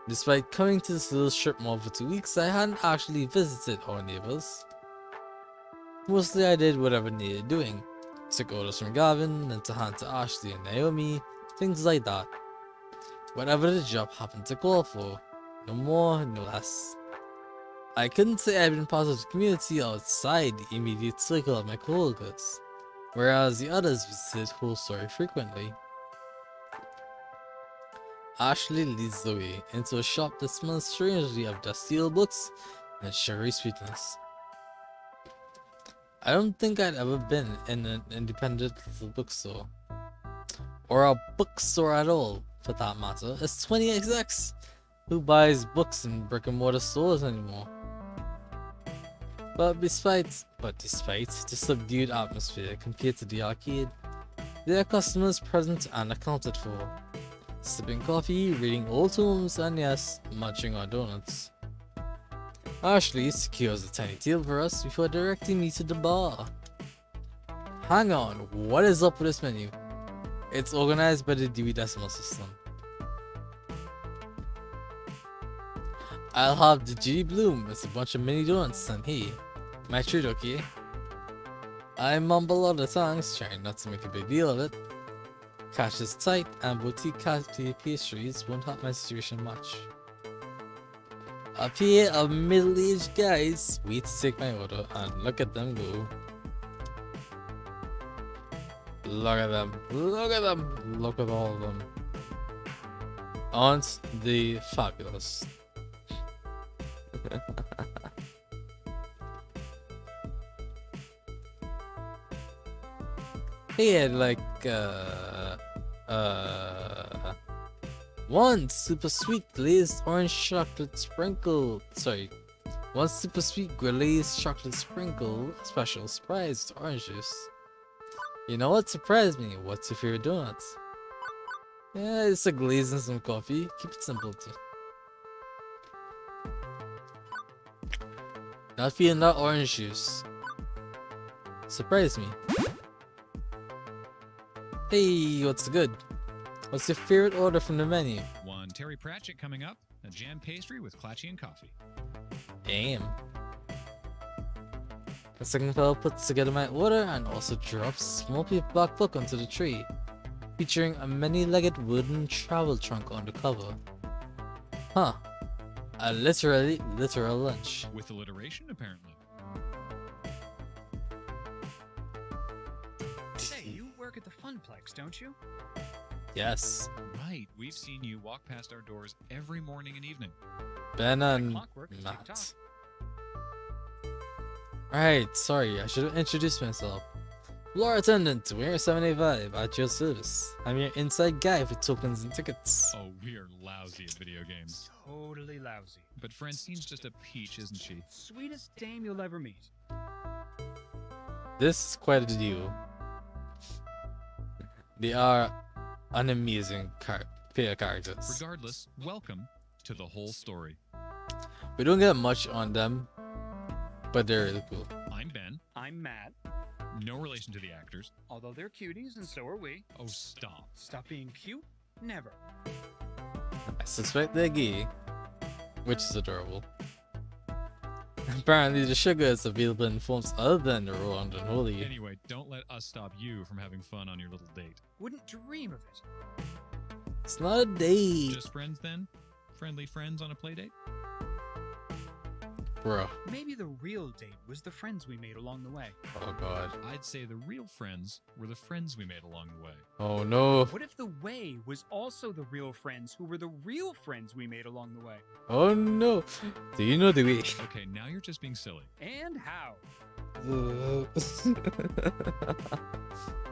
Despite coming to this little strip mall for 2 weeks, I hadn't actually visited our neighbors. Mostly I did whatever needed doing. Took orders from Gavin, then to hand to Ashley and Naomi, things like that. Whatever the job happened to call for. No more, no less. I couldn't say I'd been part of the community outside the immediate circle of my coworkers, whereas the others visited Whole Story frequently. Ashley leads the way into a shop that smells strangely of dusty old books and sugary sweetness. I don't think I'd ever been in an independent little bookstore. Or a bookstore at all, for that matter. It's 20XX. Who buys books in brick and mortar stores anymore? But despite the subdued atmosphere compared to the arcade, there are customers present and accounted for. Sipping coffee, reading old tomes, and yes, munching on donuts. Ashley secures a tiny table for us before directing me to the bar. Hang on, what is up with this menu? It's organized by the Dewey Decimal System. I'll have the G Bloom with a bunch of mini donuts and hey, my treat, okay? I mumble all the thanks, trying not to make a big deal of it. Cash is tight and boutique cafe pastries won't help my situation much. A pair of middle-aged guys wait to take my order and look at them go. Look at them, look at them, look at all of them. Aren't they fabulous? Hey, like, one super sweet glazed orange chocolate sprinkle. Sorry, one super sweet glazed chocolate sprinkle special surprised orange juice. You know what surprised me? What's your favorite donuts? Yeah, it's a glaze and some coffee. Keep it simple too. Not feeling that orange juice. Surprised me. Hey, what's good? What's your favorite order from the menu? One Terry Pratchett coming up, a jam pastry with Clatchy and coffee. Damn. The second fellow puts together my order and also drops a small paperback book onto the tray, featuring a many-legged wooden travel trunk on the cover. Huh. A literal lunch. With alliteration, apparently. Hey, you work at the Funplex, don't you? Yes. Right, we've seen you walk past our doors every morning and evening. Ben and clockwork is Matt. TikTok. Right, sorry, I should have introduced myself. Floor attendant, we're 785 at your service. I'm your inside guy for tokens and tickets. Oh, we're lousy at video games. Totally lousy. But Francine's just a peach, isn't she? Sweetest dame you'll ever meet. This is quite a duo. They are an amazing pair of characters. Regardless, welcome to the whole story. We don't get much on them, but they're really cool. I'm Ben, I'm Matt, no relation to the actors. although they're cuties and so are we. Oh, stop. Stop being cute? Never. I suspect they're gay, which is adorable. Apparently, the sugar is available in forms other than the raw and unholy. Anyway, don't let us stop you from having fun on your little date. Wouldn't dream of it. It's not a date, Just friends then? Friendly friends on a play date? bro. Maybe the real date was the friends we made along the way. Oh god. I'd say the real friends were the friends we made along the way. Oh no. What if the way was also the real friends who were the real friends we made along the way? Oh no. Do you know the way? Okay, now you're just being silly. And how?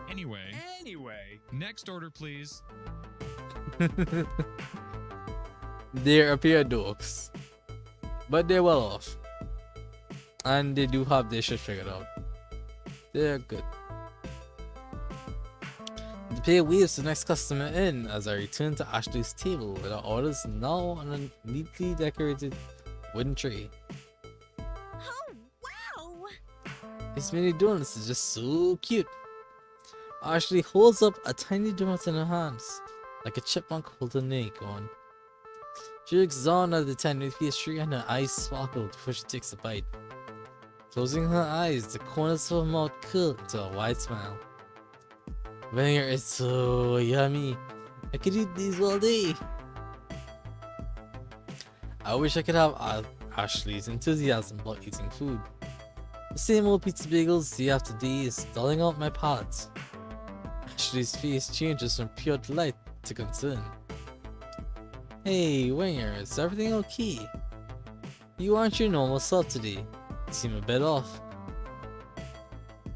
Anyway, Anyway, next order, please. They're a pair of dorks, but they're well off, and they do have their shit figured out. They're good. The pair waves the next customer in as I return to Ashley's table with our orders now on a neatly decorated wooden tray. Oh, wow! This mini donuts is just so cute. Ashley holds up a tiny donut in her hands, like a chipmunk holding an acorn. She looks down at the tiny pastry and her eyes sparkle before she takes a bite. Closing her eyes, the corners of her mouth curl into a wide smile. Banger is so yummy. I could eat these all day. I wish I could have Ashley's enthusiasm about eating food. The same old pizza bagels day after day is dulling out my palate. Ashley's face changes from pure delight to concern. Hey, Winger, is everything okay? You aren't your normal self today. You seem a bit off.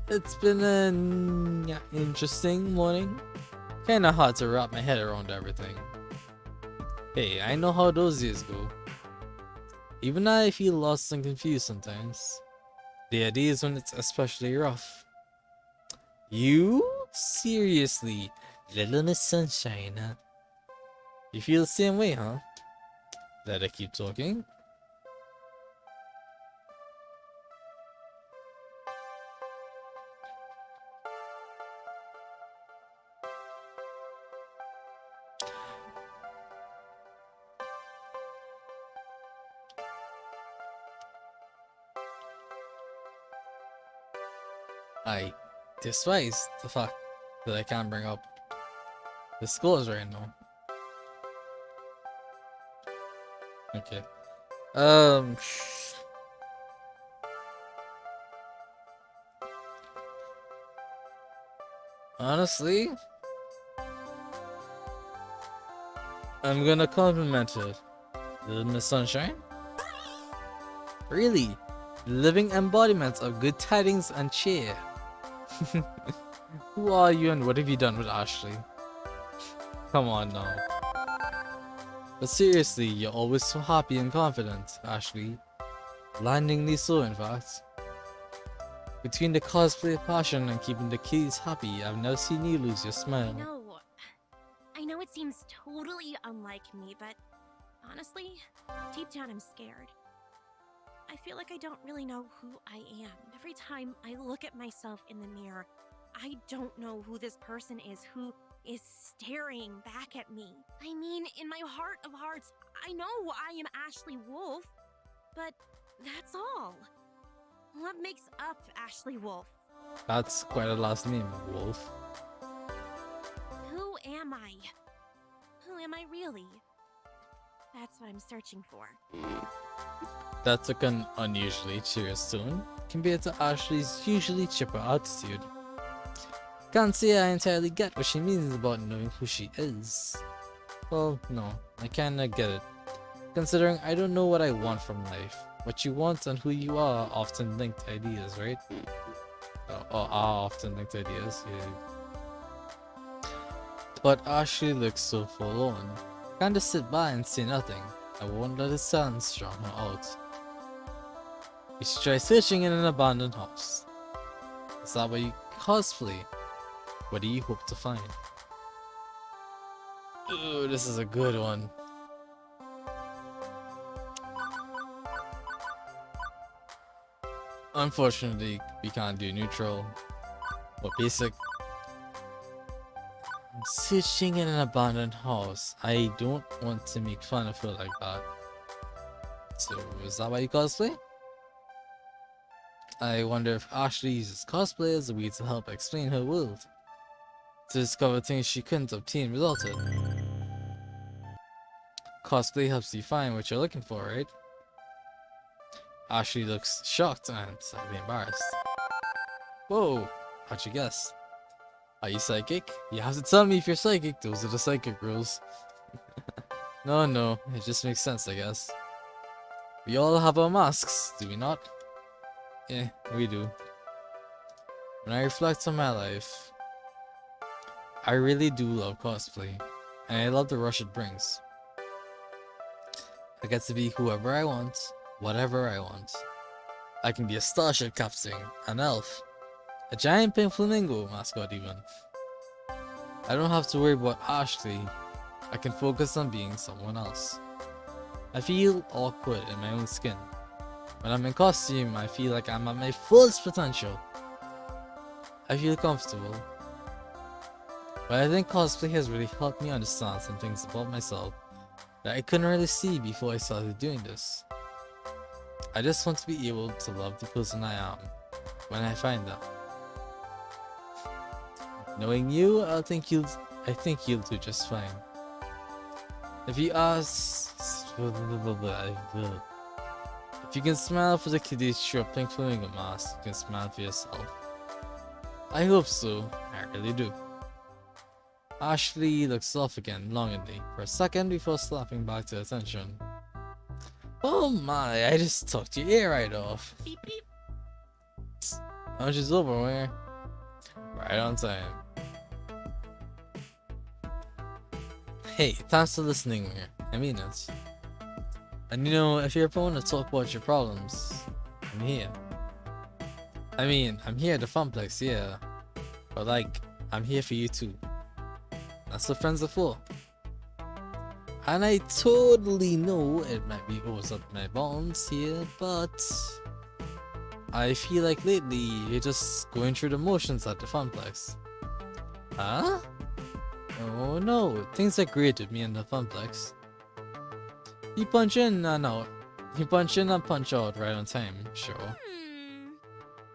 It's been an interesting morning. Kinda hard to wrap my head around everything. Hey, I know how those days go. Even I feel lost and confused sometimes. There are days when it's especially rough. You? Seriously? Little Miss Sunshine, huh? You feel the same way, huh? Let I keep talking. I despise the fact that I can't bring up the scores right now. Okay. Honestly, I'm gonna compliment her. Little Miss Sunshine? Really? Living embodiment of good tidings and cheer. Who are you and what have you done with Ashley? Come on now. But seriously, you're always so happy and confident, Ashley. Blindingly so, in fact. Between the cosplay passion and keeping the kids happy, I've never seen you lose your smile. I know it seems totally unlike me, but honestly, deep down I'm scared. I feel like I don't really know who I am. Every time I look at myself in the mirror, I don't know who this person is who is staring back at me. I mean, in my heart of hearts, I know I am Ashley Wolf, but that's all. What makes up Ashley Wolf? That's quite a last name, Wolf. Who am I? Who am I really? That's what I'm searching for. That took an unusually serious tone compared to Ashley's usually chipper attitude. Can't say I entirely get what she means about knowing who she is. Well, no, I kinda get it. Considering I don't know what I want from life. What you want and who you are often linked ideas, right? Or are often linked ideas, yeah. But Ashley looks so forlorn. Can't just sit by and say nothing. I won't let the silence drown her out. You should try searching in an abandoned house. Is that where you cosplay? What do you hope to find? Ooh, this is a good one. Unfortunately, we can't do neutral or basic. Searching in an abandoned house. I don't want to make fun of her like that. So, is that why you cosplay? I wonder if Ashley uses cosplay as a way to help explain her world. To discover things she couldn't obtain without it. Cosplay helps you find what you're looking for, right? Ashley looks shocked and slightly embarrassed. Whoa, how'd you guess? Are you psychic? You have to tell me if you're psychic, those are the psychic rules. No, it just makes sense, I guess. We all have our masks, do we not? Yeah, we do. When I reflect on my life, I really do love cosplay, and I love the rush it brings. I get to be whoever I want, whatever I want. I can be a starship captain, an elf, a giant pink flamingo mascot even. I don't have to worry about Ashley. I can focus on being someone else. I feel awkward in my own skin. When I'm in costume, I feel like I'm at my fullest potential. I feel comfortable. But I think cosplay has really helped me understand some things about myself that I couldn't really see before I started doing this. I just want to be able to love the person I am when I find that. Knowing you, I think you'll do just fine. If you ask, if you can smile for the kiddies through a pink flamingo mask, you can smile for yourself. I hope so. I really do. Ashley looks off again longingly for a second before slapping back to attention. Oh my, I just talked your ear right off. Beep beep. Lunch is over, where? Right on time. Hey, thanks for listening, Weir. I mean it. And you know, if you're prone to talk about your problems, I'm here. I mean, I'm here at the Funplex, yeah. But like, I'm here for you too. That's what friends are for. And I totally know it might be overstepping my bounds here, but I feel like lately you're just going through the motions at the Funplex. Huh? Oh no, things are great with me and the Funplex. You punch in and out. You punch in and punch out right on time, sure.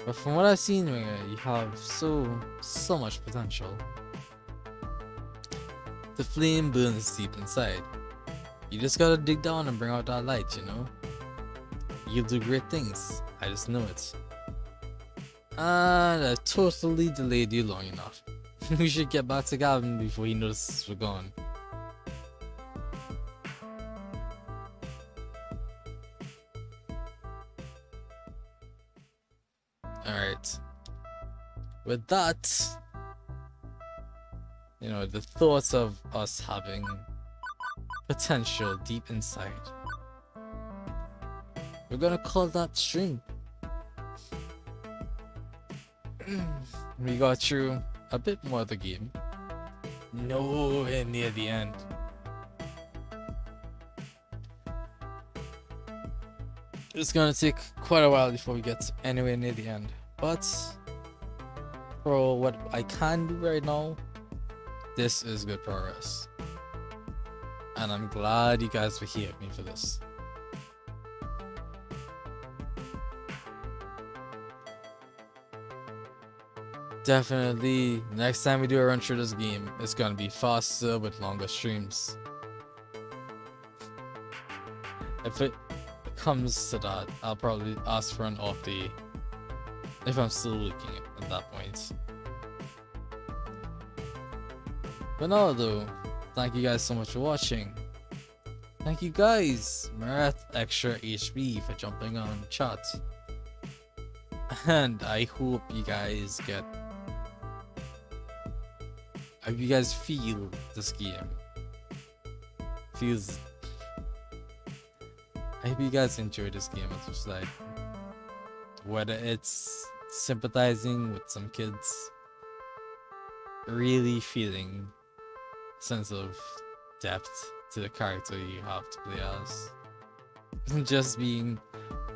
But from what I've seen, you have so much potential. The flame burns deep inside. You just gotta dig down and bring out that light, you know? You'll do great things. I just know it. And I totally delayed you long enough. We should get back to Gavin before he notices we're gone. Alright. With that, you know, the thoughts of us having potential deep inside, we're gonna call that stream. We got through a bit more of the game. Nowhere near the end. It's gonna take quite a while before we get anywhere near the end. But for what I can do right now, this is good progress. And I'm glad you guys were here with me for this. Definitely, next time we do a run through this game, it's gonna be faster with longer streams. If it comes to that, I'll probably ask for an off day if I'm still looking at that point. But no, though, thank you guys so much for watching. Thank you guys, Marath Extra HB, for jumping on chat. And I hope you guys feel this game. I hope you guys enjoy this game as much as I do. Whether it's sympathizing with some kids, really feeling a sense of depth to the character you have to play as, just being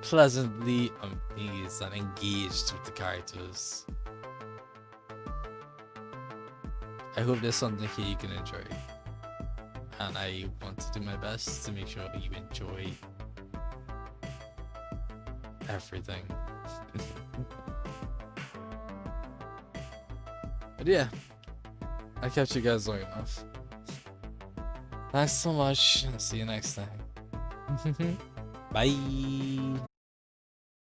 pleasantly amazed and engaged with the characters. I hope there's something here you can enjoy, and I want to do my best to make sure you enjoy everything. But yeah, I kept you guys long enough. Thanks so much, and see you next time. Bye.